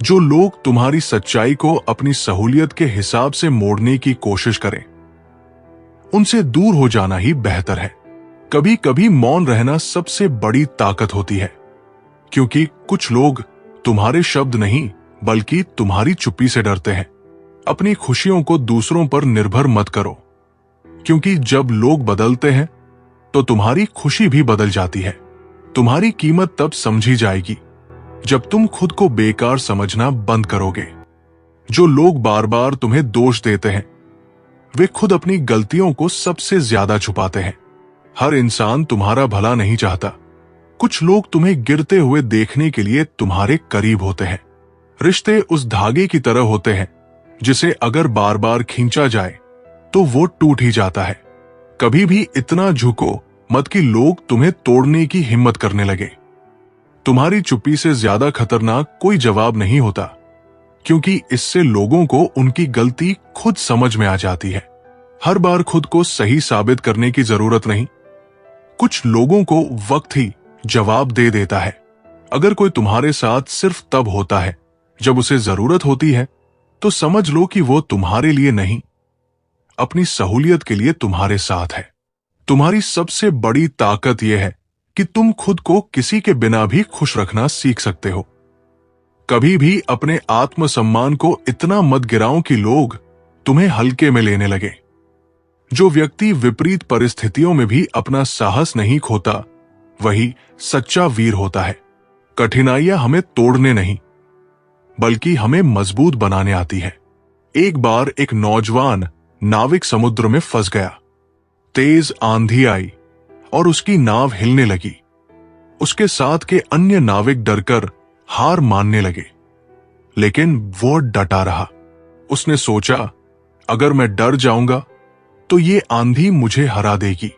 जो लोग तुम्हारी सच्चाई को अपनी सहूलियत के हिसाब से मोड़ने की कोशिश करें, उनसे दूर हो जाना ही बेहतर है। कभी कभी मौन रहना सबसे बड़ी ताकत होती है, क्योंकि कुछ लोग तुम्हारे शब्द नहीं बल्कि तुम्हारी चुप्पी से डरते हैं। अपनी खुशियों को दूसरों पर निर्भर मत करो, क्योंकि जब लोग बदलते हैं तो तुम्हारी खुशी भी बदल जाती है। तुम्हारी कीमत तब समझी जाएगी जब तुम खुद को बेकार समझना बंद करोगे। जो लोग बार बार तुम्हें दोष देते हैं, वे खुद अपनी गलतियों को सबसे ज्यादा छुपाते हैं। हर इंसान तुम्हारा भला नहीं चाहता। कुछ लोग तुम्हें गिरते हुए देखने के लिए तुम्हारे करीब होते हैं। रिश्ते उस धागे की तरह होते हैं जिसे अगर बार बार खींचा जाए तो वो टूट ही जाता है। कभी भी इतना झुको मत कि लोग तुम्हें तोड़ने की हिम्मत करने लगे। तुम्हारी चुप्पी से ज्यादा खतरनाक कोई जवाब नहीं होता, क्योंकि इससे लोगों को उनकी गलती खुद समझ में आ जाती है। हर बार खुद को सही साबित करने की जरूरत नहीं। कुछ लोगों को वक्त ही जवाब दे देता है। अगर कोई तुम्हारे साथ सिर्फ तब होता है जब उसे जरूरत होती है, तो समझ लो कि वो तुम्हारे लिए नहीं, अपनी सहूलियत के लिए तुम्हारे साथ है। तुम्हारी सबसे बड़ी ताकत यह है कि तुम खुद को किसी के बिना भी खुश रखना सीख सकते हो। कभी भी अपने आत्मसम्मान को इतना मत गिराओ कि लोग तुम्हें हल्के में लेने लगे। जो व्यक्ति विपरीत परिस्थितियों में भी अपना साहस नहीं खोता, वही सच्चा वीर होता है। कठिनाइयां हमें तोड़ने नहीं बल्कि हमें मजबूत बनाने आती है। एक बार एक नौजवान नाविक समुद्र में फंस गया। तेज आंधी आई और उसकी नाव हिलने लगी। उसके साथ के अन्य नाविक डरकर हार मानने लगे, लेकिन वो डटा रहा। उसने सोचा, अगर मैं डर जाऊंगा तो ये आंधी मुझे हरा देगी,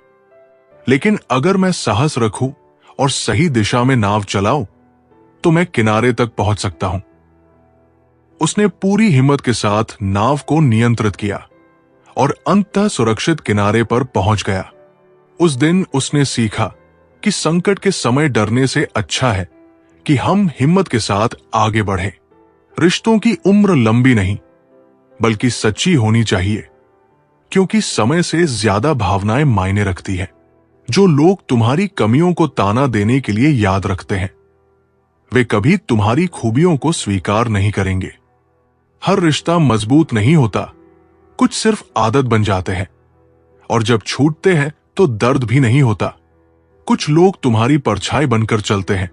लेकिन अगर मैं साहस रखूं और सही दिशा में नाव चलाऊं तो मैं किनारे तक पहुंच सकता हूं। उसने पूरी हिम्मत के साथ नाव को नियंत्रित किया और अंततः सुरक्षित किनारे पर पहुंच गया। उस दिन उसने सीखा कि संकट के समय डरने से अच्छा है कि हम हिम्मत के साथ आगे बढ़ें। रिश्तों की उम्र लंबी नहीं बल्कि सच्ची होनी चाहिए, क्योंकि समय से ज्यादा भावनाएं मायने रखती है। जो लोग तुम्हारी कमियों को ताना देने के लिए याद रखते हैं, वे कभी तुम्हारी खूबियों को स्वीकार नहीं करेंगे। हर रिश्ता मजबूत नहीं होता, कुछ सिर्फ आदत बन जाते हैं, और जब छूटते हैं तो दर्द भी नहीं होता। कुछ लोग तुम्हारी परछाई बनकर चलते हैं,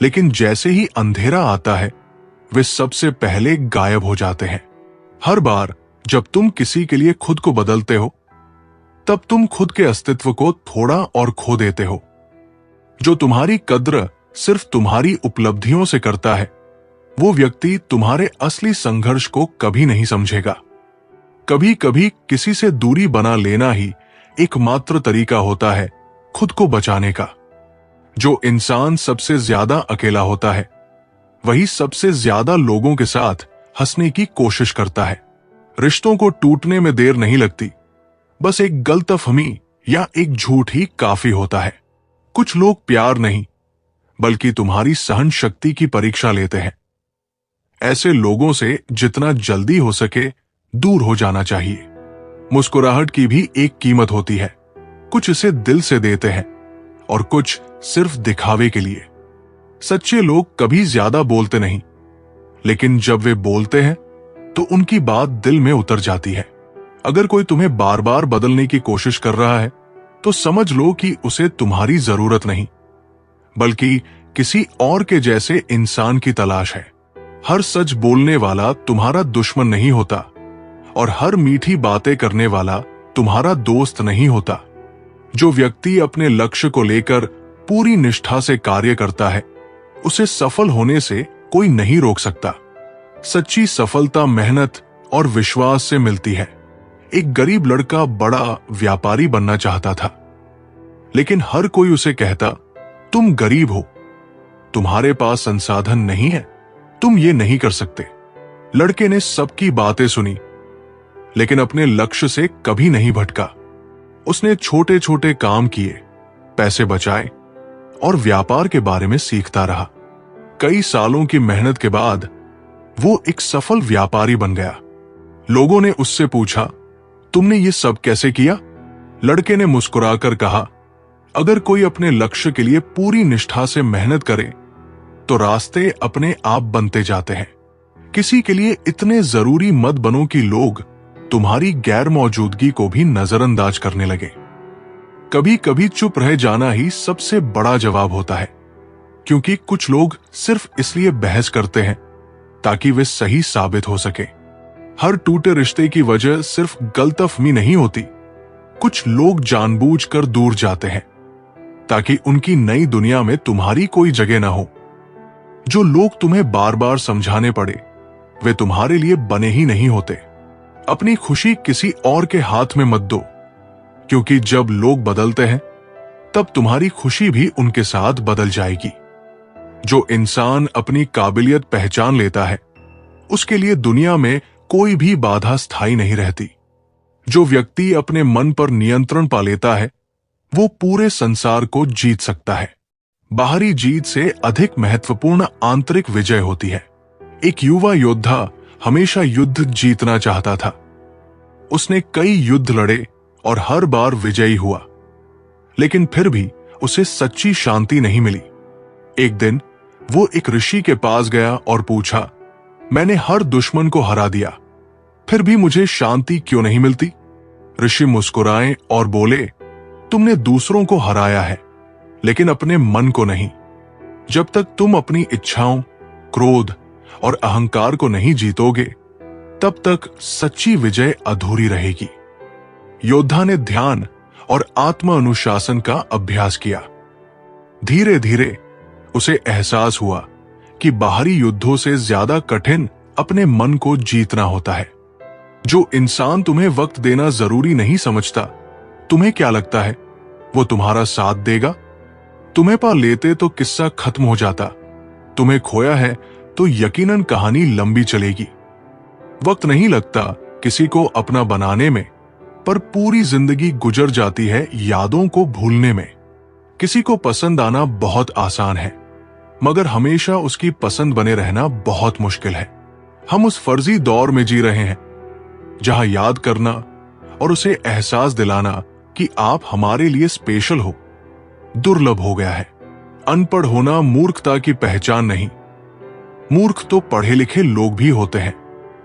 लेकिन जैसे ही अंधेरा आता है वे सबसे पहले गायब हो जाते हैं। हर बार जब तुम किसी के लिए खुद को बदलते हो, तब तुम खुद के अस्तित्व को थोड़ा और खो देते हो। जो तुम्हारी कद्र सिर्फ तुम्हारी उपलब्धियों से करता है, वो व्यक्ति तुम्हारे असली संघर्ष को कभी नहीं समझेगा। कभी कभी किसी से दूरी बना लेना ही एकमात्र तरीका होता है खुद को बचाने का। जो इंसान सबसे ज्यादा अकेला होता है, वही सबसे ज्यादा लोगों के साथ हंसने की कोशिश करता है। रिश्तों को टूटने में देर नहीं लगती, बस एक गलतफहमी या एक झूठ ही काफी होता है। कुछ लोग प्यार नहीं बल्कि तुम्हारी सहन शक्ति की परीक्षा लेते हैं। ऐसे लोगों से जितना जल्दी हो सके दूर हो जाना चाहिए। मुस्कुराहट की भी एक कीमत होती है। कुछ इसे दिल से देते हैं और कुछ सिर्फ दिखावे के लिए। सच्चे लोग कभी ज्यादा बोलते नहीं, लेकिन जब वे बोलते हैं तो उनकी बात दिल में उतर जाती है। अगर कोई तुम्हें बार बार बदलने की कोशिश कर रहा है, तो समझ लो कि उसे तुम्हारी जरूरत नहीं, बल्कि किसी और के जैसे इंसान की तलाश है। हर सच बोलने वाला तुम्हारा दुश्मन नहीं होता, और हर मीठी बातें करने वाला तुम्हारा दोस्त नहीं होता। जो व्यक्ति अपने लक्ष्य को लेकर पूरी निष्ठा से कार्य करता है, उसे सफल होने से कोई नहीं रोक सकता। सच्ची सफलता मेहनत और विश्वास से मिलती है। एक गरीब लड़का बड़ा व्यापारी बनना चाहता था, लेकिन हर कोई उसे कहता, तुम गरीब हो, तुम्हारे पास संसाधन नहीं है, तुम ये नहीं कर सकते। लड़के ने सबकी बातें सुनी, लेकिन अपने लक्ष्य से कभी नहीं भटका। उसने छोटे छोटे काम किए, पैसे बचाए और व्यापार के बारे में सीखता रहा। कई सालों की मेहनत के बाद वो एक सफल व्यापारी बन गया। लोगों ने उससे पूछा, तुमने ये सब कैसे किया? लड़के ने मुस्कुराकर कहा, अगर कोई अपने लक्ष्य के लिए पूरी निष्ठा से मेहनत करे तो रास्ते अपने आप बनते जाते हैं। किसी के लिए इतने जरूरी मत बनो कि लोग तुम्हारी गैर मौजूदगी को भी नजरअंदाज करने लगे। कभी कभी चुप रह जाना ही सबसे बड़ा जवाब होता है, क्योंकि कुछ लोग सिर्फ इसलिए बहस करते हैं ताकि वे सही साबित हो सके। हर टूटे रिश्ते की वजह सिर्फ गलतफहमी नहीं होती। कुछ लोग जानबूझकर दूर जाते हैं ताकि उनकी नई दुनिया में तुम्हारी कोई जगह ना हो। जो लोग तुम्हें बार बार समझाने पड़े, वे तुम्हारे लिए बने ही नहीं होते। अपनी खुशी किसी और के हाथ में मत दो, क्योंकि जब लोग बदलते हैं तब तुम्हारी खुशी भी उनके साथ बदल जाएगी। जो इंसान अपनी काबिलियत पहचान लेता है, उसके लिए दुनिया में कोई भी बाधा स्थायी नहीं रहती। जो व्यक्ति अपने मन पर नियंत्रण पा लेता है, वो पूरे संसार को जीत सकता है। बाहरी जीत से अधिक महत्वपूर्ण आंतरिक विजय होती है। एक युवा योद्धा हमेशा युद्ध जीतना चाहता था। उसने कई युद्ध लड़े और हर बार विजयी हुआ, लेकिन फिर भी उसे सच्ची शांति नहीं मिली। एक दिन वो एक ऋषि के पास गया और पूछा, मैंने हर दुश्मन को हरा दिया, फिर भी मुझे शांति क्यों नहीं मिलती? ऋषि मुस्कुराए और बोले, तुमने दूसरों को हराया है, लेकिन अपने मन को नहीं। जब तक तुम अपनी इच्छाओं, क्रोध और अहंकार को नहीं जीतोगे, तब तक सच्ची विजय अधूरी रहेगी। योद्धा ने ध्यान और आत्म अनुशासन का अभ्यास किया। धीरे धीरे उसे एहसास हुआ कि बाहरी युद्धों से ज्यादा कठिन अपने मन को जीतना होता है। जो इंसान तुम्हें वक्त देना जरूरी नहीं समझता, तुम्हें क्या लगता है वो तुम्हारा साथ देगा? तुम्हें पा लेते तो किस्सा खत्म हो जाता, तुम्हें खोया है तो यकीनन कहानी लंबी चलेगी। वक्त नहीं लगता किसी को अपना बनाने में, पर पूरी जिंदगी गुजर जाती है यादों को भूलने में। किसी को पसंद आना बहुत आसान है, मगर हमेशा उसकी पसंद बने रहना बहुत मुश्किल है। हम उस फर्जी दौर में जी रहे हैं जहां याद करना और उसे एहसास दिलाना कि आप हमारे लिए स्पेशल हो दुर्लभ हो गया है। अनपढ़ होना मूर्खता की पहचान नहीं, मूर्ख तो पढ़े लिखे लोग भी होते हैं।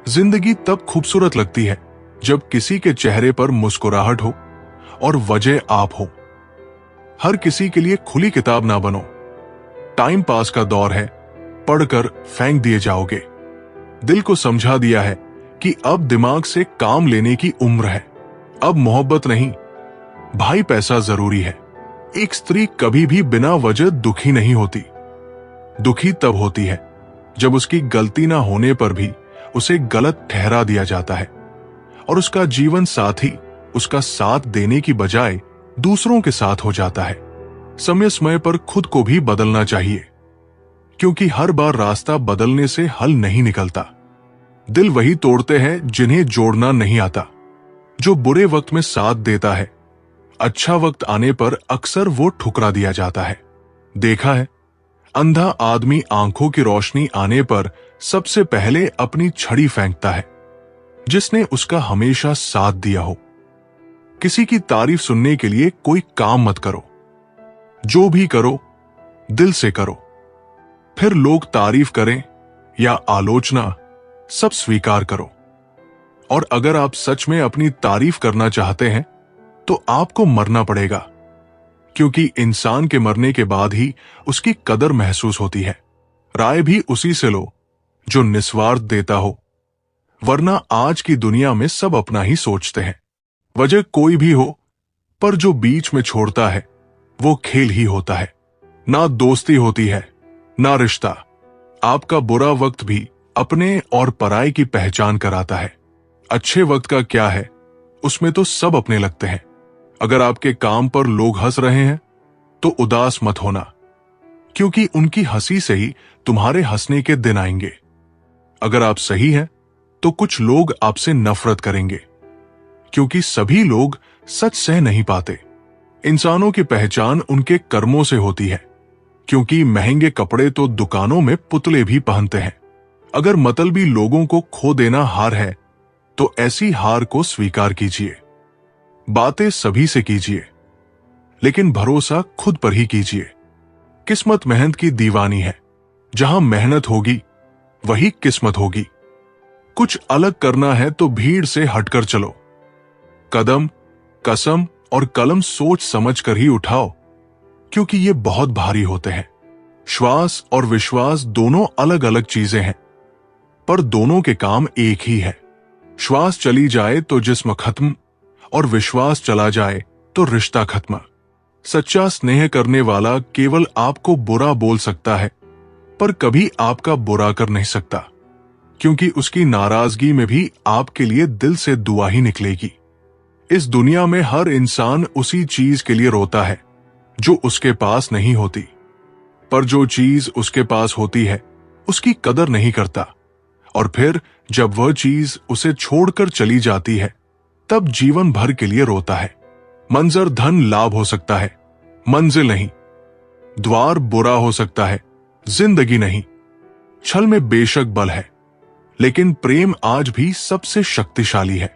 जिंदगी तब खूबसूरत लगती है जब किसी के चेहरे पर मुस्कुराहट हो और वजह आप हो। हर किसी के लिए खुली किताब ना बनो। टाइम पास का दौर है, पढ़कर फेंक दिए जाओगे। दिल को समझा दिया है कि अब दिमाग से काम लेने की उम्र है। अब मोहब्बत नहीं, भाई पैसा जरूरी है। एक स्त्री कभी भी बिना वजह दुखी नहीं होती। दुखी तब होती है जब उसकी गलती ना होने पर भी उसे गलत ठहरा दिया जाता है और उसका जीवन साथी उसका साथ देने की बजाय दूसरों के साथ हो जाता है। समय समय पर खुद को भी बदलना चाहिए, क्योंकि हर बार रास्ता बदलने से हल नहीं निकलता। दिल वही तोड़ते हैं जिन्हें जोड़ना नहीं आता। जो बुरे वक्त में साथ देता है, अच्छा वक्त आने पर अक्सर वो ठुकरा दिया जाता है। देखा है, अंधा आदमी आंखों की रोशनी आने पर सबसे पहले अपनी छड़ी फेंकता है जिसने उसका हमेशा साथ दिया हो। किसी की तारीफ सुनने के लिए कोई काम मत करो। जो भी करो दिल से करो। फिर लोग तारीफ करें या आलोचना, सब स्वीकार करो। और अगर आप सच में अपनी तारीफ करना चाहते हैं तो आपको मरना पड़ेगा, क्योंकि इंसान के मरने के बाद ही उसकी कदर महसूस होती है। राय भी उसी से लो जो निस्वार्थ देता हो, वरना आज की दुनिया में सब अपना ही सोचते हैं। वजह कोई भी हो, पर जो बीच में छोड़ता है वो खेल ही होता है। ना दोस्ती होती है ना रिश्ता। आपका बुरा वक्त भी अपने और पराये की पहचान कराता है। अच्छे वक्त का क्या है, उसमें तो सब अपने लगते हैं। अगर आपके काम पर लोग हंस रहे हैं तो उदास मत होना, क्योंकि उनकी हंसी से ही तुम्हारे हंसने के दिन आएंगे। अगर आप सही हैं तो कुछ लोग आपसे नफरत करेंगे, क्योंकि सभी लोग सच सह नहीं पाते। इंसानों की पहचान उनके कर्मों से होती है, क्योंकि महंगे कपड़े तो दुकानों में पुतले भी पहनते हैं। अगर मतलबी लोगों को खो देना हार है तो ऐसी हार को स्वीकार कीजिए। बातें सभी से कीजिए, लेकिन भरोसा खुद पर ही कीजिए। किस्मत मेहनत की दीवानी है। जहां मेहनत होगी वही किस्मत होगी। कुछ अलग करना है तो भीड़ से हटकर चलो। कदम, कसम और कलम सोच समझ कर ही उठाओ, क्योंकि ये बहुत भारी होते हैं। श्वास और विश्वास दोनों अलग अलग चीजें हैं, पर दोनों के काम एक ही है। श्वास चली जाए तो जिस्म खत्म, और विश्वास चला जाए तो रिश्ता खत्म। सच्चा स्नेह करने वाला केवल आपको बुरा बोल सकता है, पर कभी आपका बुरा कर नहीं सकता, क्योंकि उसकी नाराजगी में भी आपके लिए दिल से दुआ ही निकलेगी। इस दुनिया में हर इंसान उसी चीज के लिए रोता है जो उसके पास नहीं होती, पर जो चीज उसके पास होती है उसकी कदर नहीं करता। और फिर जब वह चीज उसे छोड़कर चली जाती है तब जीवन भर के लिए रोता है। मंजर धन लाभ हो सकता है, मंजिल नहीं। द्वार बुरा हो सकता है, जिंदगी नहीं। छल में बेशक बल है, लेकिन प्रेम आज भी सबसे शक्तिशाली है।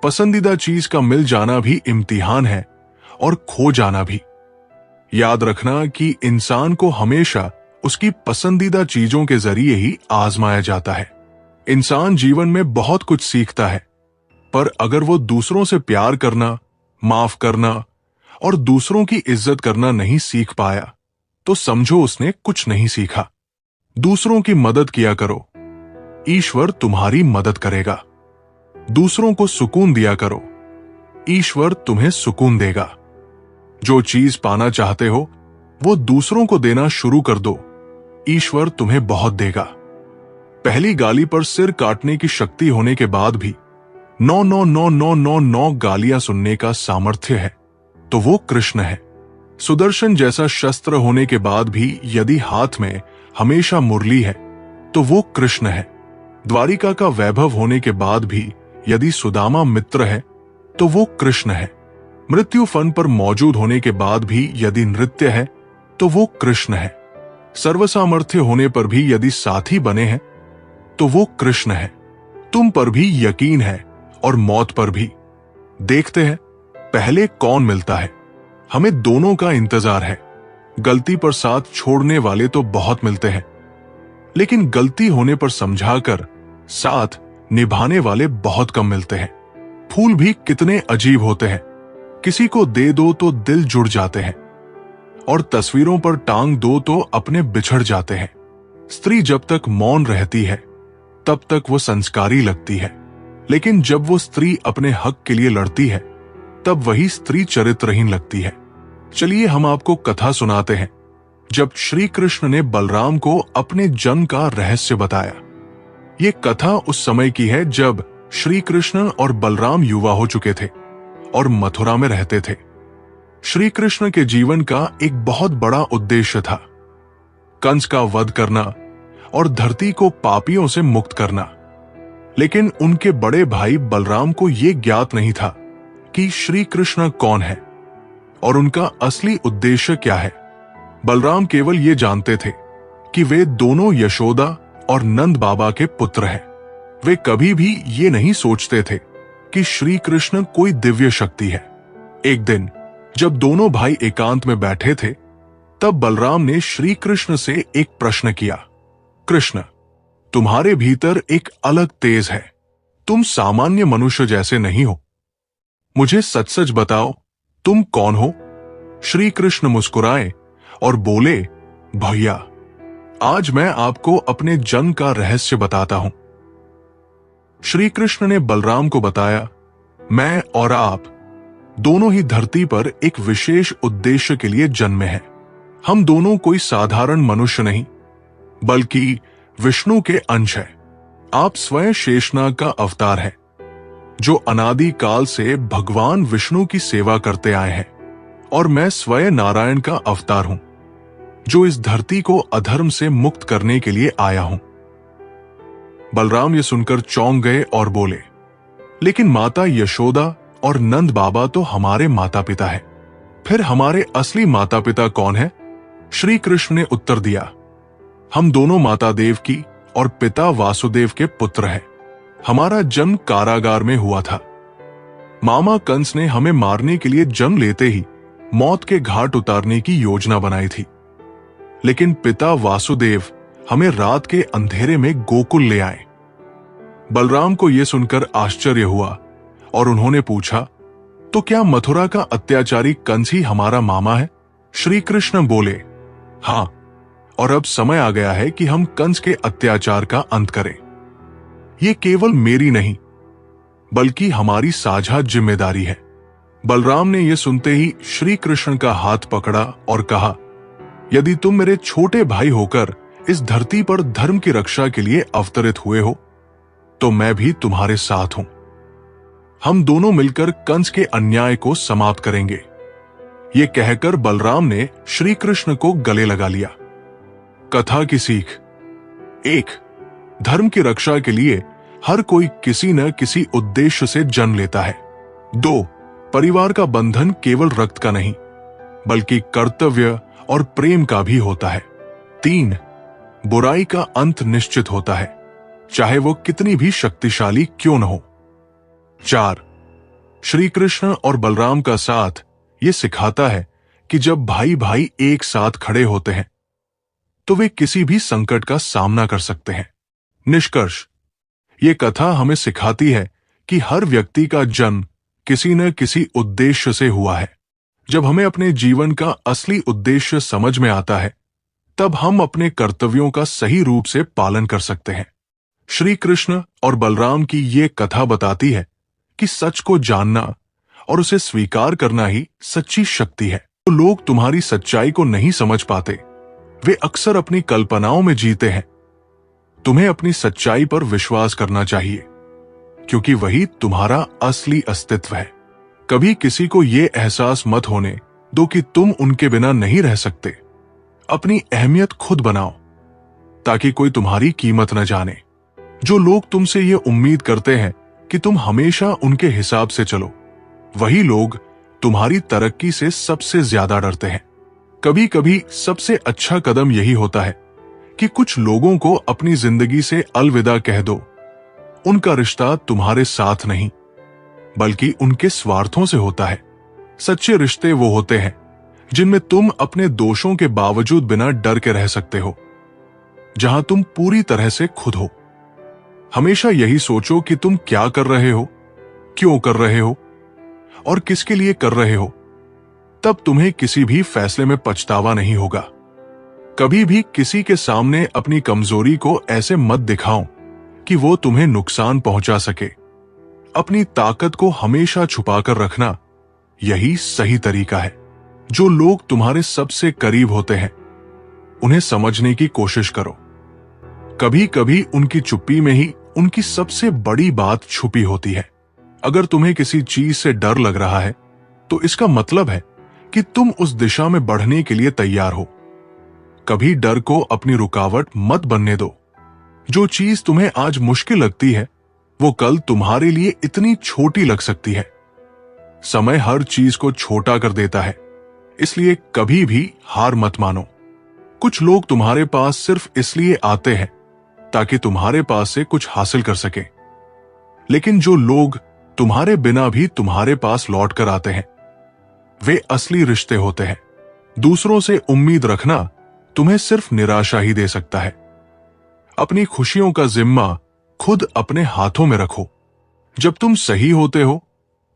पसंदीदा चीज का मिल जाना भी इम्तिहान है और खो जाना भी। याद रखना कि इंसान को हमेशा उसकी पसंदीदा चीजों के जरिए ही आजमाया जाता है। इंसान जीवन में बहुत कुछ सीखता है, पर अगर वो दूसरों से प्यार करना, माफ करना और दूसरों की इज्जत करना नहीं सीख पाया तो समझो उसने कुछ नहीं सीखा। दूसरों की मदद किया करो, ईश्वर तुम्हारी मदद करेगा। दूसरों को सुकून दिया करो, ईश्वर तुम्हें सुकून देगा। जो चीज पाना चाहते हो वो दूसरों को देना शुरू कर दो, ईश्वर तुम्हें बहुत देगा। पहली गाली पर सिर काटने की शक्ति होने के बाद भी 9 गालियां सुनने का सामर्थ्य है तो वो कृष्ण है। सुदर्शन जैसा शस्त्र होने के बाद भी यदि हाथ में हमेशा मुरली है तो वो कृष्ण है। द्वारिका का वैभव होने के बाद भी यदि सुदामा मित्र है तो वो कृष्ण है। मृत्यु फन पर मौजूद होने के बाद भी यदि नृत्य है तो वो कृष्ण है। सर्वसामर्थ्य होने पर भी यदि साथी बने हैं तो वो कृष्ण है। तुम पर भी यकीन है और मौत पर भी। देखते हैं पहले कौन मिलता है। हमें दोनों का इंतजार है। गलती पर साथ छोड़ने वाले तो बहुत मिलते हैं, लेकिन गलती होने पर समझाकर साथ निभाने वाले बहुत कम मिलते हैं। फूल भी कितने अजीब होते हैं। किसी को दे दो तो दिल जुड़ जाते हैं, और तस्वीरों पर टांग दो तो अपने बिछड़ जाते हैं। स्त्री जब तक मौन रहती है तब तक वो संस्कारी लगती है, लेकिन जब वो स्त्री अपने हक के लिए लड़ती है तब वही स्त्री चरित्रहीन लगती है। चलिए हम आपको कथा सुनाते हैं जब श्री कृष्ण ने बलराम को अपने जन्म का रहस्य बताया। ये कथा उस समय की है जब श्री कृष्ण और बलराम युवा हो चुके थे और मथुरा में रहते थे। श्री कृष्ण के जीवन का एक बहुत बड़ा उद्देश्य था, कंस का वध करना और धरती को पापियों से मुक्त करना। लेकिन उनके बड़े भाई बलराम को यह ज्ञात नहीं था कि श्री कृष्ण कौन है और उनका असली उद्देश्य क्या है। बलराम केवल ये जानते थे कि वे दोनों यशोदा और नंद बाबा के पुत्र हैं। वे कभी भी ये नहीं सोचते थे कि श्री कृष्ण कोई दिव्य शक्ति है। एक दिन जब दोनों भाई एकांत में बैठे थे तब बलराम ने श्री कृष्ण से एक प्रश्न किया। कृष्ण, तुम्हारे भीतर एक अलग तेज है। तुम सामान्य मनुष्य जैसे नहीं हो। मुझे सच सच बताओ, तुम कौन हो? श्री कृष्ण मुस्कुराए और बोले, भैया, आज मैं आपको अपने जन्म का रहस्य बताता हूं। श्री कृष्ण ने बलराम को बताया, मैं और आप दोनों ही धरती पर एक विशेष उद्देश्य के लिए जन्मे हैं। हम दोनों कोई साधारण मनुष्य नहीं, बल्कि विष्णु के अंश हैं। आप स्वयं शेषनाग का अवतार हैं, जो अनादि काल से भगवान विष्णु की सेवा करते आए हैं, और मैं स्वयं नारायण का अवतार हूं, जो इस धरती को अधर्म से मुक्त करने के लिए आया हूं। बलराम ये सुनकर चौंक गए और बोले, लेकिन माता यशोदा और नंद बाबा तो हमारे माता पिता है। फिर हमारे असली माता पिता कौन है? श्री कृष्ण ने उत्तर दिया, हम दोनों माता देव की और पिता वासुदेव के पुत्र हैं। हमारा जन्म कारागार में हुआ था। मामा कंस ने हमें मारने के लिए जन्म लेते ही मौत के घाट उतारने की योजना बनाई थी, लेकिन पिता वासुदेव हमें रात के अंधेरे में गोकुल ले आए। बलराम को यह सुनकर आश्चर्य हुआ और उन्होंने पूछा, तो क्या मथुरा का अत्याचारी कंस ही हमारा मामा है? श्री कृष्ण बोले, हां, और अब समय आ गया है कि हम कंस के अत्याचार का अंत करें। यह केवल मेरी नहीं, बल्कि हमारी साझा जिम्मेदारी है। बलराम ने यह सुनते ही श्री कृष्ण का हाथ पकड़ा और कहा, यदि तुम मेरे छोटे भाई होकर इस धरती पर धर्म की रक्षा के लिए अवतरित हुए हो, तो मैं भी तुम्हारे साथ हूं। हम दोनों मिलकर कंस के अन्याय को समाप्त करेंगे। ये कहकर बलराम ने श्री कृष्ण को गले लगा लिया। कथा की सीख: 1. धर्म की रक्षा के लिए हर कोई किसी न किसी उद्देश्य से जन्म लेता है। 2. परिवार का बंधन केवल रक्त का नहीं, बल्कि कर्तव्य और प्रेम का भी होता है। 3. बुराई का अंत निश्चित होता है, चाहे वो कितनी भी शक्तिशाली क्यों न हो। 4. श्री कृष्ण और बलराम का साथ ये सिखाता है कि जब भाई भाई एक साथ खड़े होते हैं तो वे किसी भी संकट का सामना कर सकते हैं। निष्कर्ष: ये कथा हमें सिखाती है कि हर व्यक्ति का जन्म किसी न किसी उद्देश्य से हुआ है। जब हमें अपने जीवन का असली उद्देश्य समझ में आता है, तब हम अपने कर्तव्यों का सही रूप से पालन कर सकते हैं। श्री कृष्ण और बलराम की ये कथा बताती है कि सच को जानना और उसे स्वीकार करना ही सच्ची शक्ति है। तो लोग तुम्हारी सच्चाई को नहीं समझ पाते, वे अक्सर अपनी कल्पनाओं में जीते हैं। तुम्हें अपनी सच्चाई पर विश्वास करना चाहिए, क्योंकि वही तुम्हारा असली अस्तित्व है। कभी किसी को यह एहसास मत होने दो कि तुम उनके बिना नहीं रह सकते। अपनी अहमियत खुद बनाओ, ताकि कोई तुम्हारी कीमत न जाने। जो लोग तुमसे ये उम्मीद करते हैं कि तुम हमेशा उनके हिसाब से चलो, वही लोग तुम्हारी तरक्की से सबसे ज्यादा डरते हैं। कभी कभी सबसे अच्छा कदम यही होता है कि कुछ लोगों को अपनी जिंदगी से अलविदा कह दो। उनका रिश्ता तुम्हारे साथ नहीं, बल्कि उनके स्वार्थों से होता है। सच्चे रिश्ते वो होते हैं जिनमें तुम अपने दोषों के बावजूद बिना डर के रह सकते हो, जहां तुम पूरी तरह से खुद हो। हमेशा यही सोचो कि तुम क्या कर रहे हो, क्यों कर रहे हो और किसके लिए कर रहे हो। तब तुम्हें किसी भी फैसले में पछतावा नहीं होगा। कभी भी किसी के सामने अपनी कमजोरी को ऐसे मत दिखाओ कि वो तुम्हें नुकसान पहुंचा सके। अपनी ताकत को हमेशा छुपाकर रखना यही सही तरीका है। जो लोग तुम्हारे सबसे करीब होते हैं उन्हें समझने की कोशिश करो। कभी कभी उनकी चुप्पी में ही उनकी सबसे बड़ी बात छुपी होती है। अगर तुम्हें किसी चीज से डर लग रहा है तो इसका मतलब है कि तुम उस दिशा में बढ़ने के लिए तैयार हो। कभी डर को अपनी रुकावट मत बनने दो। जो चीज तुम्हें आज मुश्किल लगती है वो कल तुम्हारे लिए इतनी छोटी लग सकती है। समय हर चीज को छोटा कर देता है, इसलिए कभी भी हार मत मानो। कुछ लोग तुम्हारे पास सिर्फ इसलिए आते हैं ताकि तुम्हारे पास से कुछ हासिल कर सके, लेकिन जो लोग तुम्हारे बिना भी तुम्हारे पास लौट कर आते हैं वे असली रिश्ते होते हैं। दूसरों से उम्मीद रखना तुम्हें सिर्फ निराशा ही दे सकता है। अपनी खुशियों का जिम्मा खुद अपने हाथों में रखो। जब तुम सही होते हो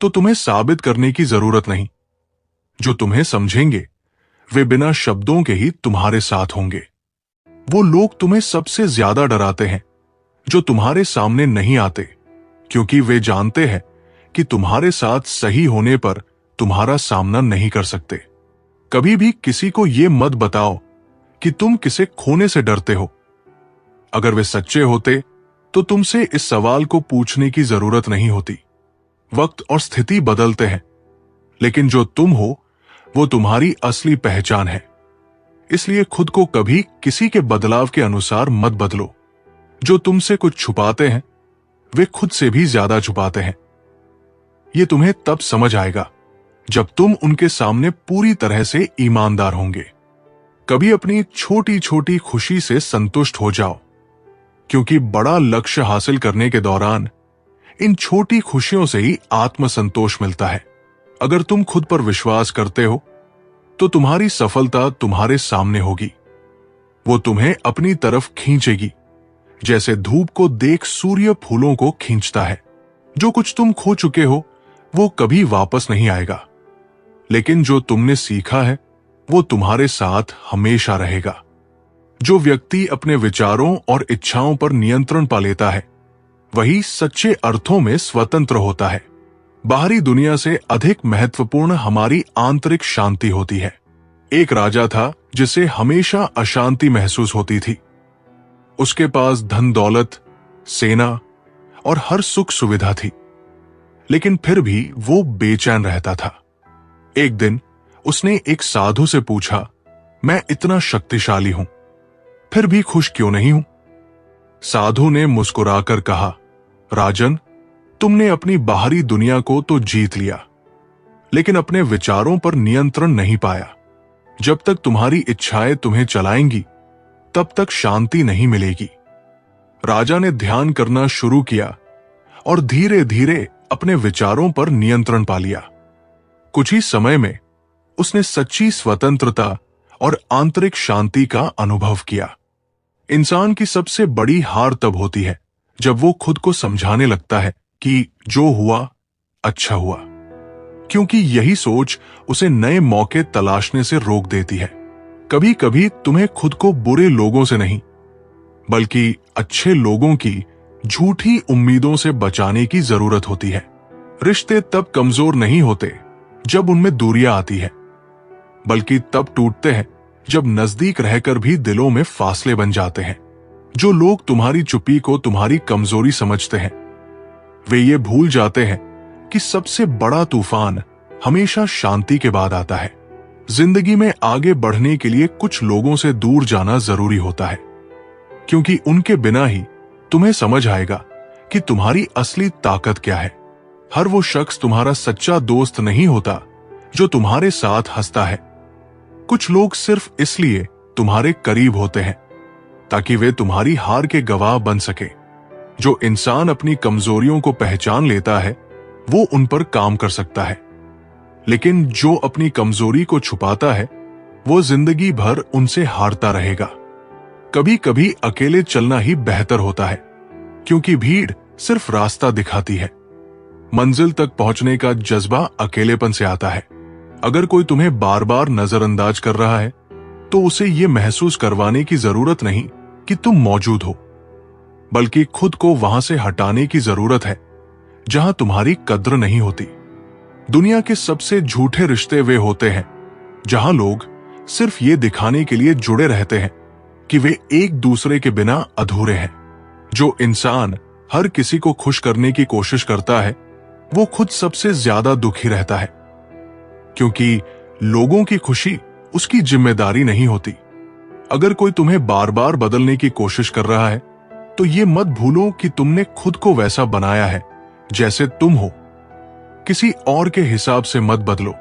तो तुम्हें साबित करने की जरूरत नहीं। जो तुम्हें समझेंगे वे बिना शब्दों के ही तुम्हारे साथ होंगे। वो लोग तुम्हें सबसे ज्यादा डराते हैं जो तुम्हारे सामने नहीं आते, क्योंकि वे जानते हैं कि तुम्हारे साथ सही होने पर तुम्हारा सामना नहीं कर सकते। कभी भी किसी को यह मत बताओ कि तुम किसे खोने से डरते हो। अगर वे सच्चे होते तो तुमसे इस सवाल को पूछने की जरूरत नहीं होती। वक्त और स्थिति बदलते हैं, लेकिन जो तुम हो वो तुम्हारी असली पहचान है। इसलिए खुद को कभी किसी के बदलाव के अनुसार मत बदलो। जो तुमसे कुछ छुपाते हैं वे खुद से भी ज्यादा छुपाते हैं। ये तुम्हें तब समझ आएगा जब तुम उनके सामने पूरी तरह से ईमानदार होंगे। कभी अपनी छोटी छोटी खुशी से संतुष्ट हो जाओ, क्योंकि बड़ा लक्ष्य हासिल करने के दौरान इन छोटी खुशियों से ही आत्मसंतोष मिलता है। अगर तुम खुद पर विश्वास करते हो तो तुम्हारी सफलता तुम्हारे सामने होगी। वो तुम्हें अपनी तरफ खींचेगी, जैसे धूप को देख सूर्य फूलों को खींचता है। जो कुछ तुम खो चुके हो वो कभी वापस नहीं आएगा, लेकिन जो तुमने सीखा है वो तुम्हारे साथ हमेशा रहेगा। जो व्यक्ति अपने विचारों और इच्छाओं पर नियंत्रण पा लेता है वही सच्चे अर्थों में स्वतंत्र होता है। बाहरी दुनिया से अधिक महत्वपूर्ण हमारी आंतरिक शांति होती है। एक राजा था जिसे हमेशा अशांति महसूस होती थी। उसके पास धन दौलत, सेना और हर सुख सुविधा थी, लेकिन फिर भी वो बेचैन रहता था। एक दिन उसने एक साधु से पूछा, मैं इतना शक्तिशाली हूं फिर भी खुश क्यों नहीं हूं? साधु ने मुस्कुराकर कहा, राजन, तुमने अपनी बाहरी दुनिया को तो जीत लिया, लेकिन अपने विचारों पर नियंत्रण नहीं पाया। जब तक तुम्हारी इच्छाएं तुम्हें चलाएंगी तब तक शांति नहीं मिलेगी। राजा ने ध्यान करना शुरू किया और धीरे धीरे अपने विचारों पर नियंत्रण पा लिया। कुछ ही समय में उसने सच्ची स्वतंत्रता और आंतरिक शांति का अनुभव किया। इंसान की सबसे बड़ी हार तब होती है जब वो खुद को समझाने लगता है कि जो हुआ अच्छा हुआ, क्योंकि यही सोच उसे नए मौके तलाशने से रोक देती है। कभी कभी तुम्हें खुद को बुरे लोगों से नहीं, बल्कि अच्छे लोगों की झूठी उम्मीदों से बचाने की जरूरत होती है। रिश्ते तब कमजोर नहीं होते जब उनमें दूरियां आती है, बल्कि तब टूटते हैं जब नजदीक रहकर भी दिलों में फासले बन जाते हैं। जो लोग तुम्हारी चुप्पी को तुम्हारी कमजोरी समझते हैं वे ये भूल जाते हैं कि सबसे बड़ा तूफान हमेशा शांति के बाद आता है। जिंदगी में आगे बढ़ने के लिए कुछ लोगों से दूर जाना जरूरी होता है, क्योंकि उनके बिना ही तुम्हें समझ आएगा कि तुम्हारी असली ताकत क्या है। हर वो शख्स तुम्हारा सच्चा दोस्त नहीं होता जो तुम्हारे साथ हंसता है, कुछ लोग सिर्फ इसलिए तुम्हारे करीब होते हैं ताकि वे तुम्हारी हार के गवाह बन सके। जो इंसान अपनी कमजोरियों को पहचान लेता है वो उन पर काम कर सकता है, लेकिन जो अपनी कमजोरी को छुपाता है वो जिंदगी भर उनसे हारता रहेगा। कभी कभी अकेले चलना ही बेहतर होता है, क्योंकि भीड़ सिर्फ रास्ता दिखाती है। मंजिल तक पहुंचने का जज्बा अकेलेपन से आता है। अगर कोई तुम्हें बार बार नजरअंदाज कर रहा है तो उसे यह महसूस करवाने की जरूरत नहीं कि तुम मौजूद हो, बल्कि खुद को वहां से हटाने की जरूरत है जहां तुम्हारी कद्र नहीं होती। दुनिया के सबसे झूठे रिश्ते वे होते हैं जहां लोग सिर्फ ये दिखाने के लिए जुड़े रहते हैं कि वे एक दूसरे के बिना अधूरे हैं। जो इंसान हर किसी को खुश करने की कोशिश करता है वो खुद सबसे ज्यादा दुखी रहता है, क्योंकि लोगों की खुशी उसकी जिम्मेदारी नहीं होती। अगर कोई तुम्हें बार बार बदलने की कोशिश कर रहा है तो ये मत भूलो कि तुमने खुद को वैसा बनाया है जैसे तुम हो, किसी और के हिसाब से मत बदलो।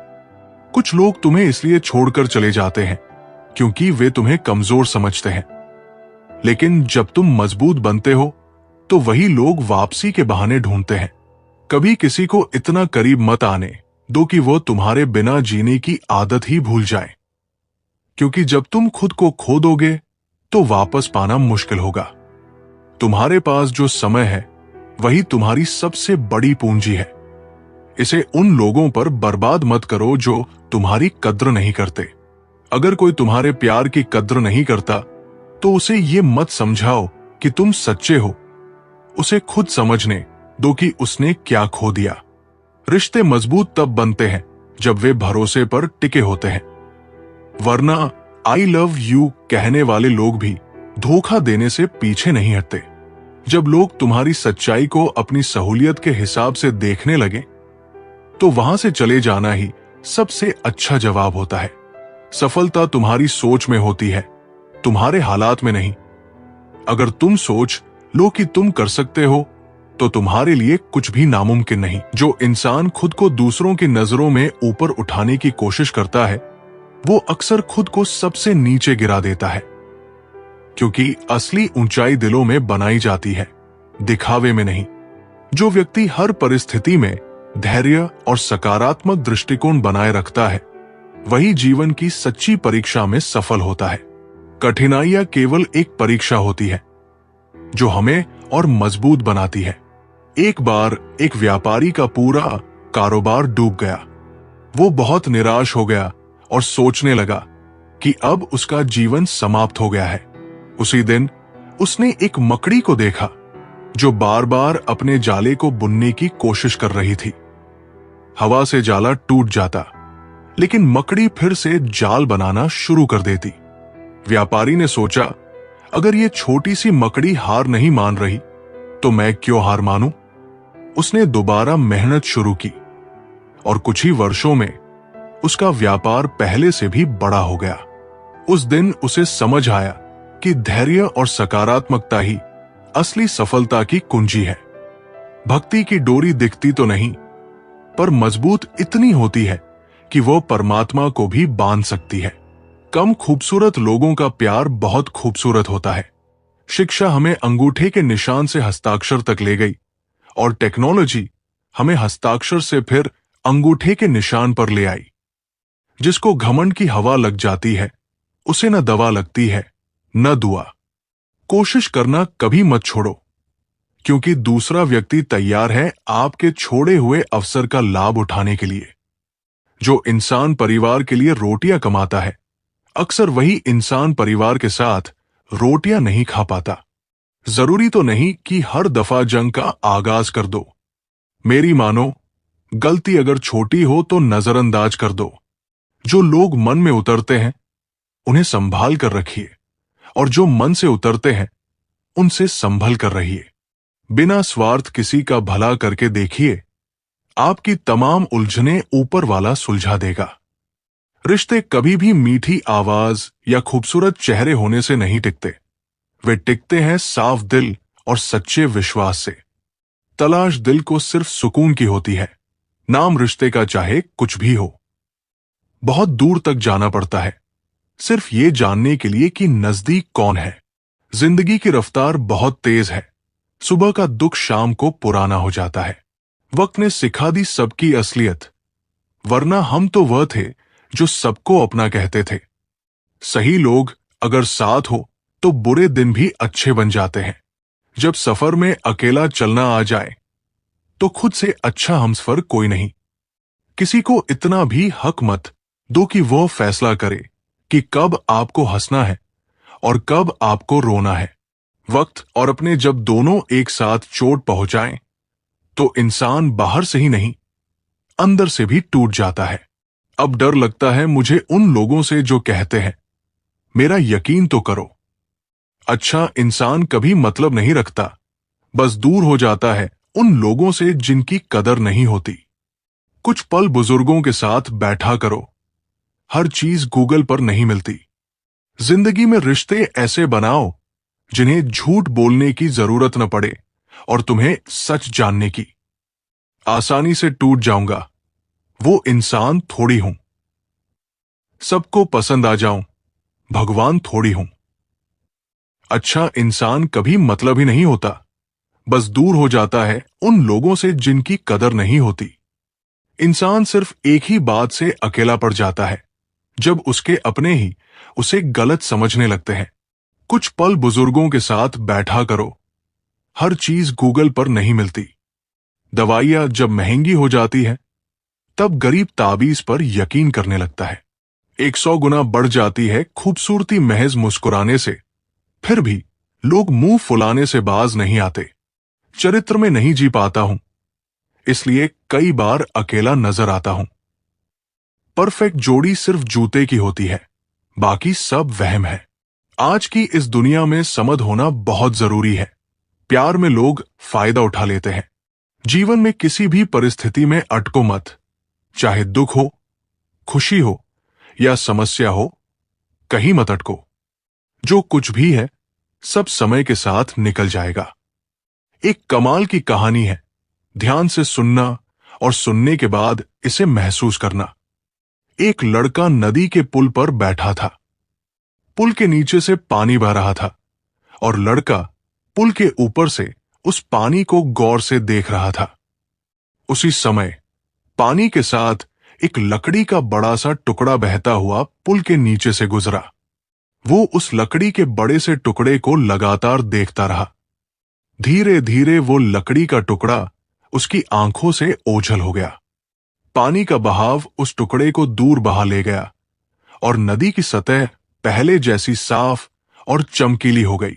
कुछ लोग तुम्हें इसलिए छोड़कर चले जाते हैं क्योंकि वे तुम्हें कमजोर समझते हैं, लेकिन जब तुम मजबूत बनते हो तो वही लोग वापसी के बहाने ढूंढते हैं। कभी किसी को इतना करीब मत आने दो कि वो तुम्हारे बिना जीने की आदत ही भूल जाए, क्योंकि जब तुम खुद को खो दोगे तो वापस पाना मुश्किल होगा। तुम्हारे पास जो समय है वही तुम्हारी सबसे बड़ी पूंजी है। इसे उन लोगों पर बर्बाद मत करो जो तुम्हारी कद्र नहीं करते। अगर कोई तुम्हारे प्यार की कद्र नहीं करता तो उसे ये मत समझाओ कि तुम सच्चे हो। उसे खुद समझने दो कि उसने क्या खो दिया। रिश्ते मजबूत तब बनते हैं जब वे भरोसे पर टिके होते हैं, वरना आई लव यू कहने वाले लोग भी धोखा देने से पीछे नहीं हटते। जब लोग तुम्हारी सच्चाई को अपनी सहूलियत के हिसाब से देखने लगे तो वहां से चले जाना ही सबसे अच्छा जवाब होता है। सफलता तुम्हारी सोच में होती है, तुम्हारे हालात में नहीं। अगर तुम सोच लो कि तुम कर सकते हो तो तुम्हारे लिए कुछ भी नामुमकिन नहीं। जो इंसान खुद को दूसरों की नजरों में ऊपर उठाने की कोशिश करता है वो अक्सर खुद को सबसे नीचे गिरा देता है, क्योंकि असली ऊंचाई दिलों में बनाई जाती है, दिखावे में नहीं। जो व्यक्ति हर परिस्थिति में धैर्य और सकारात्मक दृष्टिकोण बनाए रखता है वही जीवन की सच्ची परीक्षा में सफल होता है। कठिनाइयां केवल एक परीक्षा होती है जो हमें और मजबूत बनाती है। एक बार एक व्यापारी का पूरा कारोबार डूब गया। वो बहुत निराश हो गया और सोचने लगा कि अब उसका जीवन समाप्त हो गया है। उसी दिन उसने एक मकड़ी को देखा जो बार बार अपने जाले को बुनने की कोशिश कर रही थी। हवा से जाला टूट जाता, लेकिन मकड़ी फिर से जाल बनाना शुरू कर देती। व्यापारी ने सोचा, अगर ये छोटी सी मकड़ी हार नहीं मान रही तो मैं क्यों हार मानूं? उसने दोबारा मेहनत शुरू की और कुछ ही वर्षों में उसका व्यापार पहले से भी बड़ा हो गया। उस दिन उसे समझ आया कि धैर्य और सकारात्मकता ही असली सफलता की कुंजी है। भक्ति की डोरी दिखती तो नहीं, पर मजबूत इतनी होती है कि वो परमात्मा को भी बांध सकती है। कम खूबसूरत लोगों का प्यार बहुत खूबसूरत होता है। शिक्षा हमें अंगूठे के निशान से हस्ताक्षर तक ले गई और टेक्नोलॉजी हमें हस्ताक्षर से फिर अंगूठे के निशान पर ले आई। जिसको घमंड की हवा लग जाती है उसे न दवा लगती है न दुआ। कोशिश करना कभी मत छोड़ो, क्योंकि दूसरा व्यक्ति तैयार है आपके छोड़े हुए अवसर का लाभ उठाने के लिए। जो इंसान परिवार के लिए रोटियां कमाता है अक्सर वही इंसान परिवार के साथ रोटियां नहीं खा पाता। जरूरी तो नहीं कि हर दफा जंग का आगाज कर दो। मेरी मानो, गलती अगर छोटी हो तो नजरअंदाज कर दो। जो लोग मन में उतरते हैं उन्हें संभाल कर रखिए, और जो मन से उतरते हैं उनसे संभल कर रहिए। बिना स्वार्थ किसी का भला करके देखिए, आपकी तमाम उलझनें ऊपर वाला सुलझा देगा। रिश्ते कभी भी मीठी आवाज या खूबसूरत चेहरे होने से नहीं टिकते, वे टिकते हैं साफ दिल और सच्चे विश्वास से। तलाश दिल को सिर्फ सुकून की होती है, नाम रिश्ते का चाहे कुछ भी हो। बहुत दूर तक जाना पड़ता है, सिर्फ ये जानने के लिए कि नजदीक कौन है। जिंदगी की रफ्तार बहुत तेज है। सुबह का दुख शाम को पुराना हो जाता है। वक्त ने सिखा दी सबकी असलियत, वरना हम तो वह थे जो सबको अपना कहते थे। सही लोग अगर साथ हो तो बुरे दिन भी अच्छे बन जाते हैं। जब सफर में अकेला चलना आ जाए तो खुद से अच्छा हमसफर कोई नहीं। किसी को इतना भी हक मत दो कि वह फैसला करे कि कब आपको हंसना है और कब आपको रोना है। वक्त और अपने जब दोनों एक साथ चोट पहुंचाएं तो इंसान बाहर से ही नहीं, अंदर से भी टूट जाता है। अब डर लगता है मुझे उन लोगों से जो कहते हैं मेरा यकीन तो करो। अच्छा इंसान कभी मतलब नहीं रखता, बस दूर हो जाता है उन लोगों से जिनकी कदर नहीं होती। कुछ पल बुजुर्गों के साथ बैठा करो, हर चीज गूगल पर नहीं मिलती। जिंदगी में रिश्ते ऐसे बनाओ जिन्हें झूठ बोलने की जरूरत न पड़े और तुम्हें सच जानने की। आसानी से टूट जाऊंगा वो इंसान थोड़ी हूं। सबको पसंद आ जाऊं भगवान थोड़ी हूं। अच्छा इंसान कभी मतलब ही नहीं होता, बस दूर हो जाता है उन लोगों से जिनकी कदर नहीं होती। इंसान सिर्फ एक ही बात से अकेला पड़ जाता है, जब उसके अपने ही उसे गलत समझने लगते हैं। कुछ पल बुजुर्गों के साथ बैठा करो, हर चीज गूगल पर नहीं मिलती। दवाइयां जब महंगी हो जाती है तब गरीब ताबीज पर यकीन करने लगता है। 100 गुना बढ़ जाती है खूबसूरती महज मुस्कुराने से, फिर भी लोग मुंह फुलाने से बाज नहीं आते। चरित्र में नहीं जी पाता हूं, इसलिए कई बार अकेला नजर आता हूं। परफेक्ट जोड़ी सिर्फ जूते की होती है, बाकी सब वहम है। आज की इस दुनिया में समझ होना बहुत जरूरी है। प्यार में लोग फायदा उठा लेते हैं। जीवन में किसी भी परिस्थिति में अटको मत, चाहे दुख हो, खुशी हो या समस्या हो, कहीं मत अटको। जो कुछ भी है सब समय के साथ निकल जाएगा। एक कमाल की कहानी है, ध्यान से सुनना और सुनने के बाद इसे महसूस करना। एक लड़का नदी के पुल पर बैठा था। पुल के नीचे से पानी बह रहा था और लड़का पुल के ऊपर से उस पानी को गौर से देख रहा था। उसी समय पानी के साथ एक लकड़ी का बड़ा सा टुकड़ा बहता हुआ पुल के नीचे से गुजरा। वो उस लकड़ी के बड़े से टुकड़े को लगातार देखता रहा। धीरे धीरे वो लकड़ी का टुकड़ा उसकी आंखों से ओझल हो गया। पानी का बहाव उस टुकड़े को दूर बहा ले गया और नदी की सतह पहले जैसी साफ और चमकीली हो गई।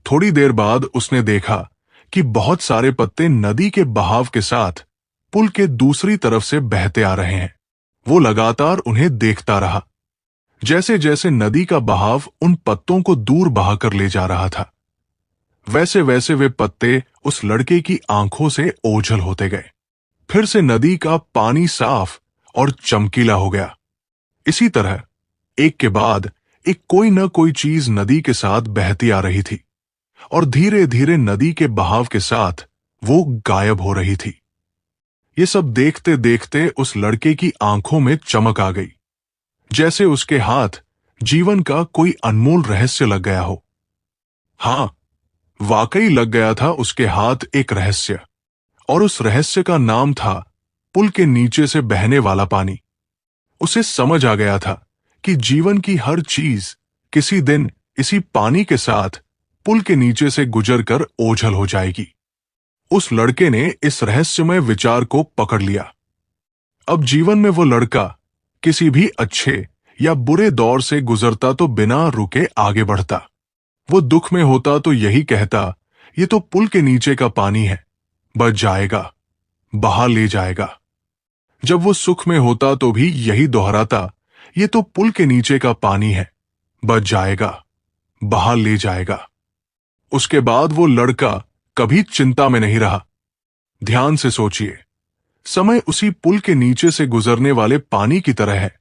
थोड़ी देर बाद उसने देखा कि बहुत सारे पत्ते नदी के बहाव के साथ पुल के दूसरी तरफ से बहते आ रहे हैं। वो लगातार उन्हें देखता रहा। जैसे जैसे नदी का बहाव उन पत्तों को दूर बहाकर ले जा रहा था, वैसे वैसे वे पत्ते उस लड़के की आंखों से ओझल होते गए। फिर से नदी का पानी साफ और चमकीला हो गया। इसी तरह एक के बाद एक कोई न कोई चीज नदी के साथ बहती आ रही थी और धीरे धीरे नदी के बहाव के साथ वो गायब हो रही थी। ये सब देखते देखते उस लड़के की आंखों में चमक आ गई, जैसे उसके हाथ जीवन का कोई अनमोल रहस्य लग गया हो। हां, वाकई लग गया था उसके हाथ एक रहस्य, और उस रहस्य का नाम था पुल के नीचे से बहने वाला पानी। उसे समझ आ गया था कि जीवन की हर चीज किसी दिन इसी पानी के साथ पुल के नीचे से गुजरकर ओझल हो जाएगी। उस लड़के ने इस रहस्यमय विचार को पकड़ लिया। अब जीवन में वो लड़का किसी भी अच्छे या बुरे दौर से गुजरता तो बिना रुके आगे बढ़ता। वो दुख में होता तो यही कहता, ये तो पुल के नीचे का पानी है, बच जाएगा, बहा ले जाएगा। जब वो सुख में होता तो भी यही दोहराता, ये तो पुल के नीचे का पानी है, बच जाएगा, बहा ले जाएगा। उसके बाद वो लड़का कभी चिंता में नहीं रहा। ध्यान से सोचिए, समय उसी पुल के नीचे से गुजरने वाले पानी की तरह है,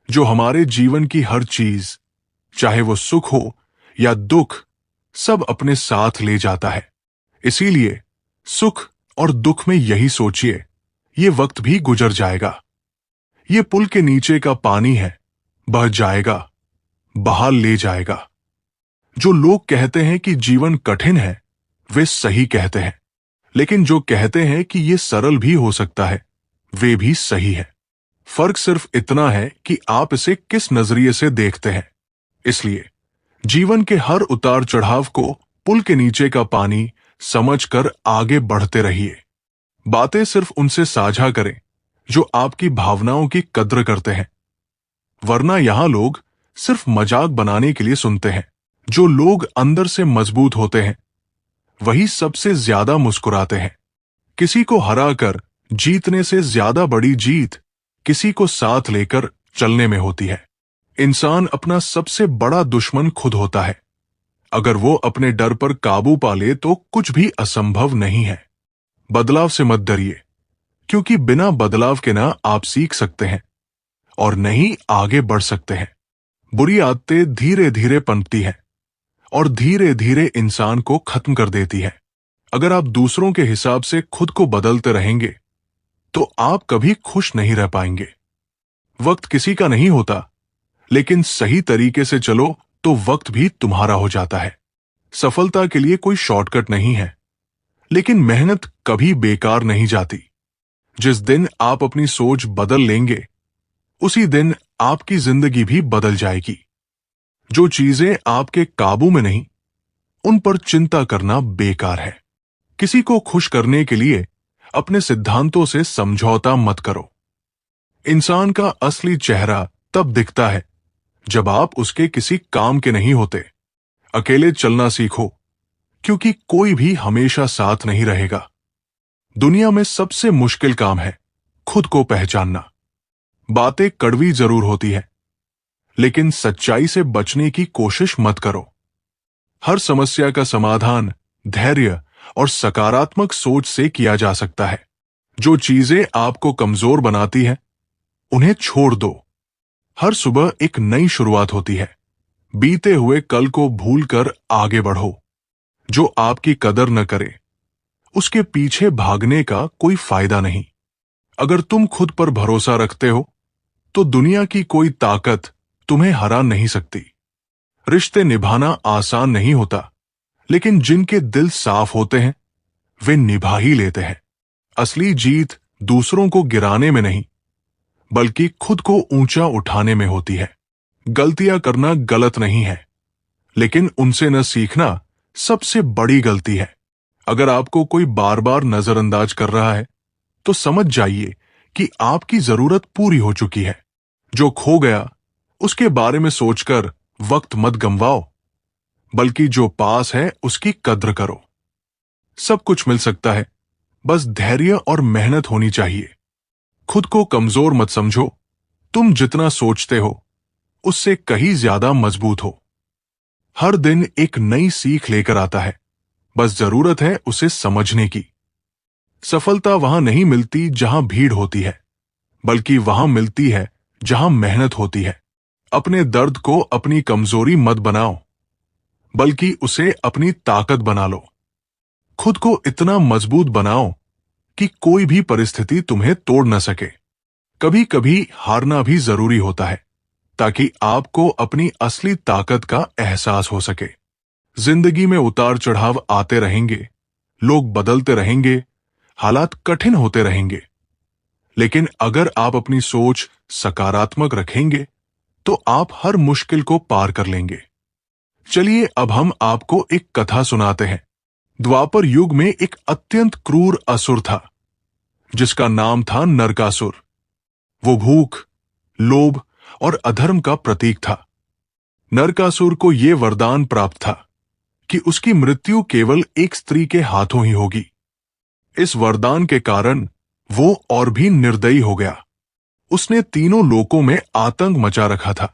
जो हमारे जीवन की हर चीज, चाहे वो सुख हो या दुख, सब अपने साथ ले जाता है। इसीलिए सुख और दुख में यही सोचिए, ये वक्त भी गुजर जाएगा। ये पुल के नीचे का पानी है, बह जाएगा, बहाल ले जाएगा। जो लोग कहते हैं कि जीवन कठिन है, वे सही कहते हैं, लेकिन जो कहते हैं कि ये सरल भी हो सकता है, वे भी सही है। फर्क सिर्फ इतना है कि आप इसे किस नजरिए से देखते हैं। इसलिए जीवन के हर उतार चढ़ाव को पुल के नीचे का पानी समझकर आगे बढ़ते रहिए। बातें सिर्फ उनसे साझा करें जो आपकी भावनाओं की कद्र करते हैं, वरना यहां लोग सिर्फ मजाक बनाने के लिए सुनते हैं। जो लोग अंदर से मजबूत होते हैं वही सबसे ज्यादा मुस्कुराते हैं। किसी को हराकर जीतने से ज्यादा बड़ी जीत किसी को साथ लेकर चलने में होती है। इंसान अपना सबसे बड़ा दुश्मन खुद होता है। अगर वो अपने डर पर काबू पा ले तो कुछ भी असंभव नहीं है। बदलाव से मत डरिए, क्योंकि बिना बदलाव के ना आप सीख सकते हैं और नहीं आगे बढ़ सकते हैं। बुरी आदतें धीरे धीरे पनपती हैं और धीरे धीरे इंसान को खत्म कर देती है। अगर आप दूसरों के हिसाब से खुद को बदलते रहेंगे तो आप कभी खुश नहीं रह पाएंगे। वक्त किसी का नहीं होता, लेकिन सही तरीके से चलो तो वक्त भी तुम्हारा हो जाता है। सफलता के लिए कोई शॉर्टकट नहीं है, लेकिन मेहनत कभी बेकार नहीं जाती। जिस दिन आप अपनी सोच बदल लेंगे, उसी दिन आपकी जिंदगी भी बदल जाएगी। जो चीजें आपके काबू में नहीं, उन पर चिंता करना बेकार है। किसी को खुश करने के लिए अपने सिद्धांतों से समझौता मत करो। इंसान का असली चेहरा तब दिखता है जब आप उसके किसी काम के नहीं होते। अकेले चलना सीखो, क्योंकि कोई भी हमेशा साथ नहीं रहेगा। दुनिया में सबसे मुश्किल काम है खुद को पहचानना। बातें कड़वी जरूर होती है, लेकिन सच्चाई से बचने की कोशिश मत करो। हर समस्या का समाधान धैर्य और सकारात्मक सोच से किया जा सकता है। जो चीजें आपको कमजोर बनाती हैं, उन्हें छोड़ दो। हर सुबह एक नई शुरुआत होती है। बीते हुए कल को भूलकर आगे बढ़ो। जो आपकी कदर न करे, उसके पीछे भागने का कोई फायदा नहीं। अगर तुम खुद पर भरोसा रखते हो, तो दुनिया की कोई ताकत तुम्हें हरा नहीं सकती। रिश्ते निभाना आसान नहीं होता, लेकिन जिनके दिल साफ होते हैं, वे निभा ही लेते हैं। असली जीत दूसरों को गिराने में नहीं, बल्कि खुद को ऊंचा उठाने में होती है। गलतियां करना गलत नहीं है, लेकिन उनसे न सीखना सबसे बड़ी गलती है। अगर आपको कोई बार बार नजरअंदाज कर रहा है, तो समझ जाइए कि आपकी जरूरत पूरी हो चुकी है। जो खो गया, उसके बारे में सोचकर वक्त मत गंवाओ, बल्कि जो पास है उसकी कद्र करो। सब कुछ मिल सकता है, बस धैर्य और मेहनत होनी चाहिए। खुद को कमजोर मत समझो। तुम जितना सोचते हो, उससे कहीं ज्यादा मजबूत हो। हर दिन एक नई सीख लेकर आता है, बस जरूरत है उसे समझने की। सफलता वहां नहीं मिलती जहां भीड़ होती है, बल्कि वहां मिलती है जहां मेहनत होती है। अपने दर्द को अपनी कमजोरी मत बनाओ, बल्कि उसे अपनी ताकत बना लो। खुद को इतना मजबूत बनाओ कि कोई भी परिस्थिति तुम्हें तोड़ न सके। कभी कभी हारना भी जरूरी होता है, ताकि आपको अपनी असली ताकत का एहसास हो सके। जिंदगी में उतार चढ़ाव आते रहेंगे, लोग बदलते रहेंगे, हालात कठिन होते रहेंगे, लेकिन अगर आप अपनी सोच सकारात्मक रखेंगे, तो आप हर मुश्किल को पार कर लेंगे। चलिए अब हम आपको एक कथा सुनाते हैं। द्वापर युग में एक अत्यंत क्रूर असुर था, जिसका नाम था नरकासुर। वो भूख, लोभ और अधर्म का प्रतीक था। नरकासुर को यह वरदान प्राप्त था कि उसकी मृत्यु केवल एक स्त्री के हाथों ही होगी। इस वरदान के कारण वो और भी निर्दयी हो गया। उसने तीनों लोकों में आतंक मचा रखा था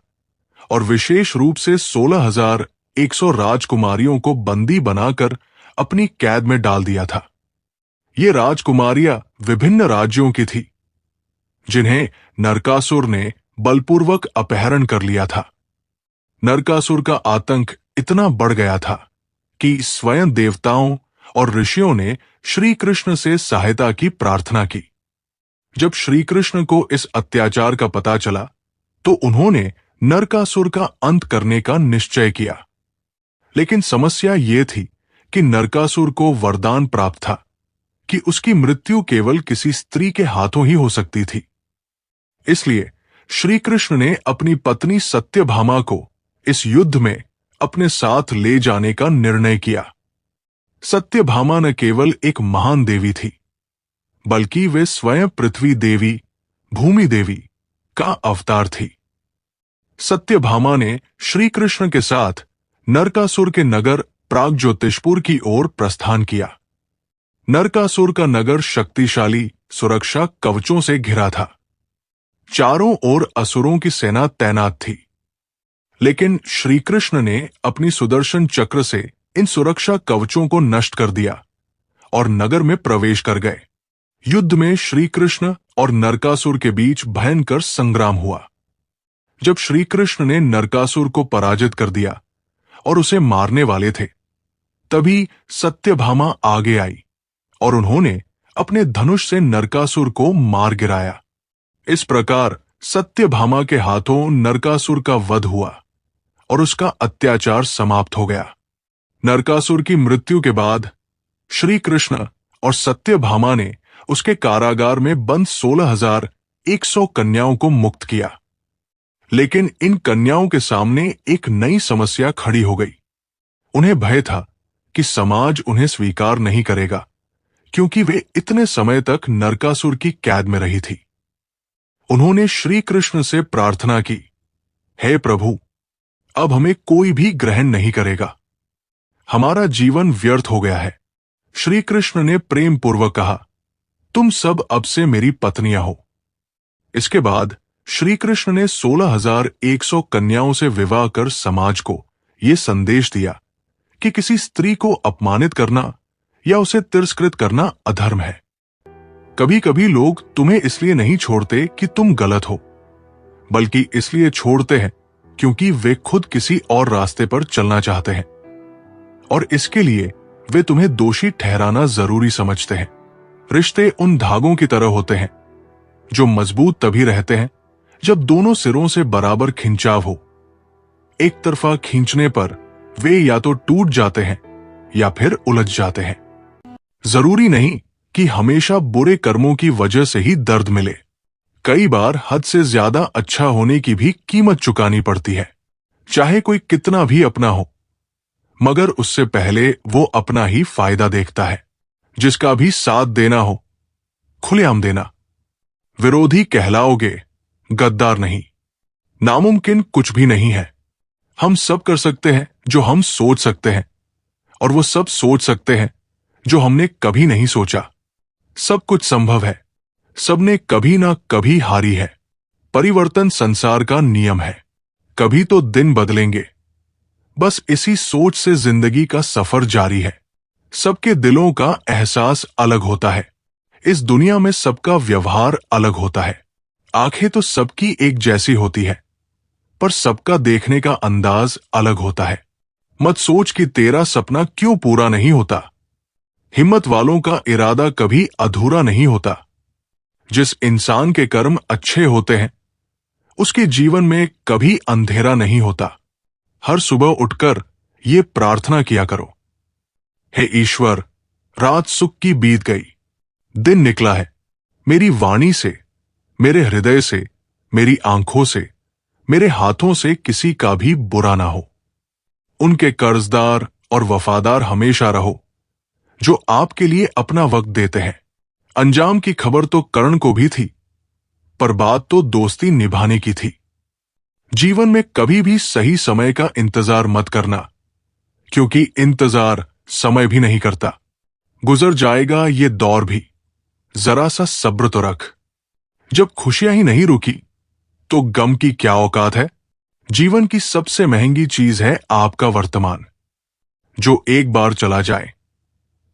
और विशेष रूप से 16,100 राजकुमारियों को बंदी बनाकर अपनी कैद में डाल दिया था। ये राजकुमारियां विभिन्न राज्यों की थी, जिन्हें नरकासुर ने बलपूर्वक अपहरण कर लिया था। नरकासुर का आतंक इतना बढ़ गया था कि स्वयं देवताओं और ऋषियों ने श्री कृष्ण से सहायता की प्रार्थना की। जब श्री कृष्ण को इस अत्याचार का पता चला, तो उन्होंने नरकासुर का अंत करने का निश्चय किया। लेकिन समस्या ये थी कि नरकासुर को वरदान प्राप्त था कि उसकी मृत्यु केवल किसी स्त्री के हाथों ही हो सकती थी। इसलिए श्री कृष्ण ने अपनी पत्नी सत्यभामा को इस युद्ध में अपने साथ ले जाने का निर्णय किया। सत्यभामा न केवल एक महान देवी थी, बल्कि वे स्वयं पृथ्वी देवी, भूमि देवी का अवतार थी। सत्यभामा ने श्री कृष्ण के साथ नरकासुर के नगर प्रागज्योतिषपुर की ओर प्रस्थान किया। नरकासुर का नगर शक्तिशाली सुरक्षा कवचों से घिरा था। चारों ओर असुरों की सेना तैनात थी। लेकिन श्री कृष्ण ने अपनी सुदर्शन चक्र से इन सुरक्षा कवचों को नष्ट कर दिया और नगर में प्रवेश कर गए। युद्ध में श्री कृष्ण और नरकासुर के बीच भयंकर संग्राम हुआ। जब श्री कृष्ण ने नरकासुर को पराजित कर दिया और उसे मारने वाले थे, तभी सत्यभामा आगे आई और उन्होंने अपने धनुष से नरकासुर को मार गिराया। इस प्रकार सत्यभामा के हाथों नरकासुर का वध हुआ और उसका अत्याचार समाप्त हो गया। नरकासुर की मृत्यु के बाद श्री कृष्ण और सत्यभामा ने उसके कारागार में बंद 16,100 कन्याओं को मुक्त किया। लेकिन इन कन्याओं के सामने एक नई समस्या खड़ी हो गई। उन्हें भय था कि समाज उन्हें स्वीकार नहीं करेगा, क्योंकि वे इतने समय तक नरकासुर की कैद में रही थी। उन्होंने श्री कृष्ण से प्रार्थना की, हे प्रभु, अब हमें कोई भी ग्रहण नहीं करेगा, हमारा जीवन व्यर्थ हो गया है। श्री कृष्ण ने प्रेम पूर्वक कहा, तुम सब अब से मेरी पत्नियां हो। इसके बाद श्री कृष्ण ने 16,100 कन्याओं से विवाह कर समाज को यह संदेश दिया कि किसी स्त्री को अपमानित करना या उसे तिरस्कृत करना अधर्म है। कभी कभी लोग तुम्हें इसलिए नहीं छोड़ते कि तुम गलत हो, बल्कि इसलिए छोड़ते हैं क्योंकि वे खुद किसी और रास्ते पर चलना चाहते हैं, और इसके लिए वे तुम्हें दोषी ठहराना जरूरी समझते हैं। रिश्ते उन धागों की तरह होते हैं जो मजबूत तभी रहते हैं जब दोनों सिरों से बराबर खिंचाव हो। एक तरफा खींचने पर वे या तो टूट जाते हैं या फिर उलझ जाते हैं। जरूरी नहीं कि हमेशा बुरे कर्मों की वजह से ही दर्द मिले। कई बार हद से ज्यादा अच्छा होने की भी कीमत चुकानी पड़ती है, चाहे कोई कितना भी अपना हो, मगर उससे पहले वो अपना ही फायदा देखता है। जिसका भी साथ देना हो, खुलेआम देना। विरोधी कहलाओगे, गद्दार नहीं। नामुमकिन कुछ भी नहीं है। हम सब कर सकते हैं जो हम सोच सकते हैं, और वो सब सोच सकते हैं जो हमने कभी नहीं सोचा। सब कुछ संभव है। सबने कभी ना कभी हारी है। परिवर्तन संसार का नियम है। कभी तो दिन बदलेंगे। बस इसी सोच से जिंदगी का सफर जारी है। सबके दिलों का एहसास अलग होता है। इस दुनिया में सबका व्यवहार अलग होता है। आंखें तो सबकी एक जैसी होती है, पर सबका देखने का अंदाज अलग होता है। मत सोच कि तेरा सपना क्यों पूरा नहीं होता। हिम्मत वालों का इरादा कभी अधूरा नहीं होता। जिस इंसान के कर्म अच्छे होते हैं, उसके जीवन में कभी अंधेरा नहीं होता। हर सुबह उठकर ये प्रार्थना किया करो, हे ईश्वर, रात सुख की बीत गई, दिन निकला है। मेरी वाणी से, मेरे हृदय से, मेरी आंखों से, मेरे हाथों से किसी का भी बुरा ना हो। उनके कर्जदार और वफादार हमेशा रहो जो आपके लिए अपना वक्त देते हैं। अंजाम की खबर तो कर्ण को भी थी, पर बात तो दोस्ती निभाने की थी। जीवन में कभी भी सही समय का इंतजार मत करना, क्योंकि इंतजार समय भी नहीं करता। गुजर जाएगा ये दौर भी, जरा सा सब्र तो रख। जब खुशियां ही नहीं रुकी तो गम की क्या औकात है। जीवन की सबसे महंगी चीज है आपका वर्तमान, जो एक बार चला जाए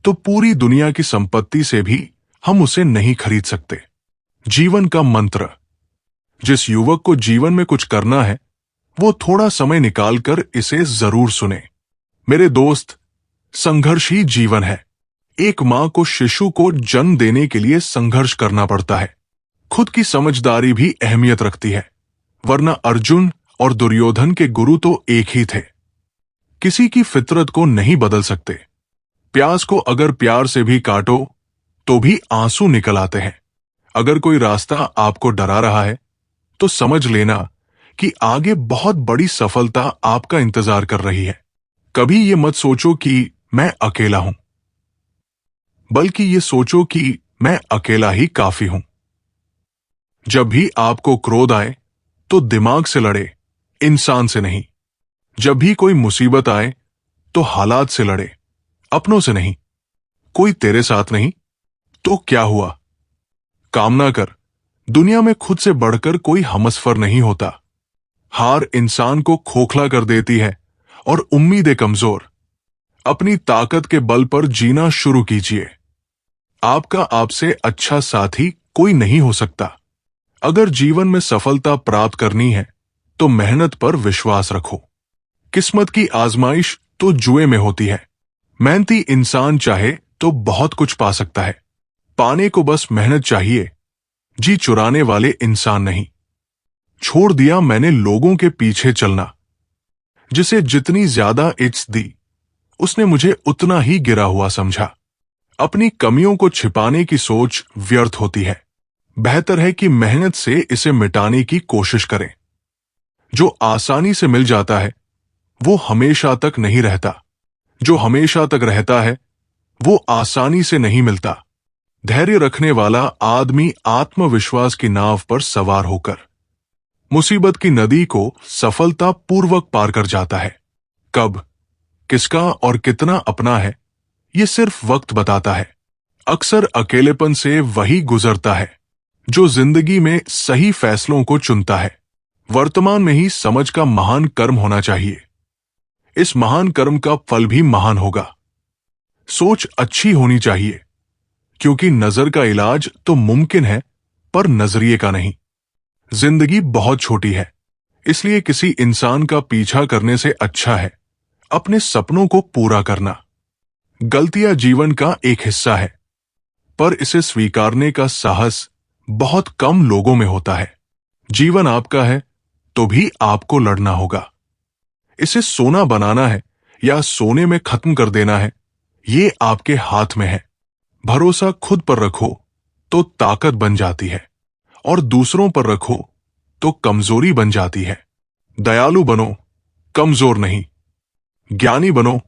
तो पूरी दुनिया की संपत्ति से भी हम उसे नहीं खरीद सकते। जीवन का मंत्र। जिस युवक को जीवन में कुछ करना है, वो थोड़ा समय निकालकर इसे जरूर सुने। मेरे दोस्त, संघर्ष ही जीवन है। एक मां को शिशु को जन्म देने के लिए संघर्ष करना पड़ता है। खुद की समझदारी भी अहमियत रखती है, वरना अर्जुन और दुर्योधन के गुरु तो एक ही थे। किसी की फितरत को नहीं बदल सकते। प्यास को अगर प्यार से भी काटो तो भी आंसू निकल आते हैं। अगर कोई रास्ता आपको डरा रहा है तो समझ लेना कि आगे बहुत बड़ी सफलता आपका इंतजार कर रही है। कभी ये मत सोचो कि मैं अकेला हूं, बल्कि ये सोचो कि मैं अकेला ही काफी हूं। जब भी आपको क्रोध आए तो दिमाग से लड़े, इंसान से नहीं। जब भी कोई मुसीबत आए तो हालात से लड़े, अपनों से नहीं। कोई तेरे साथ नहीं तो क्या हुआ, काम ना कर। दुनिया में खुद से बढ़कर कोई हमसफर नहीं होता। हार इंसान को खोखला कर देती है और उम्मीदें कमजोर। अपनी ताकत के बल पर जीना शुरू कीजिए। आपका आपसे अच्छा साथी कोई नहीं हो सकता। अगर जीवन में सफलता प्राप्त करनी है तो मेहनत पर विश्वास रखो। किस्मत की आजमाइश तो जुए में होती है। मेहनती इंसान चाहे तो बहुत कुछ पा सकता है। पाने को बस मेहनत चाहिए, जी चुराने वाले इंसान नहीं। छोड़ दिया मैंने लोगों के पीछे चलना। जिसे जितनी ज्यादा इज्जत दी उसने मुझे उतना ही गिरा हुआ समझा। अपनी कमियों को छिपाने की सोच व्यर्थ होती है। बेहतर है कि मेहनत से इसे मिटाने की कोशिश करें। जो आसानी से मिल जाता है वो हमेशा तक नहीं रहता। जो हमेशा तक रहता है वो आसानी से नहीं मिलता। धैर्य रखने वाला आदमी आत्मविश्वास की नाव पर सवार होकर मुसीबत की नदी को सफलता पूर्वक पार कर जाता है। कब, किसका और कितना अपना है ये सिर्फ वक्त बताता है। अक्सर अकेलेपन से वही गुजरता है जो जिंदगी में सही फैसलों को चुनता है। वर्तमान में ही समझ का महान कर्म होना चाहिए। इस महान कर्म का फल भी महान होगा। सोच अच्छी होनी चाहिए, क्योंकि नजर का इलाज तो मुमकिन है पर नजरिए का नहीं। जिंदगी बहुत छोटी है, इसलिए किसी इंसान का पीछा करने से अच्छा है अपने सपनों को पूरा करना। गलतियां जीवन का एक हिस्सा है, पर इसे स्वीकारने का साहस बहुत कम लोगों में होता है। जीवन आपका है तो भी आपको लड़ना होगा। इसे सोना बनाना है या सोने में खत्म कर देना है, ये आपके हाथ में है। भरोसा खुद पर रखो तो ताकत बन जाती है, और दूसरों पर रखो तो कमजोरी बन जाती है। दयालु बनो, कमजोर नहीं। ज्ञानी बनो,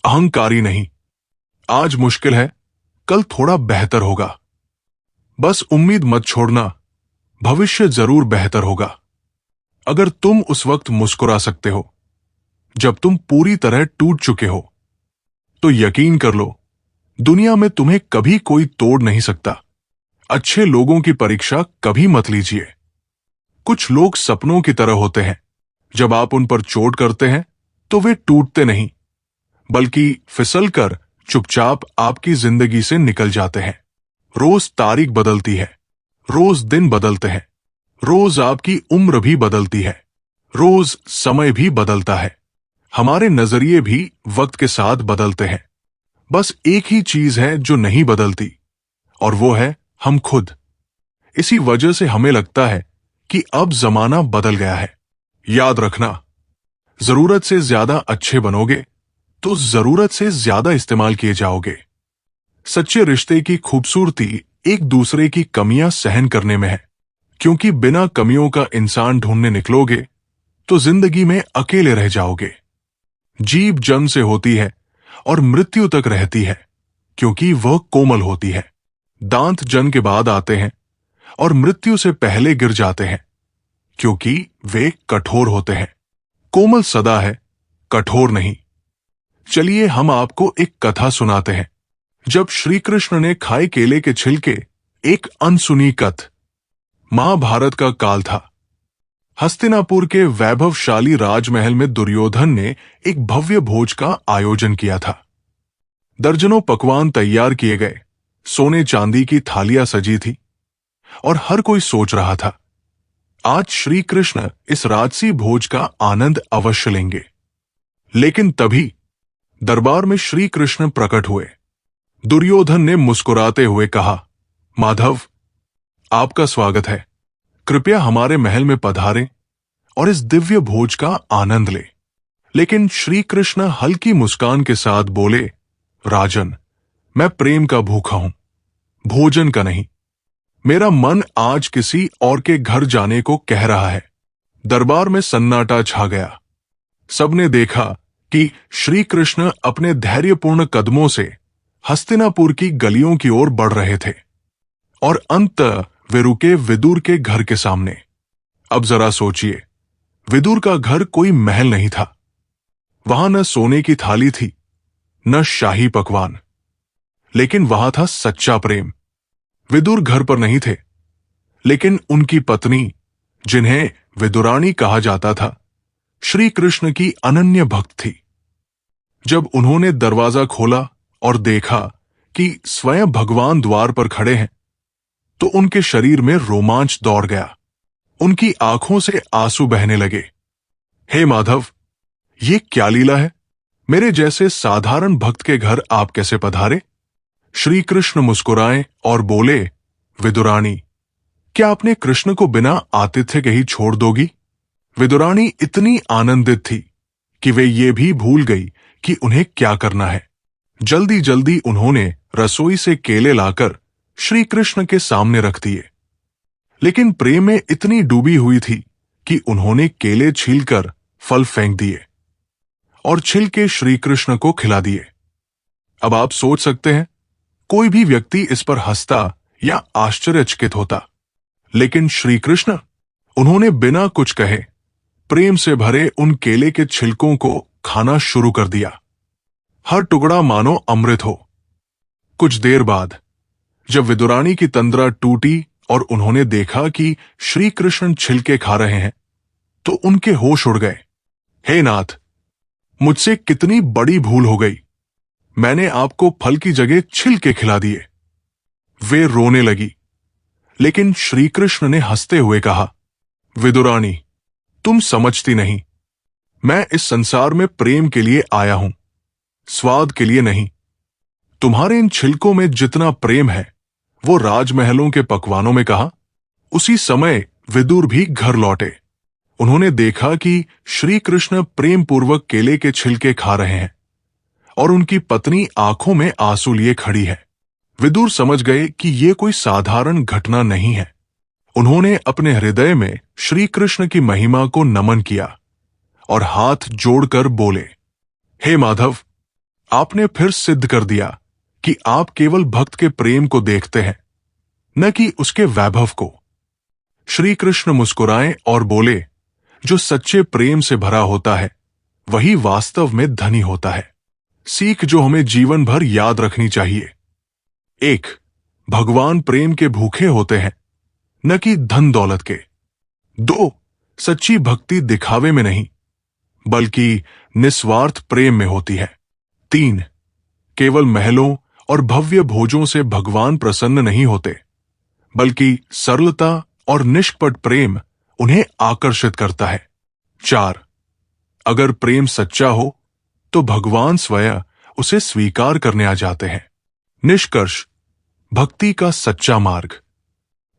अहंकारी नहीं। आज मुश्किल है, कल थोड़ा बेहतर होगा। बस उम्मीद मत छोड़ना, भविष्य जरूर बेहतर होगा। अगर तुम उस वक्त मुस्कुरा सकते हो जब तुम पूरी तरह टूट चुके हो, तो यकीन कर लो दुनिया में तुम्हें कभी कोई तोड़ नहीं सकता। अच्छे लोगों की परीक्षा कभी मत लीजिए। कुछ लोग सपनों की तरह होते हैं, जब आप उन पर चोट करते हैं तो वे टूटते नहीं, बल्कि फिसलकर चुपचाप आपकी जिंदगी से निकल जाते हैं। रोज तारीख बदलती है, रोज दिन बदलते हैं, रोज आपकी उम्र भी बदलती है, रोज समय भी बदलता है। हमारे नजरिए भी वक्त के साथ बदलते हैं। बस एक ही चीज है जो नहीं बदलती, और वो है हम खुद। इसी वजह से हमें लगता है कि अब जमाना बदल गया है। याद रखना, जरूरत से ज्यादा अच्छे बनोगे तो जरूरत से ज्यादा इस्तेमाल किए जाओगे। सच्चे रिश्ते की खूबसूरती एक दूसरे की कमियां सहन करने में है, क्योंकि बिना कमियों का इंसान ढूंढने निकलोगे तो जिंदगी में अकेले रह जाओगे। जीभ जन्म से होती है और मृत्यु तक रहती है, क्योंकि वह कोमल होती है। दांत जन्म के बाद आते हैं और मृत्यु से पहले गिर जाते हैं, क्योंकि वे कठोर होते हैं। कोमल सदा है, कठोर नहीं। चलिए हम आपको एक कथा सुनाते हैं। जब श्री कृष्ण ने खाए केले के छिलके, एक अनसुनी कथ। महाभारत का काल था। हस्तिनापुर के वैभवशाली राजमहल में दुर्योधन ने एक भव्य भोज का आयोजन किया था। दर्जनों पकवान तैयार किए गए, सोने चांदी की थालियां सजी थी, और हर कोई सोच रहा था आज श्री कृष्ण इस राजसी भोज का आनंद अवश्य लेंगे। लेकिन तभी दरबार में श्री कृष्ण प्रकट हुए। दुर्योधन ने मुस्कुराते हुए कहा, माधव, आपका स्वागत है। कृपया हमारे महल में पधारें और इस दिव्य भोज का आनंद ले। लेकिन श्री कृष्ण हल्की मुस्कान के साथ बोले, राजन, मैं प्रेम का भूखा हूं, भोजन का नहीं। मेरा मन आज किसी और के घर जाने को कह रहा है। दरबार में सन्नाटा छा गया। सबने देखा कि श्री कृष्ण अपने धैर्यपूर्ण कदमों से हस्तिनापुर की गलियों की ओर बढ़ रहे थे और अंततः वे रुके विदुर के घर के सामने। अब जरा सोचिए, विदुर का घर कोई महल नहीं था। वहां न सोने की थाली थी, न शाही पकवान, लेकिन वहां था सच्चा प्रेम। विदुर घर पर नहीं थे, लेकिन उनकी पत्नी, जिन्हें विदुरानी कहा जाता था, श्री कृष्ण की अनन्य भक्त थी। जब उन्होंने दरवाजा खोला और देखा कि स्वयं भगवान द्वार पर खड़े हैं, तो उनके शरीर में रोमांच दौड़ गया। उनकी आंखों से आंसू बहने लगे। हे माधव, ये क्या लीला है? मेरे जैसे साधारण भक्त के घर आप कैसे पधारे? श्री कृष्ण मुस्कुराए और बोले, विदुरानी, क्या आपने कृष्ण को बिना आतिथ्य के ही छोड़ दोगी? विदुरानी इतनी आनंदित थी कि वे ये भी भूल गई कि उन्हें क्या करना है। जल्दी जल्दी उन्होंने रसोई से केले लाकर श्री कृष्ण के सामने रख दिए। लेकिन प्रेम में इतनी डूबी हुई थी कि उन्होंने केले छीलकर फल फेंक दिए और छिलके श्री कृष्ण को खिला दिए। अब आप सोच सकते हैं, कोई भी व्यक्ति इस पर हंसता या आश्चर्यचकित होता, लेकिन श्री कृष्ण, उन्होंने बिना कुछ कहे प्रेम से भरे उन केले के छिलकों को खाना शुरू कर दिया। हर टुकड़ा मानो अमृत हो। कुछ देर बाद जब विदुरानी की तंद्रा टूटी और उन्होंने देखा कि श्री कृष्ण छिलके खा रहे हैं, तो उनके होश उड़ गए। हे नाथ, मुझसे कितनी बड़ी भूल हो गई। मैंने आपको फल की जगह छिलके खिला दिए। वे रोने लगी, लेकिन श्री कृष्ण ने हंसते हुए कहा, विदुरानी, तुम समझती नहीं। मैं इस संसार में प्रेम के लिए आया हूं, स्वाद के लिए नहीं। तुम्हारे इन छिलकों में जितना प्रेम है, वो राजमहलों के पकवानों में कहा। उसी समय विदुर भी घर लौटे। उन्होंने देखा कि श्री कृष्ण प्रेम पूर्वक केले के छिलके खा रहे हैं और उनकी पत्नी आंखों में आंसू लिए खड़ी है। विदुर समझ गए कि यह कोई साधारण घटना नहीं है। उन्होंने अपने हृदय में श्री कृष्ण की महिमा को नमन किया और हाथ जोड़कर बोले, हे माधव, आपने फिर सिद्ध कर दिया कि आप केवल भक्त के प्रेम को देखते हैं, न कि उसके वैभव को। श्री कृष्ण मुस्कुराए और बोले, जो सच्चे प्रेम से भरा होता है, वही वास्तव में धनी होता है। सीख जो हमें जीवन भर याद रखनी चाहिए। 1. भगवान प्रेम के भूखे होते हैं, न कि धन दौलत के। 2. सच्ची भक्ति दिखावे में नहीं, बल्कि निस्वार्थ प्रेम में होती है। 3. केवल महलों और भव्य भोजों से भगवान प्रसन्न नहीं होते, बल्कि सरलता और निष्कपट प्रेम उन्हें आकर्षित करता है। 4. अगर प्रेम सच्चा हो तो भगवान स्वयं उसे स्वीकार करने आ जाते हैं। निष्कर्ष, भक्ति का सच्चा मार्ग।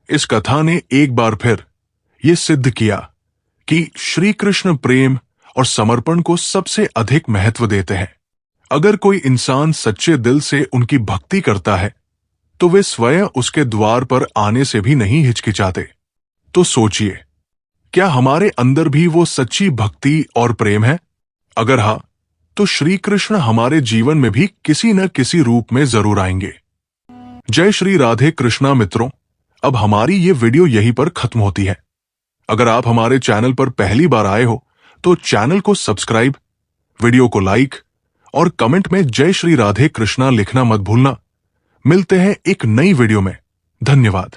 इस कथा ने एक बार फिर यह सिद्ध किया कि श्री कृष्ण प्रेम और समर्पण को सबसे अधिक महत्व देते हैं। अगर कोई इंसान सच्चे दिल से उनकी भक्ति करता है, तो वे स्वयं उसके द्वार पर आने से भी नहीं हिचकिचाते। तो सोचिए, क्या हमारे अंदर भी वो सच्ची भक्ति और प्रेम है? अगर हाँ, तो श्री कृष्ण हमारे जीवन में भी किसी न किसी रूप में जरूर आएंगे। जय श्री राधे कृष्णा मित्रों, अब हमारी ये वीडियो यहीं पर खत्म होती है। अगर आप हमारे चैनल पर पहली बार आए हो, तो चैनल को सब्सक्राइब, वीडियो को लाइक और कमेंट में जय श्री राधे कृष्णा लिखना मत भूलना। मिलते हैं एक नई वीडियो में। धन्यवाद।